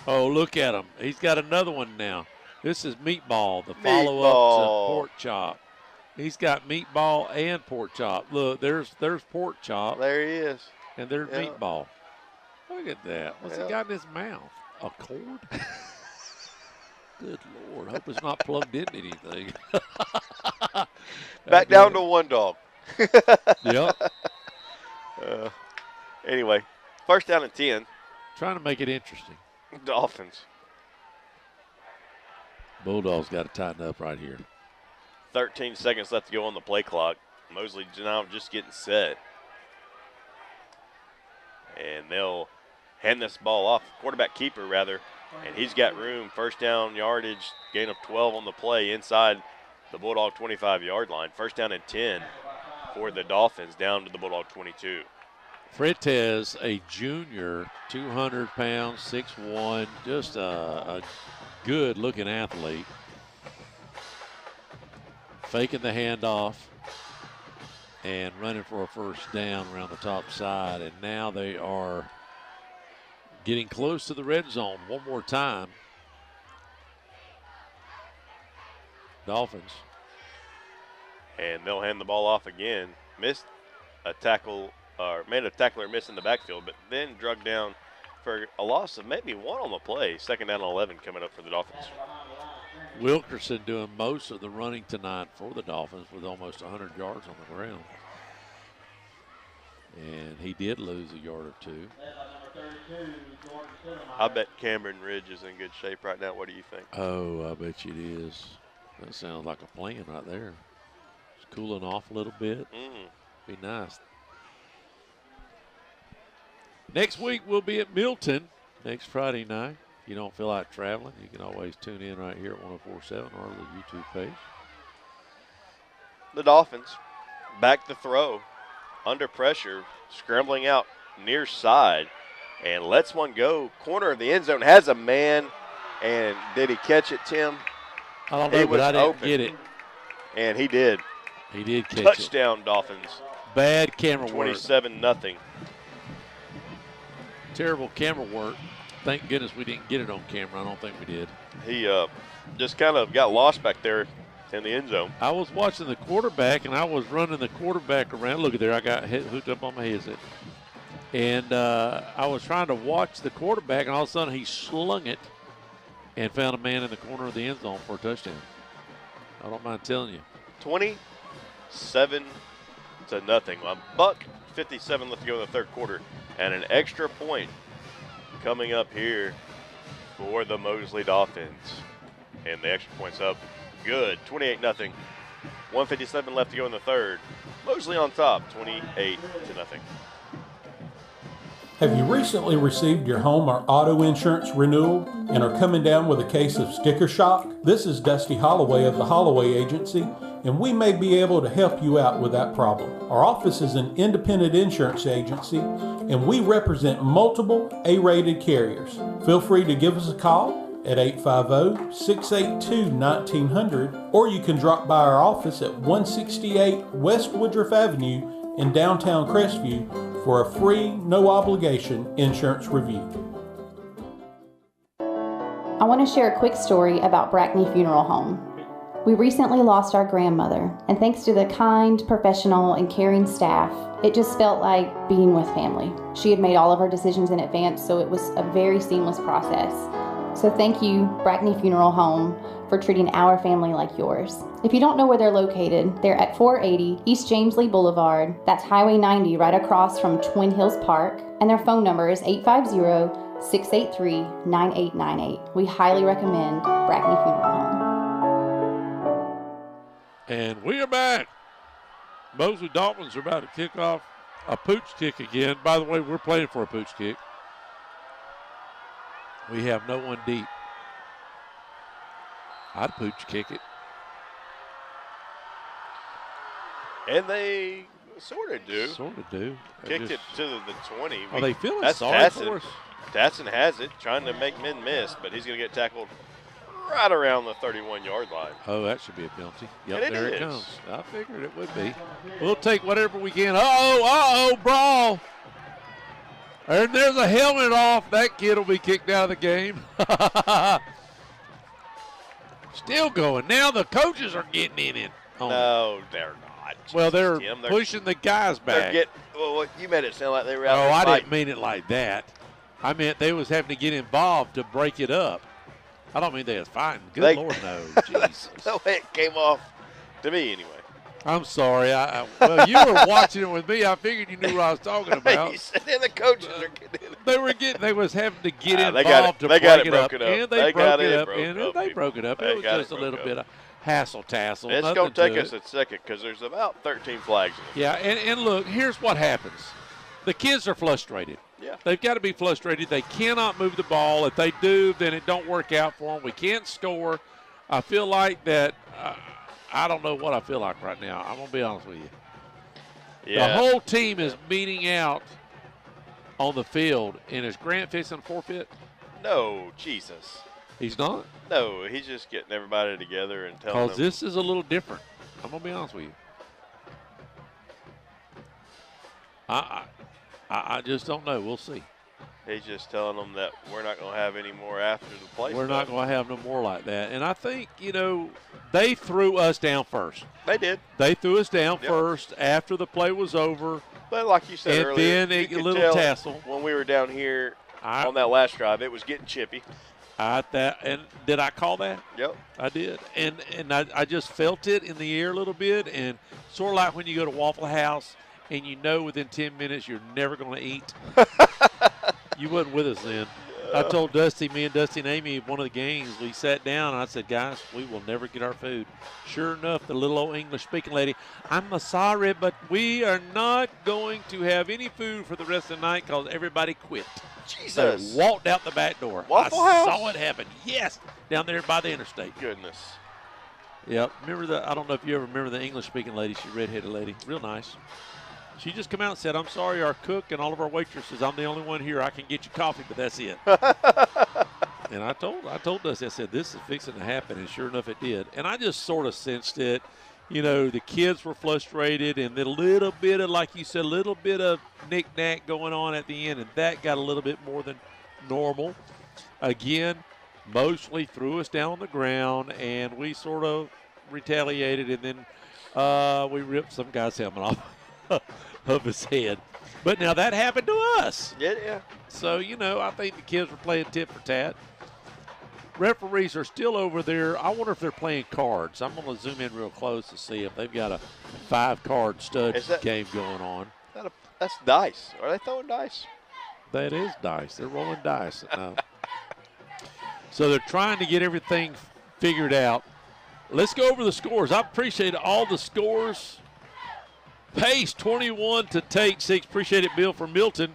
Oh, look at him. He's got another one now. This is Meatball, the follow-up to Pork Chop. He's got Meatball and Pork Chop. Look, there's Pork Chop. There he is. And there's Meatball. Look at that. What's he got in his mouth? A cord? Good Lord. Hope it's not plugged into anything. Back down to one dog. Yep. Anyway, first down and 10. Trying to make it interesting. Dolphins. Bulldogs got to tighten up right here. 13 seconds left to go on the play clock. Mosley now just getting set. And they'll hand this ball off, quarterback keeper rather, and he's got room, first down yardage, gain of 12 on the play inside the Bulldog 25-yard line. First down and 10 for the Dolphins down to the Bulldog 22. Freites, a junior, 200 pounds, 6'1", just a good-looking athlete. Faking the handoff and running for a first down around the top side. And now they are getting close to the red zone one more time. Dolphins. And they'll hand the ball off again. Missed a tackle, or made a tackler miss in the backfield, but then drug down for a loss of maybe one on the play. Second down and 11 coming up for the Dolphins. Wilkerson doing most of the running tonight for the Dolphins with almost 100 yards on the ground. And he did lose a yard or two. I bet Cameron Ridge is in good shape right now. What do you think? Oh, I bet you it is. That sounds like a plan right there. It's cooling off a little bit. Be nice. Next week we'll be at Milton next Friday night. If you don't feel like traveling, you can always tune in right here at 104.7 or the YouTube page. The Dolphins back to throw, under pressure, scrambling out near side, and lets one go. Corner of the end zone, has a man, and did he catch it, Tim? I don't know, but I didn't get it. And he did. He did catch Touchdown, Dolphins. Bad camera work. 27-0. Terrible camera work. Thank goodness we didn't get it on camera. I don't think we did. He just kind of got lost back there in the end zone. I was watching the quarterback, and I was running the quarterback around. Look at there. I got hooked up on my headset. And I was trying to watch the quarterback, and all of a sudden he slung it and found a man in the corner of the end zone for a touchdown. I don't mind telling you. 27-0. $1:57 left to go in the third quarter. And an extra point coming up here for the Mosley Dolphins. And the extra point's up. Good. 28-0. 1:57 left to go in the third. Mosley on top, 28-0. Have you recently received your home or auto insurance renewal and are coming down with a case of sticker shock? This is Dusty Holloway of the Holloway Agency, and we may be able to help you out with that problem. Our office is an independent insurance agency, and we represent multiple A-rated carriers. Feel free to give us a call at 850-682-1900, or you can drop by our office at 168 West Woodruff Avenue in downtown Crestview for a free, no-obligation insurance review. I want to share a quick story about Brackney Funeral Home. We recently lost our grandmother, and thanks to the kind, professional, and caring staff, it just felt like being with family. She had made all of her decisions in advance, so it was a very seamless process. So thank you, Brackney Funeral Home, for treating our family like yours. If you don't know where they're located, they're at 480 East James Lee Boulevard. That's Highway 90 right across from Twin Hills Park, and their phone number is 850-683-9898. We highly recommend Brackney Funeral Home. And we are back. Mosley Dolphins are about to kick off a pooch kick again. By the way, we're playing for a pooch kick. We have no one deep. I'd pooch kick it. And they sort of do. Sort of do. Kicked it to the 20. Are they feeling that's sorry Datsun. for us? Datsun has it, trying to make men miss, but he's going to get tackled right around the 31-yard line. Oh, that should be a penalty. Yep, And there it it is. comes. I figured it would be. We'll take whatever we can. Uh-oh, brawl. And there's a helmet off. That kid will be kicked out of the game. Still going. Now the coaches are getting in it. No, they're not. Well, they're Tim, pushing the guys back. Well, you made it sound like they were out Oh, there I fighting. didn't mean it like that. I meant they was having to get involved to break it up. I don't mean they was fighting. Good Lord, no. Jesus. The way it came off to me, anyway. I'm sorry. Well, you were watching it with me. I figured you knew what I was talking about. You said the coaches are getting in. They was having to get involved they got it break it up. broken And they broke it up. And they broke it up. It was just a little bit of hassle-tassle. It's nothing going to take to us it. a second because there's about 13 flags in it. Yeah, and look, here's what happens. The kids are frustrated. Yeah. They've got to be frustrated. They cannot move the ball. If they do, then it don't work out for them. We can't score. I feel like that I don't know what I feel like right now. I'm going to be honest with you. Yeah. The whole team is meeting out on the field, and is Grant fixing to forfeit? No, Jesus. He's not? No, he's just getting everybody together and telling them. Because this is a little different. I'm going to be honest with you. I just don't know. We'll see. He's just telling them that we're not going to have any more after the play. We're not going to have no more like that. And I think, they threw us down first. They did. They threw us down first after the play was over. But like you said and earlier, then you could a little tell tassel. When we were down here on that last drive, it was getting chippy. And did I call that? Yep. I did. And I just felt it in the air a little bit. And sort of like when you go to Waffle House and you know within 10 minutes you're never going to eat. You wasn't with us then. I told Dusty, me and Dusty and Amy, one of the games, we sat down and I said, guys, we will never get our food. Sure enough, the little old English-speaking lady, I'm sorry, but we are not going to have any food for the rest of the night because everybody quit. Jesus. They walked out the back door. Waffle I House? saw it happen. Yes, down there by the interstate. Goodness. Yep. Remember I don't know if you ever remember the English-speaking lady. She's a redheaded lady. Real nice. She just come out and said, I'm sorry, our cook and all of our waitresses, I'm the only one here. I can get you coffee, but that's it. And I told Dusty, I said, this is fixing to happen, and sure enough it did. And I just sort of sensed it. The kids were frustrated, and then a little bit of, like you said, a little bit of knick-knack going on at the end, and that got a little bit more than normal. Again, Mosley threw us down on the ground, and we sort of retaliated, and then we ripped some guy's helmet off of his head. But now that happened to us. Yeah. So, I think the kids were playing tit for tat. Referees are still over there. I wonder if they're playing cards. I'm going to zoom in real close to see if they've got a 5-card stud game going on. That's dice. Are they throwing dice? That is dice. They're rolling dice. So they're trying to get everything figured out. Let's go over the scores. I appreciate all the scores. Pace 21 to Tate 6. Appreciate it, Bill, from Milton.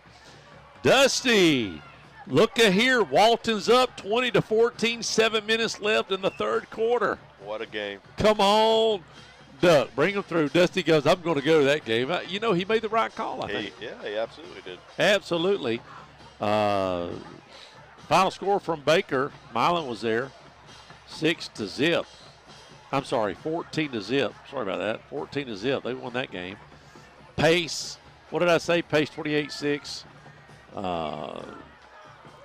Dusty, look at here. Walton's up 20-14. 7 minutes left in the third quarter. What a game. Come on, Duck. Bring him through. Dusty goes, I'm going to go to that game. He made the right call, I think. He absolutely did. Absolutely. Final score from Baker. Milan was there. 6-0. I'm sorry, 14-0. Sorry about that. 14-0. They won that game. Pace, what did I say? Pace 28-6.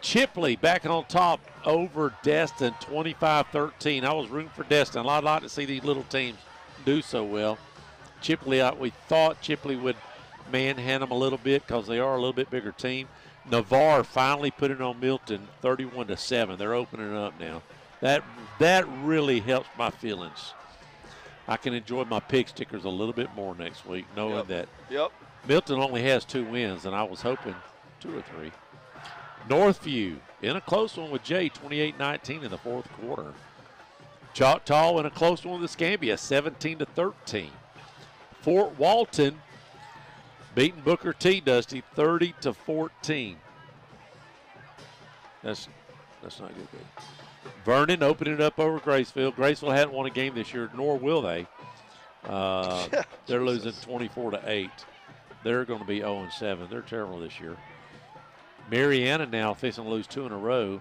Chipley back on top over Destin 25-13. I was rooting for Destin. I'd like to see these little teams do so well. Chipley, we thought Chipley would manhandle them a little bit because they are a little bit bigger team. Navarre finally put it on Milton 31-7. They're opening up now. That really helps my feelings. I can enjoy my pig stickers a little bit more next week, knowing that Milton only has 2 wins, and I was hoping 2 or 3. Northview in a close one with Jay, 28-19 in the fourth quarter. Choctaw in a close one with Escambia, 17-13. Fort Walton beating Booker T, Dusty, 30-14. That's not good. Vernon opening it up over Graceville. Graceville hadn't won a game this year, nor will they. They're losing 24-8. They're going to be 0-7. They're terrible this year. Mariana now facing to lose 2 in a row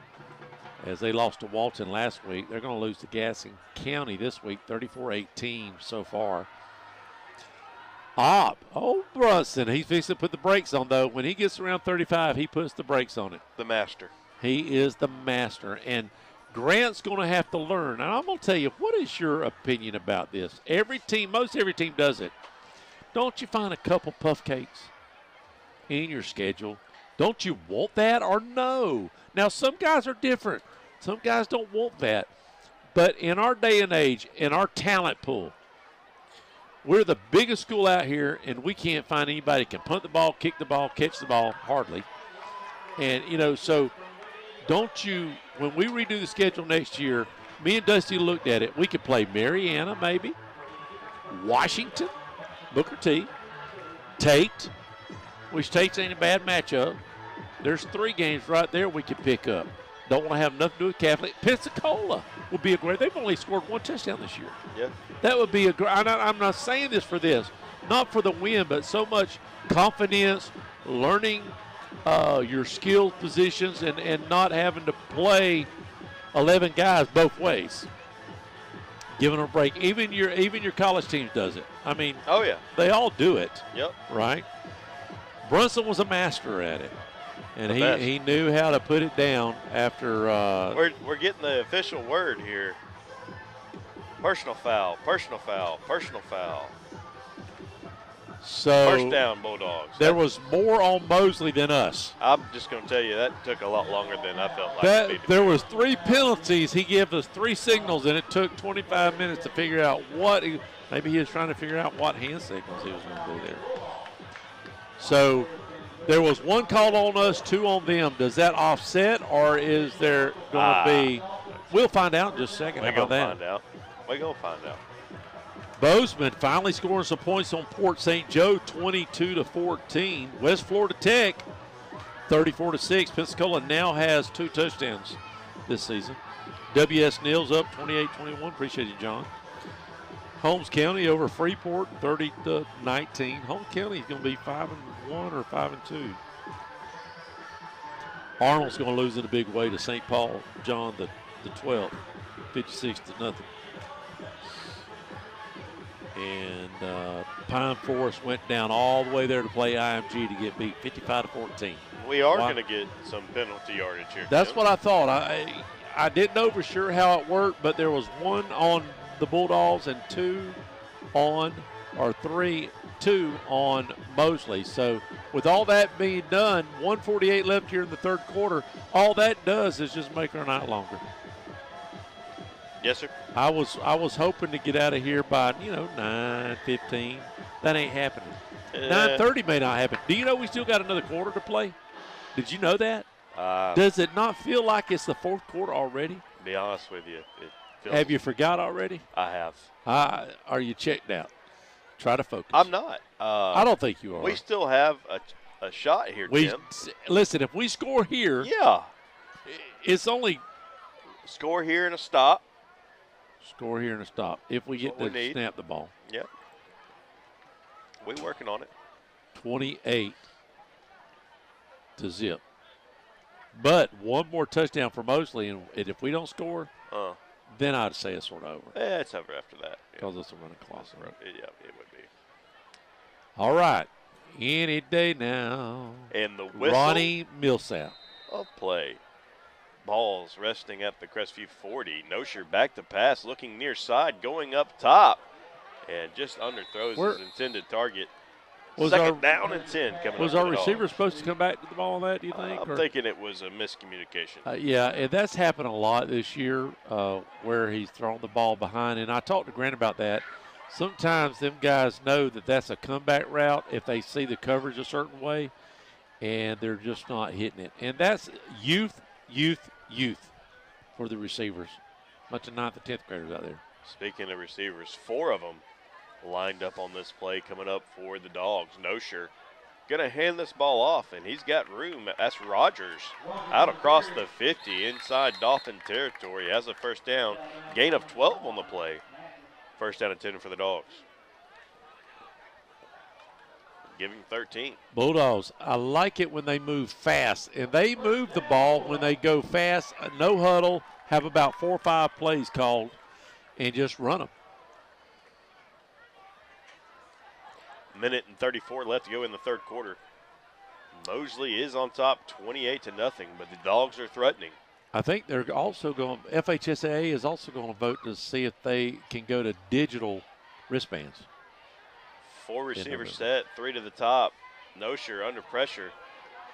as they lost to Walton last week. They're going to lose to Gaston County this week, 34-18 so far. Brunson, he's fixing to put the brakes on, though. When he gets around 35, he puts the brakes on it. The master. He is the master. And Grant's going to have to learn. And I'm going to tell you, what is your opinion about this? Most every team does it. Don't you find a couple puff cakes in your schedule? Don't you want that or no? Now, some guys are different. Some guys don't want that. But in our day and age, in our talent pool, we're the biggest school out here, and we can't find anybody that can punt the ball, kick the ball, catch the ball, hardly. And, so don't you, when we redo the schedule next year, me and Dusty looked at it. We could play Mariana, maybe, Washington, Booker T, Tate, which Tate's ain't a bad matchup. There's 3 games right there we could pick up. Don't want to have nothing to do with Catholic. Pensacola would be a great. They've only scored 1 touchdown this year. Yeah. That would be a great. I'm not saying this for this, not for the win, but so much confidence, learning your skill positions, and not having to play 11 guys both ways. Giving them a break. Even your college team does it. I mean, oh yeah, they all do it. Yep. Right. Brunson was a master at it. And he knew how to put it down after. We're getting the official word here. Personal foul, personal foul, personal foul. So first down, Bulldogs. There was more on Mosley than us. I'm just going to tell you that took a lot longer than I felt like. There was 3 penalties. He gave us 3 signals, and it took 25 minutes to figure out maybe he was trying to figure out what hand signals he was going to do there. So there was 1 called on us, 2 on them. Does that offset, or is there going to be? We'll find out in just a second. How about that? We're going to find out. Bozeman finally scoring some points on Port St. Joe, 22-14. West Florida Tech, 34-6. Pensacola now has 2 touchdowns this season. W.S. Nils up 28-21. Appreciate you, John. Holmes County over Freeport, 30-19. Holmes County is going to be 5-1 or 5-2. Arnold's going to lose in a big way to St. Paul, John, the 12th, 56-0. And Pine Forest went down all the way there to play IMG to get beat 55-14. We are going to get some penalty yardage here. That's what I thought. I didn't know for sure how it worked, but there was 1 on the Bulldogs and 2 on Mosley. So with all that being done, 1:48 left here in the third quarter, all that does is just make our night longer. Yes, sir. I was hoping to get out of here by 9:15. That ain't happening. 9:30 may not happen. Do you know we still got another quarter to play? Did you know that? Does it not feel like it's the fourth quarter already? To be honest with you, have you forgot already? I have. Are you checked out? Try to focus. I'm not. I don't think you are. We still have a shot here, Tim. Listen, if we score here, it's only score here and a stop. Score here and a stop. If we get to snap the ball. Yep. We're working on it. 28-0. But 1 more touchdown for Mosley, and if we don't score, then I'd say it's sort of over. It's over after that. Because it's a running clock. Yeah, it would be. All right. Any day now. And the whistle. Ronnie Millsap. Of play. Balls resting at the Crestview 40. Nosher back to pass, looking near side, going up top. And just underthrows his intended target. Second down and 10 coming up. Was our receiver supposed to come back to the ball on that, do you think? I'm thinking it was a miscommunication. Yeah, and that's happened a lot this year where he's thrown the ball behind. And I talked to Grant about that. Sometimes them guys know that that's a comeback route if they see the coverage a certain way, and they're just not hitting it. And that's youth for the receivers. Bunch of 9th and 10th graders out there. Speaking of receivers, 4 of them lined up on this play coming up for the Dogs. Nosher going to hand this ball off, and he's got room. That's Rogers out across the 50 inside Dolphin territory. Has a first down. Gain of 12 on the play. First down and 10 for the Dogs. Give him 13. Bulldogs, I like it when they move fast, and they move the ball when they go fast. No huddle, have about 4 or 5 plays called, and just run them. Minute and 34 left to go in the third quarter. Mosley is on top 28-0, but the Dogs are threatening. I think they're also going, FHSAA is also going to vote to see if they can go to digital wristbands. 4 receivers set, 3 to the top. Nosher under pressure,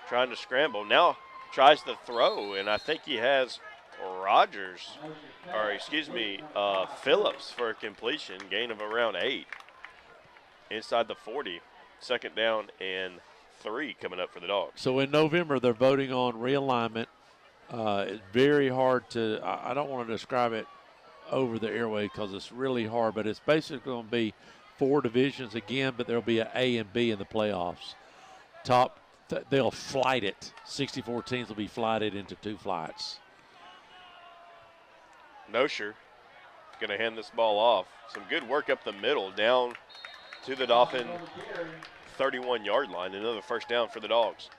trying to scramble. Now tries to throw, and I think he has Phillips for a completion, gain of around 8. Inside the 40, second down and 3 coming up for the Dogs. So in November, they're voting on realignment. It's very hard to, I don't want to describe it over the airway because it's really hard, but it's basically going to be 4 divisions again, but there'll be an A and B in the playoffs. They'll flight it. 64 teams will be flighted into 2 flights. Nosher going to hand this ball off. Some good work up the middle, down to the Dolphin 31-yard line. Another first down for the Dogs.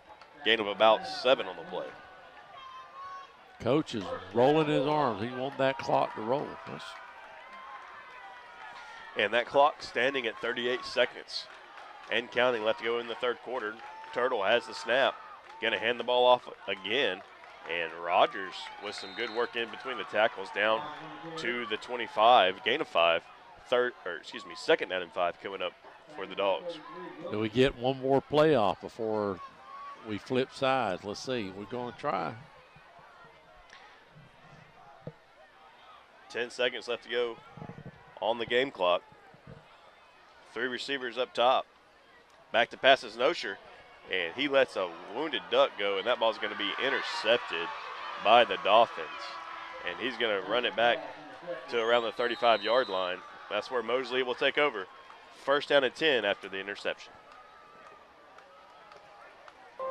Gain of about 7 on the play. Coach is rolling his arms. He wants that clock to roll. And that clock standing at 38 seconds and counting left to go in the third quarter. Turtle has the snap. Going to hand the ball off again. And Rogers with some good work in between the tackles down to the 25. Gain of 5. Second down and 5 coming up for the Dogs. Do we get one more playoff before we flip sides? Let's see. We're going to try. 10 seconds left to go on the game clock. 3 receivers up top. Back to passes Nosher, and he lets a wounded duck go, and that ball's going to be intercepted by the Dolphins. And he's going to run it back to around the 35-yard line. That's where Mosley will take over. First down and 10 after the interception.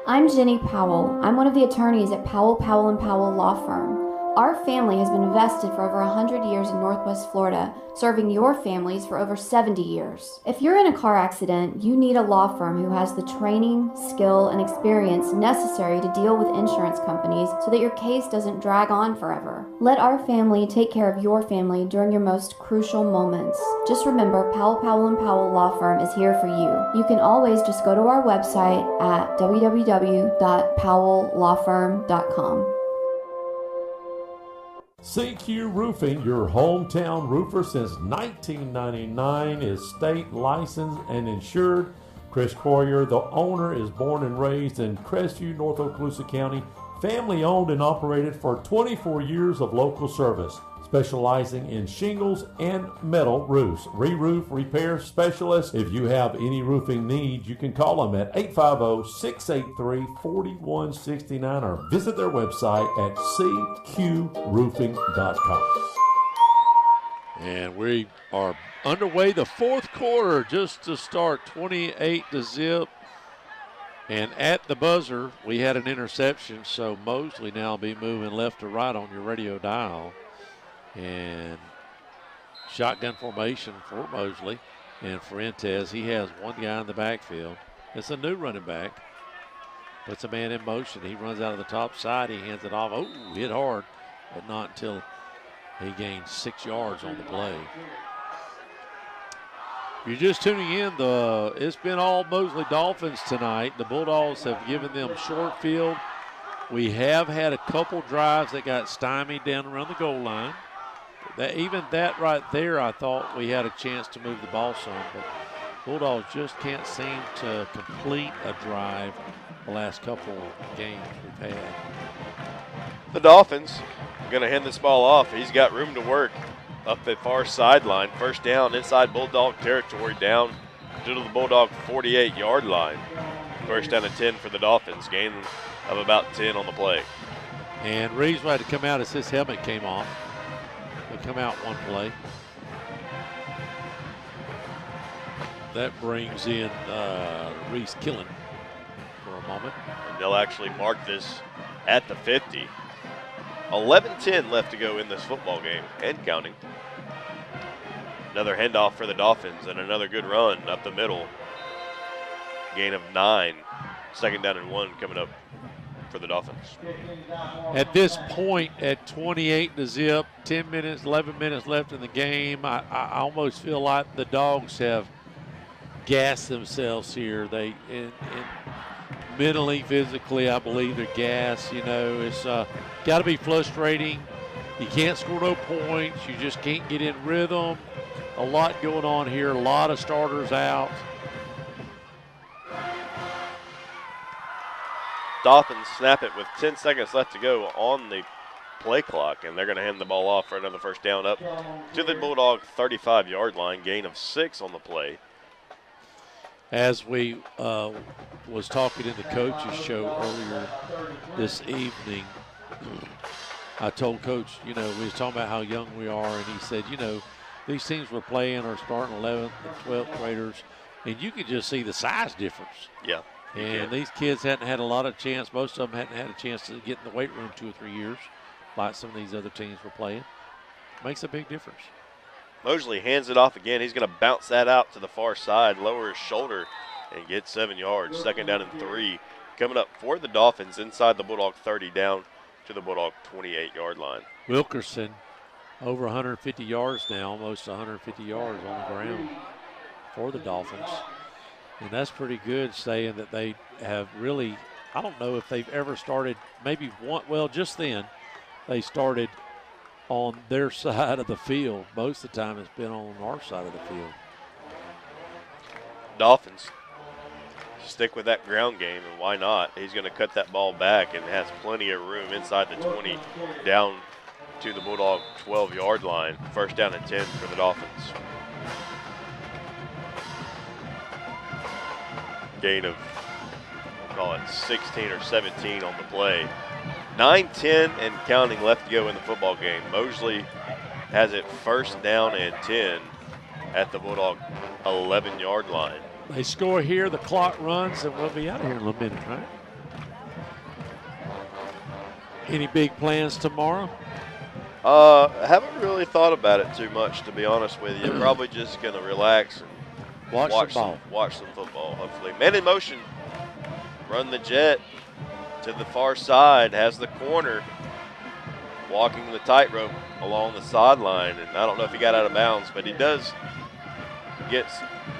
I'm Jenny Powell. I'm one of the attorneys at Powell, Powell & Powell Law Firm. Our family has been invested for over 100 years in Northwest Florida, serving your families for over 70 years. If you're in a car accident, you need a law firm who has the training, skill, and experience necessary to deal with insurance companies so that your case doesn't drag on forever. Let our family take care of your family during your most crucial moments. Just remember, Powell, Powell & Powell Law Firm is here for you. You can always just go to our website at www.powelllawfirm.com. CQ Roofing, your hometown roofer since 1999, is state licensed and insured. Chris Coyer, the owner, is born and raised in Crestview, North Okaloosa County. Family owned and operated for 24 years of local service, specializing in shingles and metal roofs. Re-roof repair specialist. If you have any roofing needs, you can call them at 850-683-4169 or visit their website at cqroofing.com. And we are underway the fourth quarter just to start, 28-0. And at the buzzer, we had an interception, so Mosley now will be moving left to right on your radio dial. And shotgun formation for Mosley. And Fuentes, he has one guy in the backfield. It's a new running back. Puts a man in motion. He runs out of the top side. He hands it off. Oh, hit hard, but not until he gained 6 yards on the play. If you're just tuning in, it's been all Mosley Dolphins tonight. The Bulldogs have given them short field. We have had a couple drives that got stymied down around the goal line. Even that right there, I thought we had a chance to move the ball some, but Bulldogs just can't seem to complete a drive the last couple games we've had. The Dolphins are going to hand this ball off. He's got room to work up the far sideline. First down inside Bulldog territory, down to the Bulldog 48-yard line. First down and 10 for the Dolphins, gain of about 10 on the play. And Reeves had to come out as his helmet came off. He'll come out one play. That brings in Reese Killen for a moment. And they'll actually mark this at the 50. 11-10 left to go in this football game and counting. Another handoff for the Dolphins and another good run up the middle. Gain of 9. Second down and 1 coming up for the Dolphins. At this point, at 28-0, 10 minutes, 11 minutes left in the game, I almost feel like the Dogs have gassed themselves here. They mentally, physically, I believe they're gassed. You know, it's got to be frustrating. You can't score no points. You just can't get in rhythm. A lot going on here. A lot of starters out. Dolphins snap it with 10 seconds left to go on the play clock, and they're going to hand the ball off for another first down up to the Bulldog 35-yard line, gain of 6 on the play. As we was talking in the coaches show earlier this evening, I told Coach, you know, we was talking about how young we are, and he said, you know, these teams we're playing are starting 11th and 12th graders, and you could just see the size difference. Yeah. And these kids hadn't had a lot of chance. Most of them hadn't had a chance to get in the weight room 2 or 3 years, like some of these other teams were playing. Makes a big difference. Mosley hands it off again. He's going to bounce that out to the far side, lower his shoulder, and get 7 yards. Second down and 3. Coming up for the Dolphins inside the Bulldog 30, down to the Bulldog 28-yard line. Wilkerson over 150 yards now, almost 150 yards on the ground for the Dolphins. And that's pretty good, saying that they have really, I don't know if they've ever started, maybe one, well, just then they started on their side of the field. Most of the time it's been on our side of the field. Dolphins stick with that ground game, and why not? He's going to cut that ball back and has plenty of room inside the 20 down to the Bulldog 12-yard line. First down and 10 for the Dolphins. Gain of, we'll call it 16 or 17 on the play. 9-10 and counting left to go in the football game. Mosley has it first down and 10 at the Bulldog 11-yard line. They score here, the clock runs, and we'll be out of here in a little minute, right? Any big plans tomorrow? I haven't really thought about it too much, to be honest with you. Probably just going to relax and watch some football, hopefully. Man in motion. Run the jet to the far side. Has the corner. Walking the tightrope along the sideline. And I don't know if he got out of bounds, but he does get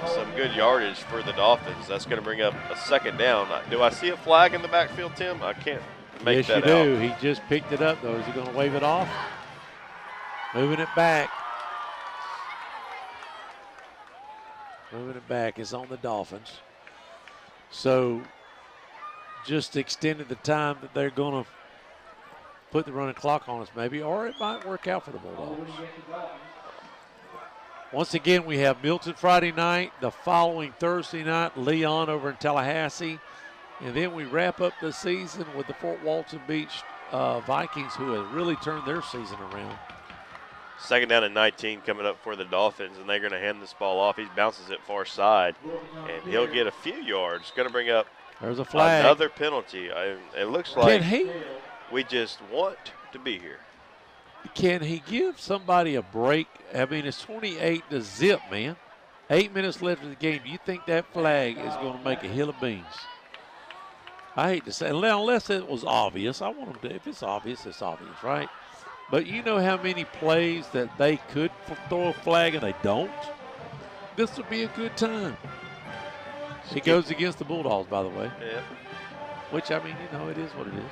some good yardage for the Dolphins. That's going to bring up a second down. Do I see a flag in the backfield, Tim? I can't make that out. Yes, you do. He just picked it up, though. Is he going to wave it off? Moving it back. Moving it back. It's on the Dolphins. So just extended the time that they're going to put the running clock on us maybe, or it might work out for the Bulldogs. Once again, we have Milton Friday night, the following Thursday night, Leon over in Tallahassee, and then we wrap up the season with the Fort Walton Beach Vikings, who have really turned their season around. Second down and 19 coming up for the Dolphins, and they're going to hand this ball off. He bounces it far side, and he'll get a few yards. Going to bring up there's a flag. Another penalty. It looks like we just want to be here. Can he give somebody a break? I mean, it's 28-0, man. 8 minutes left in the game. Do you think that flag is going to make a hill of beans? I hate to say, unless it was obvious. I want them to. If it's obvious, it's obvious, right? But you know how many plays that they could throw a flag and they don't? this will be a good time. He goes against the Bulldogs, by the way. Yeah. Which, I mean, you know, it is what it is.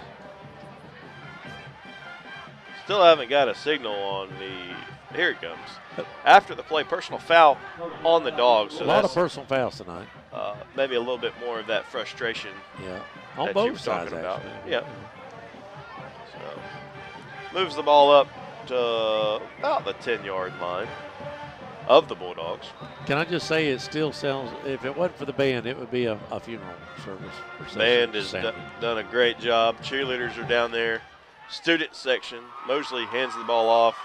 Still haven't got a signal on the. Here it comes. After the play, personal foul on the Dogs. So a lot of personal fouls tonight. Maybe a little bit more of that frustration. Yeah. On that both you were sides, talking about. actually. Yeah. So moves the ball up to about the 10-yard line of the Bulldogs. Can I just say it still sounds, if it wasn't for the band, it would be a funeral service. Band has done a great job. Cheerleaders are down there. Student section. Mosley hands the ball off,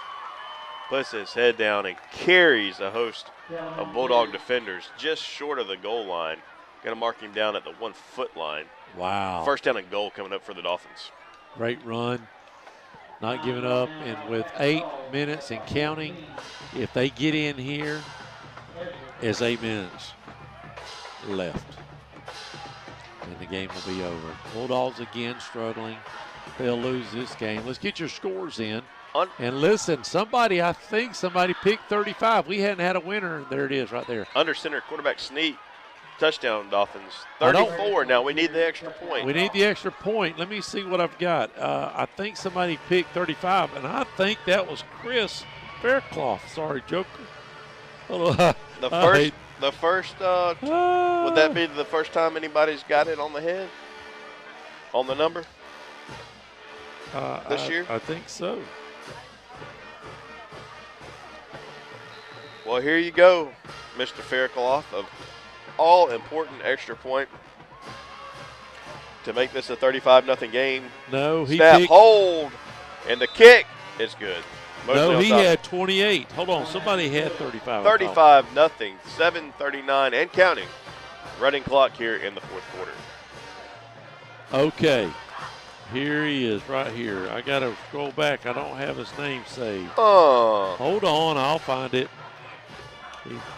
puts his head down, and carries a host of Bulldog defenders just short of the goal line. Going to mark him down at the 1-foot line. Wow. First down and goal coming up for the Dolphins. Great run. Not giving up. And with 8 minutes and counting, if they get in here, it's 8 minutes left. And the game will be over. Bulldogs again struggling. They'll lose this game. Let's get your scores in. And listen, I think somebody picked 35. We hadn't had a winner. There it is right there. Under center, quarterback Sneak. Touchdown, Dolphins. 34. Now we need the extra point. We need the extra point. Let me see what I've got. I think somebody picked 35, and I think that was Chris Faircloth. Sorry, Joker. Would that be the first time anybody's got it on the head? On the number? This year? I think so. Well, here you go, Mr. Faircloth, of all important extra point to make this a 35-0 game. No, he snap, picked, hold, and the kick is good. No, he had 28. Hold on, somebody had 35. 35-0, 7:39 and counting. Running clock here in the fourth quarter. Okay, here he is right here. I got to scroll back. I don't have his name saved. Hold on, I'll find it.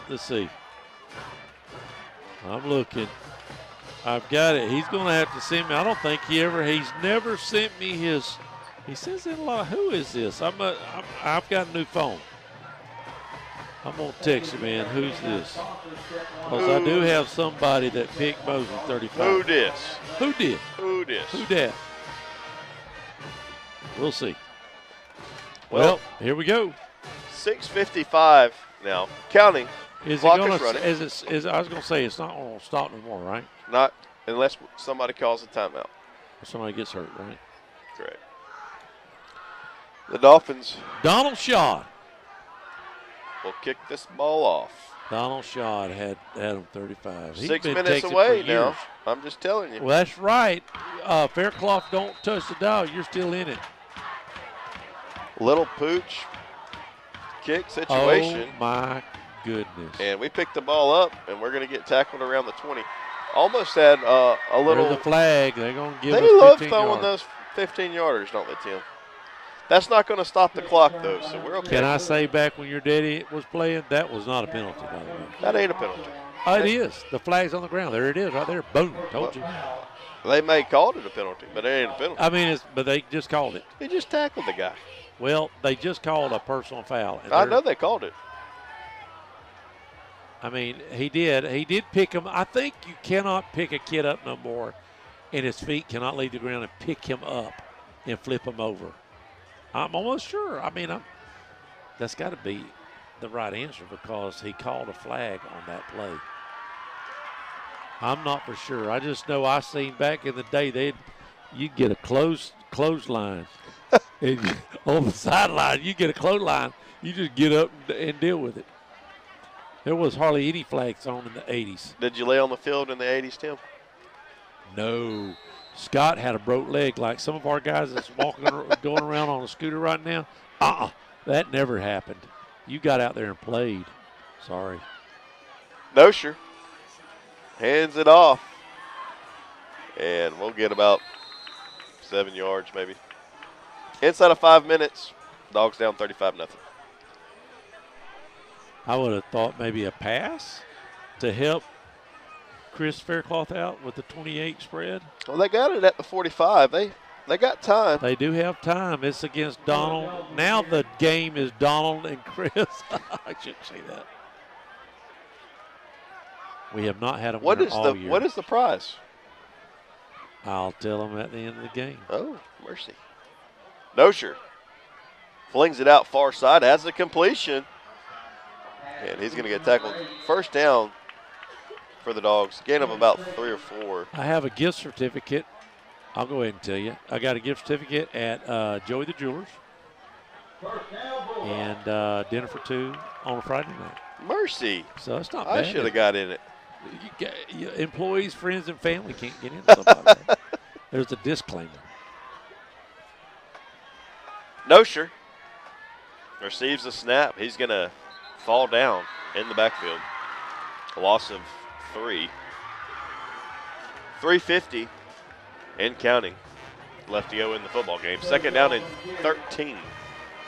Let's see. I'm looking. I've got it. He's going to have to send me. I don't think he's never sent me his. He says in a lot. Who is this? I've got a new phone. I'm going to text you, man. Who's this? Because I do have somebody that picked Mosley 35. Who this? Who did? Who this? Who dat? We'll see. Well, here we go. 6:55 now, counting. Is it going to? I was going to say it's not going to stop no more, right? Not unless somebody calls a timeout. Or somebody gets hurt, right? Correct. The Dolphins. Donald Shaw will kick this ball off. Donald Shaw had him 35. 6 minutes away now. I'm just telling you. Well, that's right. Faircloth, don't touch the dial. You're still in it. Little pooch kick situation. Oh, my goodness. And we picked the ball up, and we're going to get tackled around the 20. Almost had a little. There's a flag. They're going to give us 15 They love throwing yards. those 15-yarders, don't they, Tim? That's not going to stop the clock, though, so we're okay. Can I say back when your daddy was playing, that was not a penalty, by the way. That ain't a penalty. It is. The flag's on the ground. There it is right there. Boom. Told you. They may called it a penalty, but it ain't a penalty. I mean, but they just called it. He just tackled the guy. Well, they just called a personal foul. I know they called it. I mean, he did. He did pick him. I think you cannot pick a kid up no more, and his feet cannot leave the ground and pick him up and flip him over. I'm almost sure. I mean, that's got to be the right answer because he called a flag on that play. I'm not for sure. I just know I seen back in the day you'd get a clothesline. And on the sideline, you get a clothesline. You just get up and deal with it. There was hardly any flags on in the 80s. Did you lay on the field in the 80s, Tim? No. Scott had a broke leg like some of our guys that's walking, going around on a scooter right now. That never happened. You got out there and played. Sorry. No, sure. Hands it off. And we'll get about 7 yards maybe. Inside of 5 minutes, Dogs down 35-0. I would have thought maybe a pass to help Chris Faircloth out with the 28 spread. Well, they got it at the 45. They got time. They do have time. It's against Donald. Now the game is Donald and Chris. I shouldn't say that. We have not had a What winner is all year. What is the prize? I'll tell them at the end of the game. Oh, mercy. Nosher flings it out far side, has the completion. And he's going to get tackled. First down for the Dogs. Gain of about 3 or 4. I have a gift certificate. I'll go ahead and tell you. I got a gift certificate at Joey the Jewelers and dinner for 2 on a Friday night. Mercy. So it's not I bad. should have got in it. Employees, friends, and family can't get into something like that. There's a disclaimer. Nosher receives the snap. He's going to fall down in the backfield. A loss of 3. 3:50 and counting left to go in the football game. Second down and 13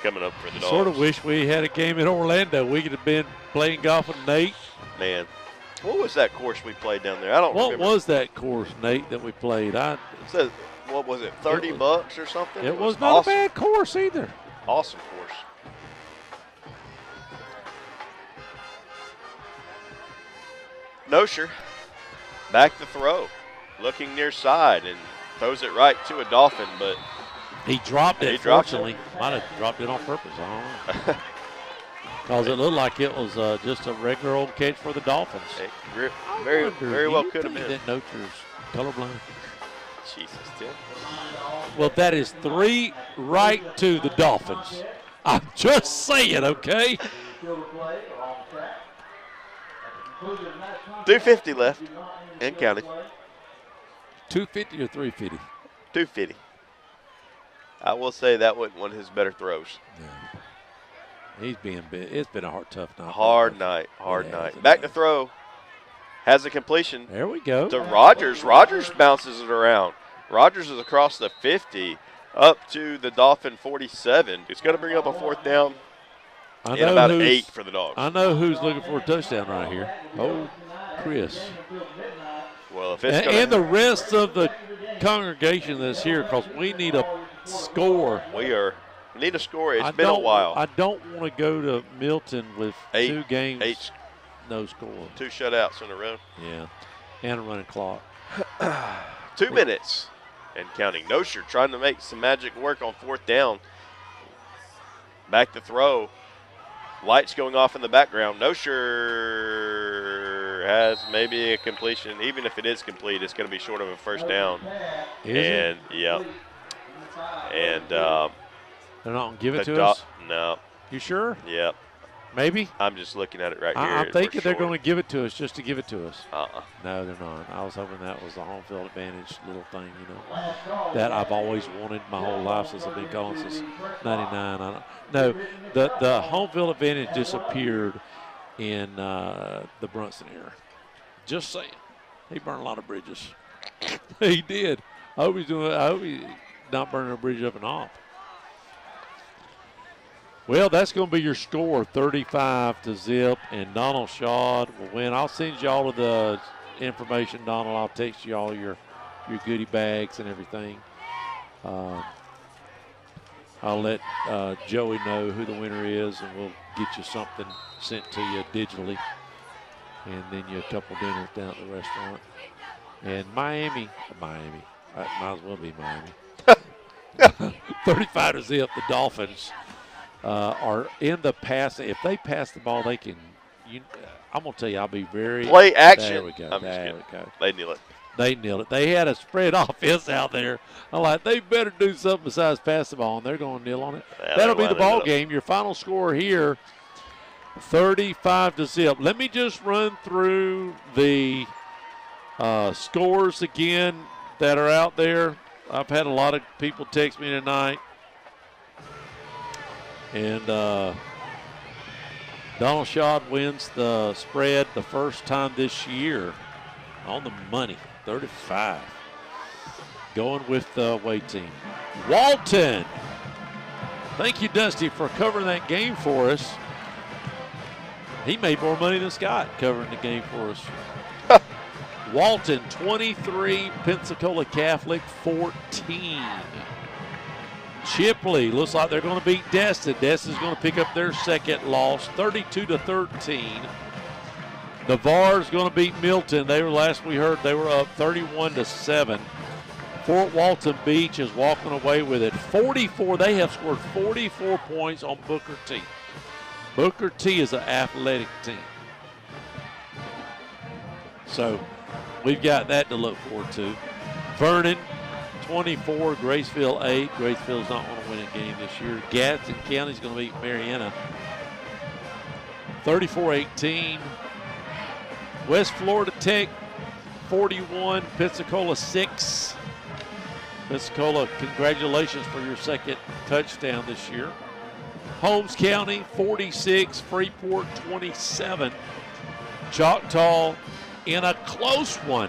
coming up for the Dogs. Sort of wish we had a game in Orlando. We could have been playing golf with Nate. Man, what was that course we played down there? I don't remember. What was that course, Nate, that we played? It says, what was it, $30 or something? It was not awesome. a bad course either. Awesome course. Nosher back to throw, looking near side and throws it right to a Dolphin, but he dropped it. Fortunately, might have dropped it on purpose. I don't know. Because it looked like it was just a regular old catch for the Dolphins. It very well could have been. That Nocher's colorblind. Jesus, Tim. Well, that is 3 right to the Dolphins. I'm just saying, okay? 2:50 left and counting. 250 or 350? 250. I will say that wasn't one of his better throws. Yeah. He's being big. It's been a tough night. Hard night. Back to throw. Has a completion. There we go. To Rogers. Rogers bounces it around. Rogers is across the 50 up to the Dolphin 47. It's going to bring up a 4th down. And about 8 for the Dogs. I know who's looking for a touchdown right here. Oh, Chris. Well, if it's and the rest of the congregation that's here, because we need a score. We need a score. It's been a while. I don't want to go to Milton with 2 games, 8, no score. 2 shutouts in a row. Yeah, and a running clock. 2 minutes and counting. Nosher trying to make some magic work on 4th down. Back to throw. Lights going off in the background. Nosher has maybe a completion. Even if it is complete, it's going to be short of a 1st down. Is it? Yeah. And they're not going to give it to us? No. You sure? Yep. Maybe? I'm just looking at it right here. I'm thinking they're going to give it to us just to give it to us. Uh-uh. No, they're not. I was hoping that was the home field advantage little thing, you know, that I've always wanted my whole life since I've been calling since '99. No, the home field advantage disappeared in the Brunson era. Just saying. He burned a lot of bridges. He did. I hope he's not burning a bridge up and off. Well, that's going to be your score, 35-0, and Donald Shaw will win. I'll send you all of the information, Donald. I'll text you all your goodie bags and everything. I'll let Joey know who the winner is, and we'll get you something sent to you digitally, and then you a couple dinners down at the restaurant. And Miami, that might as well be Miami. 35-0, the Dolphins are in the pass. If they pass the ball, they can. I'm gonna tell you, I'll be very play action. There we go. There we go. They nailed it. They nailed it. They had a spread offense out there. I'm like, they better do something besides pass the ball, and they're going to kneel on it. Yeah, that'll be the ball game. Your final score here, 35-0. Let me just run through the scores again that are out there. I've had a lot of people text me tonight. And Donald Shaw wins the spread the first time this year on the money, 35. Going with the away team. Walton. Thank you, Dusty, for covering that game for us. He made more money than Scott covering the game for us. Walton, 23. Pensacola Catholic, 14. Chipley looks like they're going to beat Destin. Destin's going to pick up their second loss, 32-13. Navarre's going to beat Milton. They were last we heard they were up 31-7. Fort Walton Beach is walking away with it. 44. They have scored 44 points on Booker T. Booker T is an athletic team. So we've got that to look forward to. Vernon 24, Graceville 8. Graceville's not going to win a game this year. Gadsden County's going to beat Mariana 34-18. West Florida Tech 41, Pensacola 6. Pensacola, congratulations for your second touchdown this year. Holmes County 46, Freeport 27. Choctaw in a close one.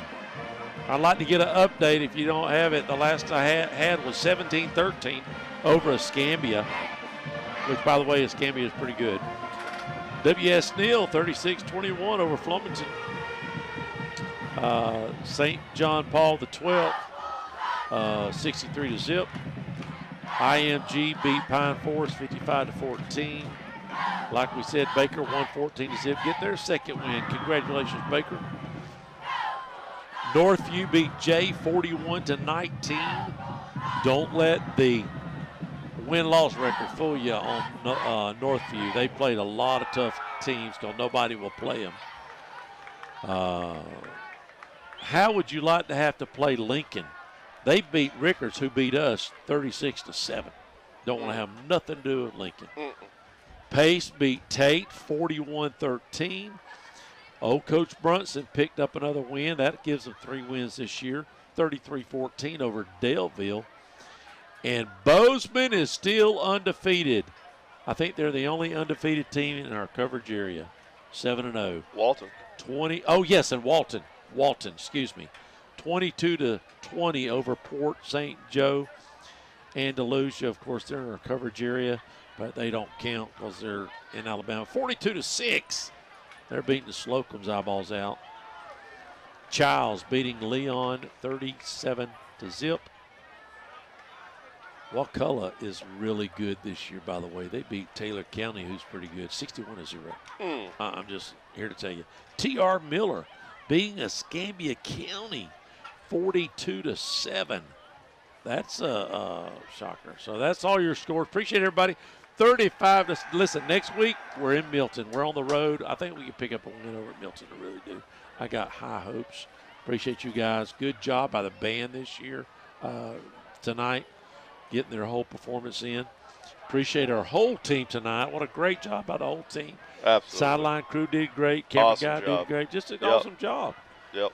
I'd like to get an update if you don't have it. The last I had was 17-13 over Escambia, which, by the way, Escambia is pretty good. W.S. Neal 36-21 over Flomaton. St. John Paul the 12th, 63-0. IMG beat Pine Forest 55-14. Like we said, Baker won 14-0. Get their second win. Congratulations, Baker. Northview beat Jay 41-19. Don't let the win-loss record fool you on Northview. They played a lot of tough teams because nobody will play them. How would you like to have to play Lincoln? They beat Rickards, who beat us 36-7. Don't want to have nothing to do with Lincoln. Pace beat Tate 41-13. Old Coach Brunson picked up another win. That gives them 3 wins this year, 33-14 over Daleville. And Bozeman is still undefeated. I think they're the only undefeated team in our coverage area, 7-0. Walton. 20. Oh, yes, and Walton. Walton, excuse me. 22-20 over Port St. Joe and Delucia. Of course, they're in our coverage area, but they don't count because they're in Alabama. 42-6. They're beating the Slocum's eyeballs out. Childs beating Leon 37-0. Wakulla is really good this year, by the way. They beat Taylor County, who's pretty good, 61-0. I'm just here to tell you. T.R. Miller beating Escambia County 42-7. That's a shocker. So that's all your scores. Appreciate everybody. 35 to listen. Next week we're in Milton. We're on the road. I think we can pick up a win over at Milton. I really do. I got high hopes. Appreciate you guys. Good job by the band this year tonight, getting their whole performance in. Appreciate our whole team tonight. What a great job by the whole team. Absolutely. Sideline crew did great. Camera Awesome guy job. did great. Just an awesome job. Yep.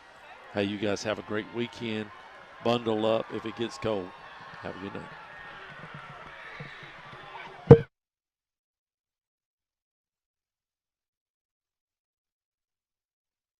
Hey, you guys have a great weekend. Bundle up if it gets cold. Have a good night.